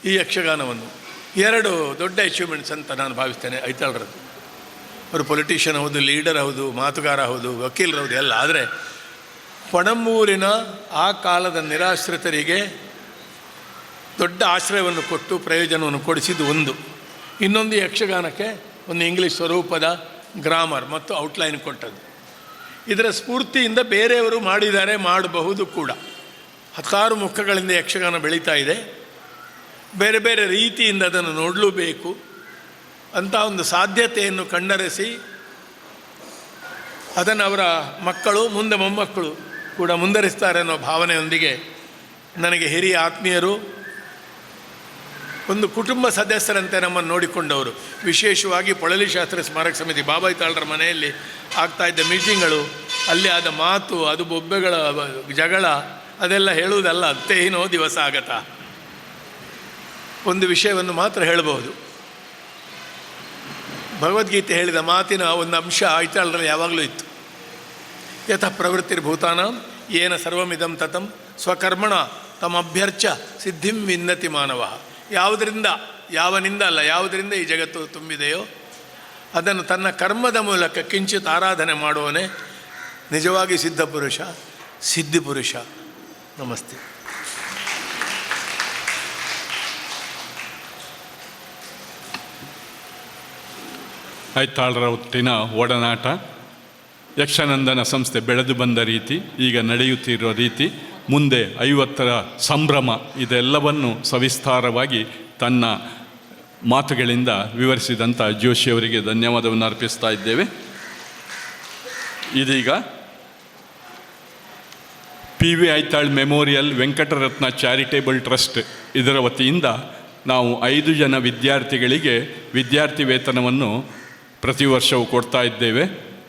ಈ ಯಕ್ಷಗಾನವನ್ನು 2 ದೊಡ್ಡ ಅಚೀವ್ಮೆಂಟ್ಸ್ ಅಂತ ನಾನು ಭಾವಿಸ್ತೇನೆ ಐತಾಳರದ್ದು. ಅವರು ಪೊಲಿಟಿಷಿಯನ್ ಹೌದು, ಲೀಡರ್ ಹೌದು, ಮಾತುಗಾರ ಹೌದು, ವಕೀಲರು ಹೌದು, ಎಲ್ಲ. ಆದರೆ ಪಣಂಬೂರಿನ ಆ ಕಾಲದ ನಿರಾಶ್ರಿತರಿಗೆ ದೊಡ್ಡ ಆಶ್ರಯವನ್ನು ಕೊಟ್ಟು ಪ್ರಯೋಜನವನ್ನು ಕೊಡಿಸಿದ್ದು ಒಂದು. ಇನ್ನೊಂದು ಯಕ್ಷಗಾನಕ್ಕೆ ಒಂದು ಇಂಗ್ಲೀಷ್ ಸ್ವರೂಪದ ಗ್ರಾಮರ್ ಮತ್ತು ಔಟ್ಲೈನ್ ಕೊಟ್ಟದ್ದು. ಇದರ ಸ್ಫೂರ್ತಿಯಿಂದ ಬೇರೆಯವರು ಮಾಡಿದ್ದಾರೆ, ಮಾಡಬಹುದು ಕೂಡ. 10 ಮುಖಗಳಿಂದ ಯಕ್ಷಗಾನ ಬೆಳೀತಾ ಇದೆ. ಬೇರೆ ಬೇರೆ ರೀತಿಯಿಂದ ಅದನ್ನು ನೋಡಲೂಬೇಕು ಅಂತ ಒಂದು ಸಾಧ್ಯತೆಯನ್ನು ಕಂಡರಿಸಿ ಅದನ್ನು ಅವರ ಮಕ್ಕಳು, ಮುಂದೆ ಮೊಮ್ಮಕ್ಕಳು ಕೂಡ ಮುಂದರಿಸ್ತಾರೆ ಅನ್ನೋ ಭಾವನೆಯೊಂದಿಗೆ ನನಗೆ ಹಿರಿಯ ಆತ್ಮೀಯರು, ಒಂದು ಕುಟುಂಬ ಸದಸ್ಯರಂತೆ ನಮ್ಮನ್ನು ನೋಡಿಕೊಂಡವರು, ವಿಶೇಷವಾಗಿ ಪೊಳಲಿ ಶಾಸ್ತ್ರಿ ಸ್ಮಾರಕ ಸಮಿತಿ ಬಾಬಾ ಐತಾಳರ ಮನೆಯಲ್ಲಿ ಆಗ್ತಾಯಿದ್ದ ಮೀಟಿಂಗ್ಗಳು, ಅಲ್ಲಿ ಆದ ಮಾತು, ಅದು ಬೊಬ್ಬೆಗಳ ಜಗಳ, ಅದೆಲ್ಲ ಹೇಳುವುದಲ್ಲ. ತೇಹಿನೋ ದಿವಸ ಆಗತಾ. ಒಂದು ವಿಷಯವನ್ನು ಮಾತ್ರ ಹೇಳಬಹುದು. ಭಗವದ್ಗೀತೆ ಹೇಳಿದ ಮಾತಿನ ಒಂದು ಅಂಶ ಐತಾಳರಲ್ಲಿ ಯಾವಾಗಲೂ ಇತ್ತು. ಯತಃ ಪ್ರವೃತ್ತಿರ್ಭೂತಾನಾಂ ಯೇನ ಸರ್ವಮಿದಂ ತತಂ ಸ್ವಕರ್ಮಣ ತಮಭ್ಯರ್ಚ ಸಿದ್ಧಿಂ ವಿನ್ನತಿ ಮಾನವ. ಯಾವುದರಿಂದ, ಯಾವನಿಂದ ಅಲ್ಲ, ಯಾವುದರಿಂದ ಈ ಜಗತ್ತು ತುಂಬಿದೆಯೋ ಅದನ್ನು ತನ್ನ ಕರ್ಮದ ಮೂಲಕ ಕಿಂಚಿತ್ ಆರಾಧನೆ ಮಾಡುವನೇ ನಿಜವಾಗಿ ಸಿದ್ಧಪುರುಷ, ಸಿದ್ಧಿಪುರುಷ. ನಮಸ್ತೆ. ಐತಾಳರ ಒಟ್ಟಿನ ಒಡನಾಟ, ಯಕ್ಷನಂದನ ಸಂಸ್ಥೆ ಬೆಳೆದು ಬಂದ ರೀತಿ, ಈಗ ನಡೆಯುತ್ತಿರುವ ರೀತಿ, ಮುಂದೆ 50ರ ಸಂಭ್ರಮ, ಇದೆಲ್ಲವನ್ನು ಸವಿಸ್ತಾರವಾಗಿ ತನ್ನ ಮಾತುಗಳಿಂದ ವಿವರಿಸಿದಂಥ ಜೋಶಿಯವರಿಗೆ ಧನ್ಯವಾದವನ್ನು ಅರ್ಪಿಸ್ತಾ ಇದ್ದೇವೆ. ಇದೀಗ P V Aithal memorial Venkataratna charitable trust ಇದರ ವತಿಯಿಂದ ನಾವು 5 ಜನ ವಿದ್ಯಾರ್ಥಿಗಳಿಗೆ ವಿದ್ಯಾರ್ಥಿ ವೇತನವನ್ನು ಪ್ರತಿ ವರ್ಷವೂ ಕೊಡ್ತಾ ಇದ್ದೇವೆ.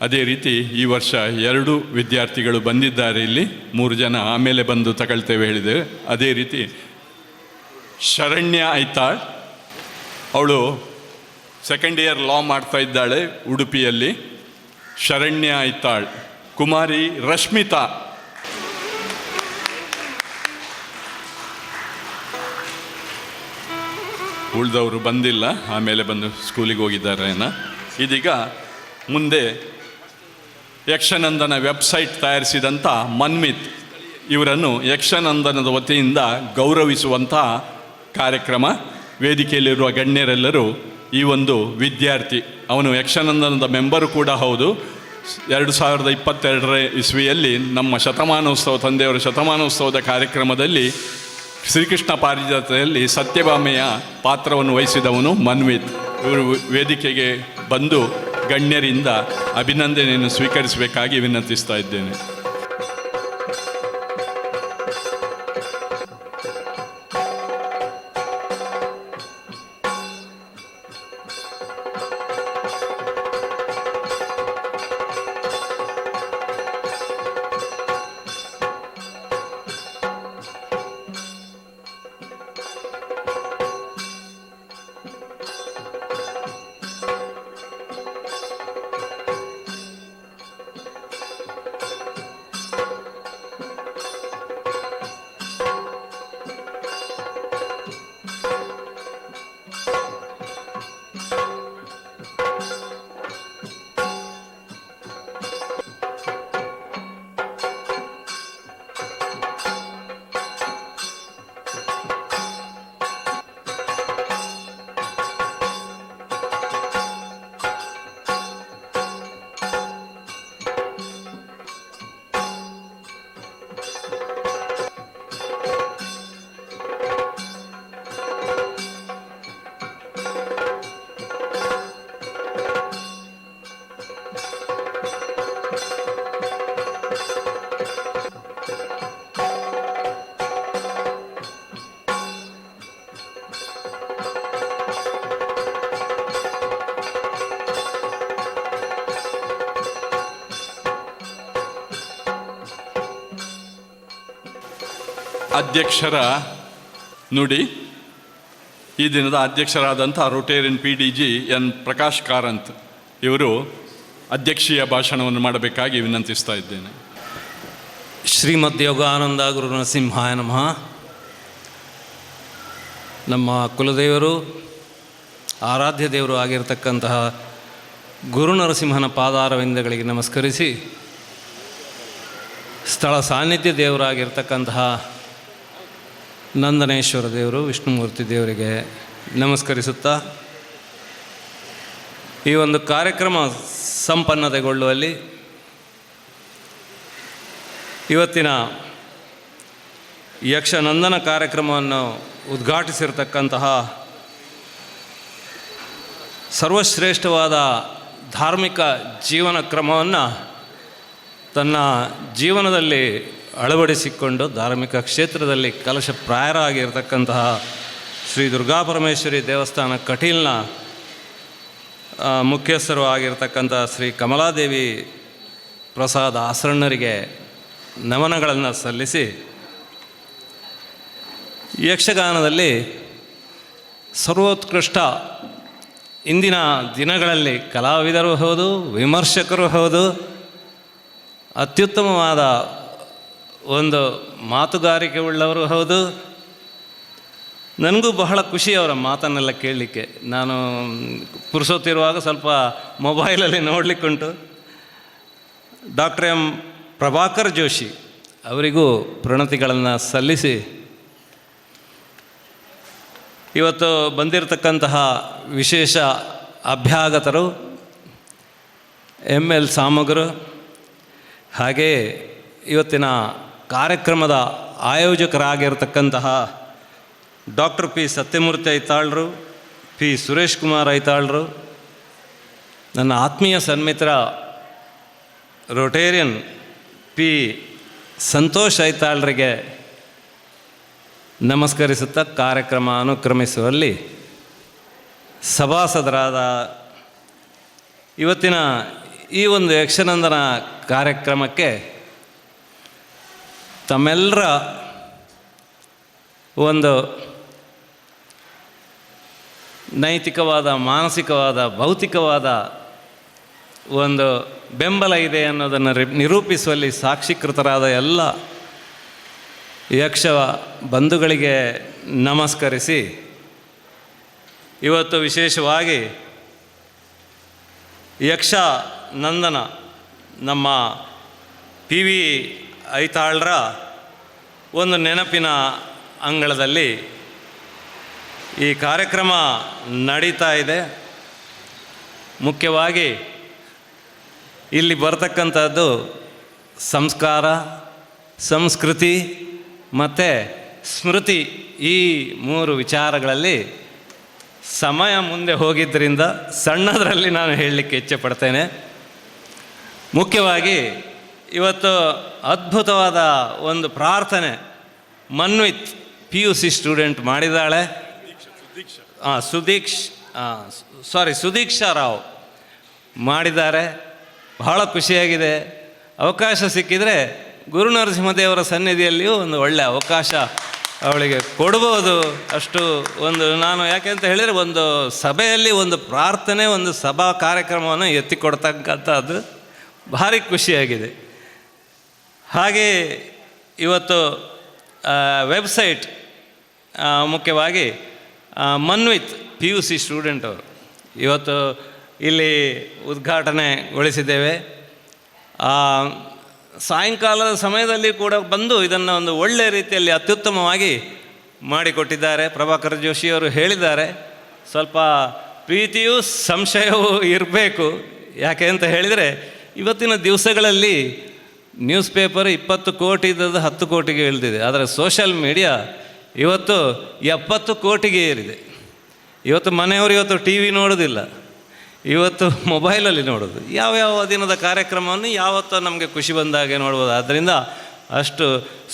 ಅದೇ ರೀತಿ ಈ ವರ್ಷ 2 ವಿದ್ಯಾರ್ಥಿಗಳು ಬಂದಿದ್ದಾರೆ ಇಲ್ಲಿ, 3 ಜನ ಆಮೇಲೆ ಬಂದು ತಗೊಳ್ತೇವೆ ಹೇಳಿದ್ದೇವೆ. ಅದೇ ರೀತಿ ಶರಣ್ಯ ಐತಾಳ್, ಅವಳು 2nd ಇಯರ್ ಲಾ ಮಾಡ್ತಾ ಇದ್ದಾಳೆ ಉಡುಪಿಯಲ್ಲಿ. ಶರಣ್ಯ ಐತಾಳ್. ಕುಮಾರಿ ರಶ್ಮಿತಾ, ಉಳಿದವರು ಬಂದಿಲ್ಲ, ಆಮೇಲೆ ಬಂದು ಸ್ಕೂಲಿಗೆ ಹೋಗಿದ್ದಾರೆ. ಇದೀಗ ಮುಂದೆ ಯಕ್ಷನಂದನ ವೆಬ್ಸೈಟ್ ತಯಾರಿಸಿದಂಥ ಮನ್ಮಿತ್ ಇವರನ್ನು ಯಕ್ಷನಂದನದ ವತಿಯಿಂದ ಗೌರವಿಸುವಂಥ ಕಾರ್ಯಕ್ರಮ. ವೇದಿಕೆಯಲ್ಲಿರುವ ಗಣ್ಯರೆಲ್ಲರೂ ಈ ಒಂದು ವಿದ್ಯಾರ್ಥಿ, ಅವನು ಯಕ್ಷನಂದನದ ಮೆಂಬರು ಕೂಡ ಹೌದು. 2022 ಇಸ್ವಿಯಲ್ಲಿ ನಮ್ಮ ಶತಮಾನೋತ್ಸವ, ತಂದೆಯವರ ಶತಮಾನೋತ್ಸವದ ಕಾರ್ಯಕ್ರಮದಲ್ಲಿ ಶ್ರೀಕೃಷ್ಣ ಪಾರಿಜಾತದಲ್ಲಿ ಸತ್ಯಭಾಮೆಯ ಪಾತ್ರವನ್ನು ವಹಿಸಿದವನು ಮನ್ವಿತ್. ಇವರು ವೇದಿಕೆಗೆ ಬಂದು ಗಣ್ಯರಿಂದ ಅಭಿನಂದನೆಯನ್ನು ಸ್ವೀಕರಿಸಬೇಕಾಗಿ ವಿನಂತಿಸ್ತಾ ಇದ್ದೇನೆ. ಅಧ್ಯಕ್ಷರ ನುಡಿ. ಈ ದಿನದ ಅಧ್ಯಕ್ಷರಾದಂಥ Rotarian PDG N Prakash Karanth ಇವರು ಅಧ್ಯಕ್ಷೀಯ ಭಾಷಣವನ್ನು ಮಾಡಬೇಕಾಗಿ ವಿನಂತಿಸ್ತಾ ಇದ್ದೇನೆ. ಶ್ರೀಮದ್ ಯೋಗಾನಂದ ಗುರು ನರಸಿಂಹಾಯ ನಮಃ. ನಮ್ಮ ಕುಲದೇವರು, ಆರಾಧ್ಯ ದೇವರು ಆಗಿರತಕ್ಕಂತಹ ಗುರು ನರಸಿಂಹನ ಪಾದಾರವಿಂದಗಳಿಗೆ ನಮಸ್ಕರಿಸಿ, ಸ್ಥಳ ಸಾನ್ನಿಧ್ಯ ದೇವರಾಗಿರ್ತಕ್ಕಂತಹ ನಂದನೇಶ್ವರ ದೇವರು, ವಿಷ್ಣುಮೂರ್ತಿ ದೇವರಿಗೆ ನಮಸ್ಕರಿಸುತ್ತಾ, ಈ ಒಂದು ಕಾರ್ಯಕ್ರಮ ಸಂಪನ್ನತೆಗೊಳ್ಳುವಲ್ಲಿ ಇವತ್ತಿನ ಯಕ್ಷನಂದನ ಕಾರ್ಯಕ್ರಮವನ್ನು ಉದ್ಘಾಟಿಸಿರ್ತಕ್ಕಂತಹ ಸರ್ವಶ್ರೇಷ್ಠವಾದ ಧಾರ್ಮಿಕ ಜೀವನ ಕ್ರಮವನ್ನು ತನ್ನ ಜೀವನದಲ್ಲಿ ಅಳವಡಿಸಿಕೊಂಡು ಧಾರ್ಮಿಕ ಕ್ಷೇತ್ರದಲ್ಲಿ ಕಲಶಪ್ರಾಯರಾಗಿರ್ತಕ್ಕಂತಹ ಶ್ರೀ ದುರ್ಗಾಪರಮೇಶ್ವರಿ ದೇವಸ್ಥಾನ ಕಟೀಲ್ನ ಮುಖ್ಯಸ್ಥರು ಆಗಿರ್ತಕ್ಕಂಥ ಶ್ರೀ ಕಮಲಾದೇವಿ ಪ್ರಸಾದ್ ಆಸರಣ್ಣರಿಗೆ ನಮನಗಳನ್ನು ಸಲ್ಲಿಸಿ, ಯಕ್ಷಗಾನದಲ್ಲಿ ಸರ್ವೋತ್ಕೃಷ್ಟ ಇಂದಿನ ದಿನಗಳಲ್ಲಿ ಕಲಾವಿದರು ಹೌದು, ವಿಮರ್ಶಕರು ಹೌದು, ಅತ್ಯುತ್ತಮವಾದ ಒಂದು ಮಾತುಗಾರಿಕೆ ಉಳ್ಳವರು ಹೌದು. ನನಗೂ ಬಹಳ ಖುಷಿ ಅವರ ಮಾತನ್ನೆಲ್ಲ ಕೇಳಲಿಕ್ಕೆ. ನಾನು ಪುರುಸೊತ್ತಿರುವಾಗ ಸ್ವಲ್ಪ ಮೊಬೈಲಲ್ಲಿ ನೋಡಲಿಕ್ಕುಂಟು. ಡಾಕ್ಟರ್ ಎಂ ಪ್ರಭಾಕರ್ ಜೋಶಿ ಅವರಿಗೂ ಪ್ರಣತಿಗಳನ್ನು ಸಲ್ಲಿಸಿ, ಇವತ್ತು ಬಂದಿರತಕ್ಕಂತಹ ವಿಶೇಷ ಅಭ್ಯಾಗತರು ML ಸಾಮಗ್ರು, ಹಾಗೆಯೇ ಇವತ್ತಿನ ಕಾರ್ಯಕ್ರಮದ ಆಯೋಜಕರಾಗಿರ್ತಕ್ಕಂತಹ ಡಾಕ್ಟರ್ P ಸತ್ಯಮೂರ್ತಿ ಐತಾಳ್ರು, P ಸುರೇಶ್ ಕುಮಾರ್ ಐತಾಳ್ರು, ನನ್ನ ಆತ್ಮೀಯ ಸನ್ಮಿತ್ರ ರೋಟೇರಿಯನ್ P ಸಂತೋಷ್ ಐತಾಳ್ರಿಗೆ ನಮಸ್ಕರಿಸುತ್ತಾ, ಕಾರ್ಯಕ್ರಮ ಅನುಕ್ರಮಿಸುವಲ್ಲಿ ಸಭಾಸದರಾದ ಇವತ್ತಿನ ಈ ಒಂದು ಯಕ್ಷನಂದನ ಕಾರ್ಯಕ್ರಮಕ್ಕೆ ತಮ್ಮೆಲ್ಲರ ಒಂದು ನೈತಿಕವಾದ, ಮಾನಸಿಕವಾದ, ಭೌತಿಕವಾದ ಒಂದು ಬೆಂಬಲ ಇದೆ ಅನ್ನೋದನ್ನು ನಿರೂಪಿಸುವಲ್ಲಿ ಸಾಕ್ಷೀಕೃತರಾದ ಎಲ್ಲ ಯಕ್ಷ ಬಂಧುಗಳಿಗೆ ನಮಸ್ಕರಿಸಿ, ಇವತ್ತು ವಿಶೇಷವಾಗಿ ಯಕ್ಷ ನಂದನ ನಮ್ಮ ಪಿ ವಿ ಐತಾಳ್ರ ಒಂದು ನೆನಪಿನ ಅಂಗಳದಲ್ಲಿ ಈ ಕಾರ್ಯಕ್ರಮ ನಡೀತಾ ಇದೆ. ಮುಖ್ಯವಾಗಿ ಇಲ್ಲಿ ಬರ್ತಕ್ಕಂಥದ್ದು ಸಂಸ್ಕಾರ, ಸಂಸ್ಕೃತಿ ಮತ್ತು ಸ್ಮೃತಿ, ಈ 3 ವಿಚಾರಗಳಲ್ಲಿ ಸಮಯ ಮುಂದೆ ಹೋಗಿದ್ದರಿಂದ ಸಣ್ಣದರಲ್ಲಿ ನಾನು ಹೇಳಲಿಕ್ಕೆ ಇಚ್ಛೆಪಡ್ತೇನೆ. ಮುಖ್ಯವಾಗಿ ಇವತ್ತು ಅದ್ಭುತವಾದ ಒಂದು ಪ್ರಾರ್ಥನೆ ಮನ್ವಿತ್ PUC ಸ್ಟೂಡೆಂಟ್ ಮಾಡಿದ್ದಾಳೆ. ಸುದೀಕ್ಷಾ ರಾವ್ ಮಾಡಿದ್ದಾರೆ. ಬಹಳ ಖುಷಿಯಾಗಿದೆ. ಅವಕಾಶ ಸಿಕ್ಕಿದರೆ ಗುರು ನರಸಿಂಹದೇವರ ಸನ್ನಿಧಿಯಲ್ಲಿಯೂ ಒಂದು ಒಳ್ಳೆಯ ಅವಕಾಶ ಅವಳಿಗೆ ಕೊಡ್ಬೋದು. ಅಷ್ಟು ಒಂದು ನಾನು ಯಾಕೆಂತ ಹೇಳಿದರೆ ಒಂದು ಸಭೆಯಲ್ಲಿ ಒಂದು ಪ್ರಾರ್ಥನೆ, ಒಂದು ಸಭಾ ಕಾರ್ಯಕ್ರಮವನ್ನು ಎತ್ತಿಕೊಡ್ತಕ್ಕಂಥದ್ದು ಭಾರಿ ಖುಷಿಯಾಗಿದೆ. ಹಾಗೆ ಇವತ್ತು ವೆಬ್ಸೈಟ್ ಮುಖ್ಯವಾಗಿ ಮನ್ವಿತ್ PUC ಸ್ಟೂಡೆಂಟ್ ಅವರು ಇವತ್ತು ಇಲ್ಲಿ ಉದ್ಘಾಟನೆಗೊಳಿಸಿದ್ದೇವೆ. ಸಾಯಂಕಾಲದ ಸಮಯದಲ್ಲಿ ಕೂಡ ಬಂದು ಇದನ್ನು ಒಂದು ಒಳ್ಳೆಯ ರೀತಿಯಲ್ಲಿ ಅತ್ಯುತ್ತಮವಾಗಿ ಮಾಡಿಕೊಟ್ಟಿದ್ದಾರೆ. ಪ್ರಭಾಕರ್ ಜೋಶಿಯವರು ಹೇಳಿದ್ದಾರೆ, ಸ್ವಲ್ಪ ಪ್ರೀತಿಯೂ ಸಂಶಯವೂ ಇರಬೇಕು. ಯಾಕೆ ಅಂತ ಹೇಳಿದರೆ ಇವತ್ತಿನ ದಿವಸಗಳಲ್ಲಿ ನ್ಯೂಸ್ ಪೇಪರ್ 20 ಕೋಟಿ ಇದ್ದದ್ದು 10 ಕೋಟಿಗೆ ಇಳಿದಿದೆ. ಆದರೆ ಸೋಷಲ್ ಮೀಡಿಯಾ ಇವತ್ತು 70 ಕೋಟಿಗೆ ಏರಿದೆ. ಇವತ್ತು ಮನೆಯವರು ಇವತ್ತು ಟಿ ವಿ ನೋಡೋದಿಲ್ಲ, ಇವತ್ತು ಮೊಬೈಲಲ್ಲಿ ನೋಡೋದು. ಯಾವ್ಯಾವ ದಿನದ ಕಾರ್ಯಕ್ರಮವನ್ನು ಯಾವತ್ತೋ ನಮಗೆ ಖುಷಿ ಬಂದಾಗೆ ನೋಡ್ಬೋದು. ಆದ್ದರಿಂದ ಅಷ್ಟು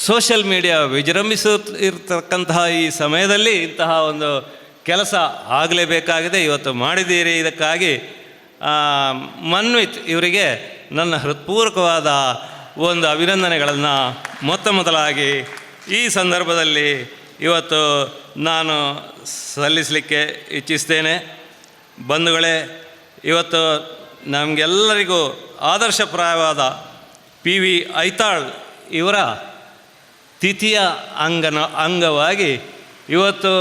ಸೋಷಲ್ ಮೀಡಿಯಾ ವಿಜೃಂಭಿಸುತ್ತಿರ್ತಕ್ಕಂತಹ ಈ ಸಮಯದಲ್ಲಿ ಇಂತಹ ಒಂದು ಕೆಲಸ ಆಗಲೇಬೇಕಾಗಿದೆ. ಇವತ್ತು ಮಾಡಿದ್ದೀರಿ. ಇದಕ್ಕಾಗಿ ಮನ್ವಿತ್ ಇವರಿಗೆ ನನ್ನ ಹೃತ್ಪೂರ್ವಕವಾದ ಒಂದು ಅಭಿನಂದನೆಗಳನ್ನು ಮೊದಲಾಗಿ ಈ ಸಂದರ್ಭದಲ್ಲಿ ಇವತ್ತು ನಾನು ಸಲ್ಲಿಸಲಿಕ್ಕೆ ಇಚ್ಛಿಸ್ತೇನೆ. ಬಂಧುಗಳೇ, ಇವತ್ತು ನಮಗೆಲ್ಲರಿಗೂ ಆದರ್ಶಪ್ರಾಯವಾದ PV ಐತಾಳ್ ಇವರ ತಿಥಿಯ ಅಂಗವಾಗಿ ಇವತ್ತು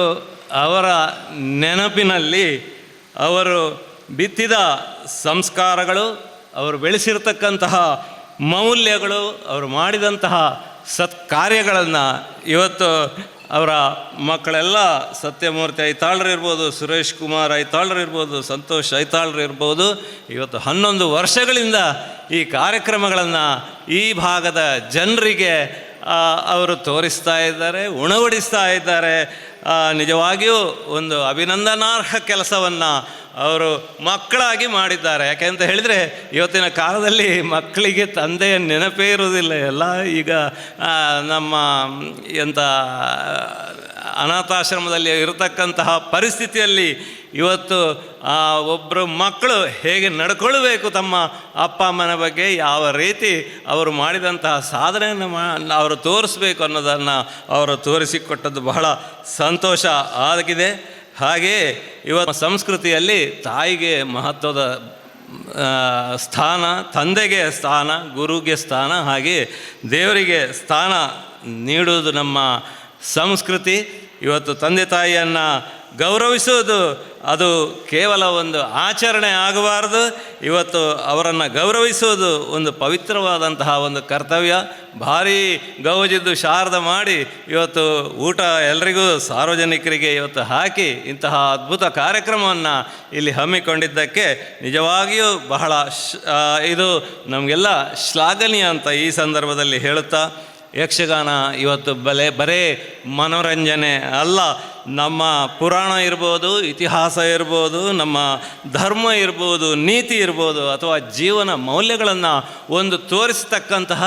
ಅವರ ನೆನಪಿನಲ್ಲಿ ಅವರು ಬಿತ್ತಿದ ಸಂಸ್ಕಾರಗಳು, ಅವರು ಬೆಳೆಸಿರ್ತಕ್ಕಂತಹ ಮೌಲ್ಯಗಳು, ಅವರು ಮಾಡಿದಂತಹ ಸತ್ಕಾರ್ಯಗಳನ್ನು ಇವತ್ತು ಅವರ ಮಕ್ಕಳೆಲ್ಲ ಸತ್ಯಮೂರ್ತಿ ಐತಾಳ್ರು ಇರ್ಬೋದು, ಸುರೇಶ್ ಕುಮಾರ್ ಐತಾಳ್ರು ಇರ್ಬೋದು, ಸಂತೋಷ್ ಐತಾಳ್ರು ಇರ್ಬೋದು, ಇವತ್ತು 11 ವರ್ಷಗಳಿಂದ ಈ ಕಾರ್ಯಕ್ರಮಗಳನ್ನು ಈ ಭಾಗದ ಜನರಿಗೆ ಅವರು ತೋರಿಸ್ತಾ ಇದ್ದಾರೆ, ಉಣಬಡಿಸ್ತಾ ಇದ್ದಾರೆ. ನಿಜವಾಗಿಯೂ ಒಂದು ಅಭಿನಂದನಾರ್ಹ ಕೆಲಸವನ್ನು ಅವರು ಮಕ್ಕಳಾಗಿ ಮಾಡಿದ್ದಾರೆ. ಯಾಕೆಂತ ಹೇಳಿದರೆ ಇವತ್ತಿನ ಕಾಲದಲ್ಲಿ ಮಕ್ಕಳಿಗೆ ತಂದೆಯ ನೆನಪೇ ಇರುವುದಿಲ್ಲ. ಎಲ್ಲ ಈಗ ನಮ್ಮ ಎಂಥ ಅನಾಥಾಶ್ರಮದಲ್ಲಿ ಇರತಕ್ಕಂತಹ ಪರಿಸ್ಥಿತಿಯಲ್ಲಿ ಇವತ್ತು ಒಬ್ಬರು ಮಕ್ಕಳು ಹೇಗೆ ನಡ್ಕೊಳ್ಬೇಕು ತಮ್ಮ ಅಪ್ಪ ಅಮ್ಮನ ಬಗ್ಗೆ, ಯಾವ ರೀತಿ ಅವರು ಮಾಡಿದಂತಹ ಸಾಧನೆಯನ್ನು ಅವರು ತೋರಿಸ್ಬೇಕು ಅನ್ನೋದನ್ನು ಅವರು ತೋರಿಸಿಕೊಟ್ಟದ್ದು ಬಹಳ ಸಂತೋಷ ಆಗಿದೆ. ಹಾಗೆಯೇ ಇವತ್ತು ಸಂಸ್ಕೃತಿಯಲ್ಲಿ ತಾಯಿಗೆ ಮಹತ್ವದ ಸ್ಥಾನ, ತಂದೆಗೆ ಸ್ಥಾನ, ಗುರುಗೆ ಸ್ಥಾನ, ಹಾಗೆ ದೇವರಿಗೆ ಸ್ಥಾನ ನೀಡುವುದು ನಮ್ಮ ಸಂಸ್ಕೃತಿ. ಇವತ್ತು ತಂದೆ ತಾಯಿಯನ್ನು ಗೌರವಿಸುವುದು ಅದು ಕೇವಲ ಒಂದು ಆಚರಣೆ ಆಗಬಾರ್ದು. ಇವತ್ತು ಅವರನ್ನು ಗೌರವಿಸುವುದು ಒಂದು ಪವಿತ್ರವಾದಂತಹ ಒಂದು ಕರ್ತವ್ಯ. ಭಾರೀ ಗೌಜಿದ್ದು ಶಾರದ ಮಾಡಿ ಇವತ್ತು ಊಟ ಎಲ್ರಿಗೂ ಸಾರ್ವಜನಿಕರಿಗೆ ಇವತ್ತು ಹಾಕಿ ಇಂತಹ ಅದ್ಭುತ ಕಾರ್ಯಕ್ರಮವನ್ನು ಇಲ್ಲಿ ಹಮ್ಮಿಕೊಂಡಿದ್ದಕ್ಕೆ ನಿಜವಾಗಿಯೂ ಬಹಳ ಇದು ನಮಗೆಲ್ಲ ಶ್ಲಾಘನೀಯ ಅಂತ ಈ ಸಂದರ್ಭದಲ್ಲಿ ಹೇಳುತ್ತಾ, ಯಕ್ಷಗಾನ ಇವತ್ತು ಬರೇ ಮನೋರಂಜನೆ ಅಲ್ಲ. ನಮ್ಮ ಪುರಾಣ ಇರ್ಬೋದು, ಇತಿಹಾಸ ಇರ್ಬೋದು, ನಮ್ಮ ಧರ್ಮ ಇರ್ಬೋದು, ನೀತಿ ಇರ್ಬೋದು, ಅಥವಾ ಜೀವನ ಮೌಲ್ಯಗಳನ್ನು ಒಂದು ತೋರಿಸ್ತಕ್ಕಂತಹ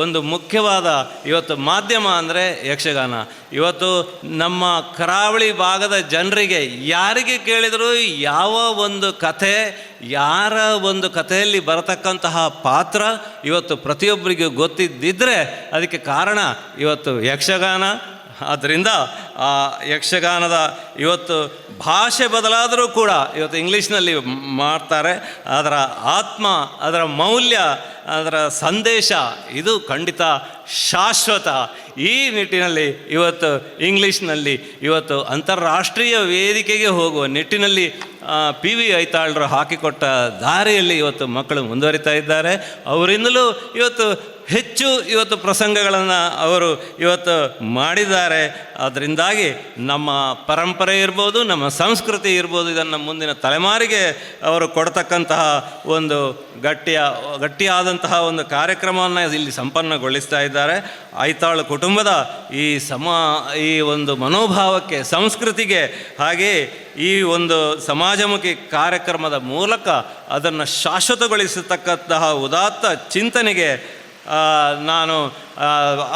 ಒಂದು ಮುಖ್ಯವಾದ ಇವತ್ತು ಮಾಧ್ಯಮ ಅಂದರೆ ಯಕ್ಷಗಾನ. ಇವತ್ತು ನಮ್ಮ ಕರಾವಳಿ ಭಾಗದ ಜನರಿಗೆ ಯಾರಿಗೆ ಕೇಳಿದರೂ ಯಾವ ಒಂದು ಕಥೆ, ಯಾರ ಒಂದು ಕಥೆಯಲ್ಲಿ ಬರತಕ್ಕಂತಹ ಪಾತ್ರ ಇವತ್ತು ಪ್ರತಿಯೊಬ್ಬರಿಗೂ ಗೊತ್ತಿದ್ದಿದ್ದರೆ ಅದಕ್ಕೆ ಕಾರಣ ಇವತ್ತು ಯಕ್ಷಗಾನ. ಆದ್ದರಿಂದ ಆ ಯಕ್ಷಗಾನದ ಇವತ್ತು ಭಾಷೆ ಬದಲಾದರೂ ಕೂಡ ಇವತ್ತು ಇಂಗ್ಲೀಷ್ನಲ್ಲಿ ಮಾಡ್ತಾರೆ, ಅದರ ಆತ್ಮ, ಅದರ ಮೌಲ್ಯ, ಅದರ ಸಂದೇಶ ಇದು ಖಂಡಿತ ಶಾಶ್ವತ. ಈ ನಿಟ್ಟಿನಲ್ಲಿ ಇವತ್ತು ಇಂಗ್ಲೀಷ್ನಲ್ಲಿ ಇವತ್ತು ಅಂತಾರಾಷ್ಟ್ರೀಯ ವೇದಿಕೆಗೆ ಹೋಗುವ ನಿಟ್ಟಿನಲ್ಲಿ PV ಐತಾಳರು ಹಾಕಿಕೊಟ್ಟ ದಾರಿಯಲ್ಲಿ ಇವತ್ತು ಮಕ್ಕಳು ಮುಂದುವರಿತಾ ಇದ್ದಾರೆ. ಅವರಿಂದಲೂ ಇವತ್ತು ಹೆಚ್ಚು ಇವತ್ತು ಪ್ರಸಂಗಗಳನ್ನು ಅವರು ಇವತ್ತು ಮಾಡಿದ್ದಾರೆ. ಅದರಿಂದಾಗಿ ನಮ್ಮ ಪರಂಪರೆ ಇರ್ಬೋದು, ನಮ್ಮ ಸಂಸ್ಕೃತಿ ಇರ್ಬೋದು, ಇದನ್ನು ಮುಂದಿನ ತಲೆಮಾರಿಗೆ ಅವರು ಕೊಡ್ತಕ್ಕಂತಹ ಒಂದು ಗಟ್ಟಿಯಾದಂತಹ ಒಂದು ಕಾರ್ಯಕ್ರಮವನ್ನು ಇಲ್ಲಿ ಸಂಪನ್ನಗೊಳಿಸ್ತಾ ಇದ್ದಾರೆ. ಐತಾಳು ಕುಟುಂಬದ ಈ ಒಂದು ಮನೋಭಾವಕ್ಕೆ, ಸಂಸ್ಕೃತಿಗೆ, ಹಾಗೆ ಈ ಒಂದು ಸಮಾಜಮುಖಿ ಕಾರ್ಯಕ್ರಮದ ಮೂಲಕ ಅದನ್ನು ಶಾಶ್ವತಗೊಳಿಸತಕ್ಕಂತಹ ಉದಾತ್ತ ಚಿಂತನೆಗೆ ನಾನು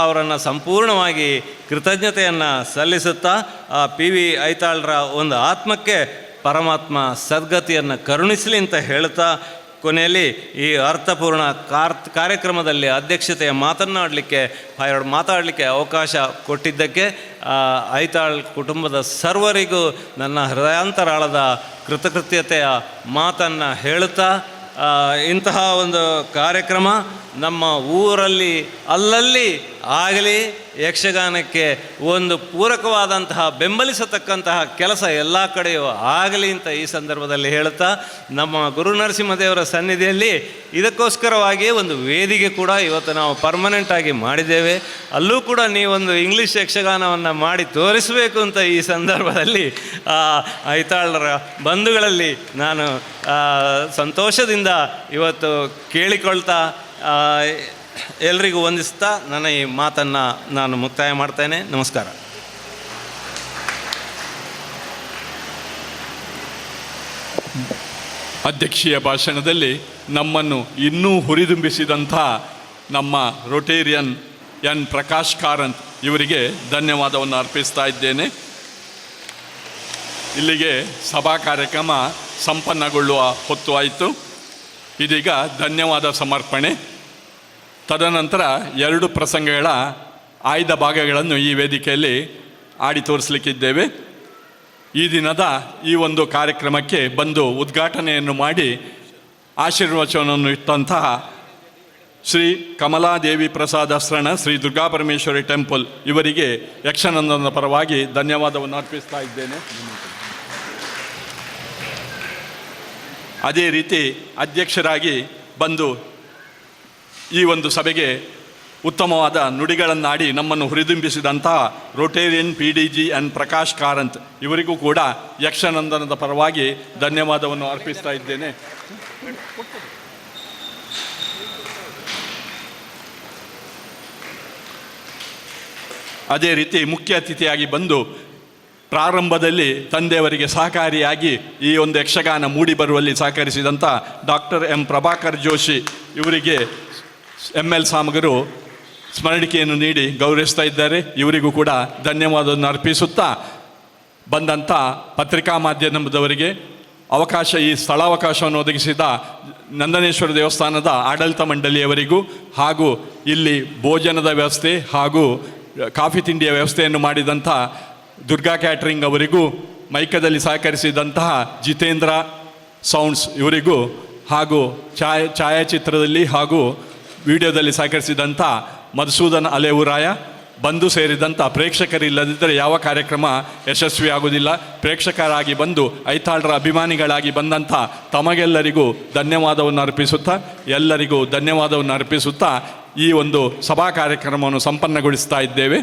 ಅವರನ್ನು ಸಂಪೂರ್ಣವಾಗಿ ಕೃತಜ್ಞತೆಯನ್ನು ಸಲ್ಲಿಸುತ್ತಾ PV ಐತಾಳರ ಒಂದು ಆತ್ಮಕ್ಕೆ ಪರಮಾತ್ಮ ಸದ್ಗತಿಯನ್ನು ಕರುಣಿಸಲಿ ಅಂತ ಹೇಳ್ತಾ, ಕೊನೆಯಲ್ಲಿ ಈ ಅರ್ಥಪೂರ್ಣ ಕಾರ್ಯಕ್ರಮದಲ್ಲಿ ಅಧ್ಯಕ್ಷತೆಯ ಮಾತಾಡಲಿಕ್ಕೆ ಅವಕಾಶ ಕೊಟ್ಟಿದ್ದಕ್ಕೆ ಐತಾಳ್ ಕುಟುಂಬದ ಸರ್ವರಿಗೂ ನನ್ನ ಹೃದಯಾಂತರಾಳದ ಕೃತಜ್ಞತೆಯ ಮಾತನ್ನು ಹೇಳುತ್ತಾ, ಇಂತಹ ಒಂದು ಕಾರ್ಯಕ್ರಮ ನಮ್ಮ ಊರಲ್ಲಿ ಅಲ್ಲಲ್ಲಿ ಆಗಲಿ, ಯಕ್ಷಗಾನಕ್ಕೆ ಒಂದು ಪೂರಕವಾದಂತಹ ಬೆಂಬಲಿಸತಕ್ಕಂತಹ ಕೆಲಸ ಎಲ್ಲ ಕಡೆಯೂ ಆಗಲಿ ಅಂತ ಈ ಸಂದರ್ಭದಲ್ಲಿ ಹೇಳುತ್ತಾ, ನಮ್ಮ ಗುರು ನರಸಿಂಹದೇವರ ಸನ್ನಿಧಿಯಲ್ಲಿ ಇದಕ್ಕೋಸ್ಕರವಾಗಿ ಒಂದು ವೇದಿಕೆ ಕೂಡ ಇವತ್ತು ನಾವು ಪರ್ಮನೆಂಟಾಗಿ ಮಾಡಿದ್ದೇವೆ. ಅಲ್ಲೂ ಕೂಡ ನೀವೊಂದು ಇಂಗ್ಲೀಷ್ ಯಕ್ಷಗಾನವನ್ನು ಮಾಡಿ ತೋರಿಸಬೇಕು ಅಂತ ಈ ಸಂದರ್ಭದಲ್ಲಿ ಐತಾಳರ ಬಂಧುಗಳಲ್ಲಿ ನಾನು ಸಂತೋಷದಿಂದ ಇವತ್ತು ಕೇಳಿಕೊಳ್ತಾ ಎಲ್ರಿಗೂ ವಂದಿಸ್ತಾ ನನ್ನ ಈ ಮಾತನ್ನು ನಾನು ಮುಕ್ತಾಯ ಮಾಡ್ತೇನೆ. ನಮಸ್ಕಾರ. ಅಧ್ಯಕ್ಷೀಯ ಭಾಷಣದಲ್ಲಿ ನಮ್ಮನ್ನು ಇನ್ನೂ ಹುರಿದುಂಬಿಸಿದಂಥ ನಮ್ಮ ರೋಟೇರಿಯನ್ ಎನ್ ಪ್ರಕಾಶ್ ಕಾರಂತ್ ಇವರಿಗೆ ಧನ್ಯವಾದವನ್ನು ಅರ್ಪಿಸ್ತಾ ಇದ್ದೇನೆ. ಇಲ್ಲಿಗೆ ಸಭಾ ಕಾರ್ಯಕ್ರಮ ಸಂಪನ್ನಗೊಳ್ಳುವ ಹೊತ್ತು ಆಯಿತು. ಇದೀಗ ಧನ್ಯವಾದ ಸಮರ್ಪಣೆ. ತದನಂತರ 2 ಪ್ರಸಂಗಗಳ ಆಯ್ದ ಭಾಗಗಳನ್ನು ಈ ವೇದಿಕೆಯಲ್ಲಿ ಆಡಿ ತೋರಿಸಲಿಕ್ಕಿದ್ದೇವೆ. ಈ ದಿನದ ಈ ಒಂದು ಕಾರ್ಯಕ್ರಮಕ್ಕೆ ಬಂದು ಉದ್ಘಾಟನೆಯನ್ನು ಮಾಡಿ ಆಶೀರ್ವಚನವನ್ನು ಇಟ್ಟಂತಹ ಶ್ರೀ ಕಮಲಾದೇವಿ ಪ್ರಸಾದ ಶರಣ ಶ್ರೀ ದುರ್ಗಾಪರಮೇಶ್ವರಿ ಟೆಂಪಲ್ ಇವರಿಗೆ ಯಕ್ಷನಂದನ ಪರವಾಗಿ ಧನ್ಯವಾದವನ್ನು ಅರ್ಪಿಸ್ತಾ ಇದ್ದೇನೆ. ಅದೇ ರೀತಿ ಅಧ್ಯಕ್ಷರಾಗಿ ಬಂದು ಈ ಒಂದು ಸಭೆಗೆ ಉತ್ತಮವಾದ ನುಡಿಗಳನ್ನಾಡಿ ನಮ್ಮನ್ನು ಹುರಿದುಂಬಿಸಿದಂತಹ Rotarian PDG N Prakash Karanth ಇವರಿಗೂ ಕೂಡ ಯಕ್ಷನಂದನದ ಪರವಾಗಿ ಧನ್ಯವಾದವನ್ನು ಅರ್ಪಿಸ್ತಾ ಇದ್ದೇನೆ. ಅದೇ ರೀತಿ ಮುಖ್ಯ ಅತಿಥಿಯಾಗಿ ಬಂದು ಪ್ರಾರಂಭದಲ್ಲಿ ತಂದೆಯವರಿಗೆ ಸಹಕಾರಿಯಾಗಿ ಈ ಒಂದು ಯಕ್ಷಗಾನ ಮೂಡಿ ಬರುವಲ್ಲಿ ಸಹಕರಿಸಿದಂಥ ಡಾಕ್ಟರ್ M ಪ್ರಭಾಕರ್ ಜೋಶಿ ಇವರಿಗೆ ML ಸಾಮಗರು ಸ್ಮರಣಿಕೆಯನ್ನು ನೀಡಿ ಗೌರವಿಸ್ತಾ ಇದ್ದಾರೆ. ಇವರಿಗೂ ಕೂಡ ಧನ್ಯವಾದವನ್ನು ಅರ್ಪಿಸುತ್ತಾ, ಬಂದಂಥ ಪತ್ರಿಕಾ ಮಾಧ್ಯಮದವರಿಗೆ ಈ ಸ್ಥಳಾವಕಾಶವನ್ನು ಒದಗಿಸಿದ ನಂದನೇಶ್ವರ ದೇವಸ್ಥಾನದ ಆಡಳಿತ ಮಂಡಳಿಯವರಿಗೂ, ಹಾಗೂ ಇಲ್ಲಿ ಭೋಜನದ ವ್ಯವಸ್ಥೆ ಹಾಗೂ ಕಾಫಿ ತಿಂಡಿಯ ವ್ಯವಸ್ಥೆಯನ್ನು ಮಾಡಿದಂಥ ದುರ್ಗಾ ಕ್ಯಾಟ್ರಿಂಗ್ ಅವರಿಗೂ, ಮೈಕದಲ್ಲಿ ಸಹಕರಿಸಿದಂತಹ ಜಿತೇಂದ್ರ ಸೌಂಡ್ಸ್ ಇವರಿಗೂ, ಹಾಗೂ ಛಾಯಾಚಿತ್ರದಲ್ಲಿ ಹಾಗೂ ವಿಡಿಯೋದಲ್ಲಿ ಸಹಕರಿಸಿದಂಥ ಮಧುಸೂದನ್ ಅಲೆವುರಾಯ, ಬಂದು ಸೇರಿದಂಥ ಪ್ರೇಕ್ಷಕರಿಲ್ಲದಿದ್ದರೆ ಯಾವ ಕಾರ್ಯಕ್ರಮ ಯಶಸ್ವಿಯಾಗುವುದಿಲ್ಲ. ಪ್ರೇಕ್ಷಕರಾಗಿ ಬಂದು ಐತಾಳರ ಅಭಿಮಾನಿಗಳಾಗಿ ಬಂದಂಥ ತಮಗೆಲ್ಲರಿಗೂ ಧನ್ಯವಾದವನ್ನು ಅರ್ಪಿಸುತ್ತಾ ಈ ಒಂದು ಸಭಾ ಕಾರ್ಯಕ್ರಮವನ್ನು ಸಂಪನ್ನಗೊಳಿಸ್ತಾ ಇದ್ದೇವೆ.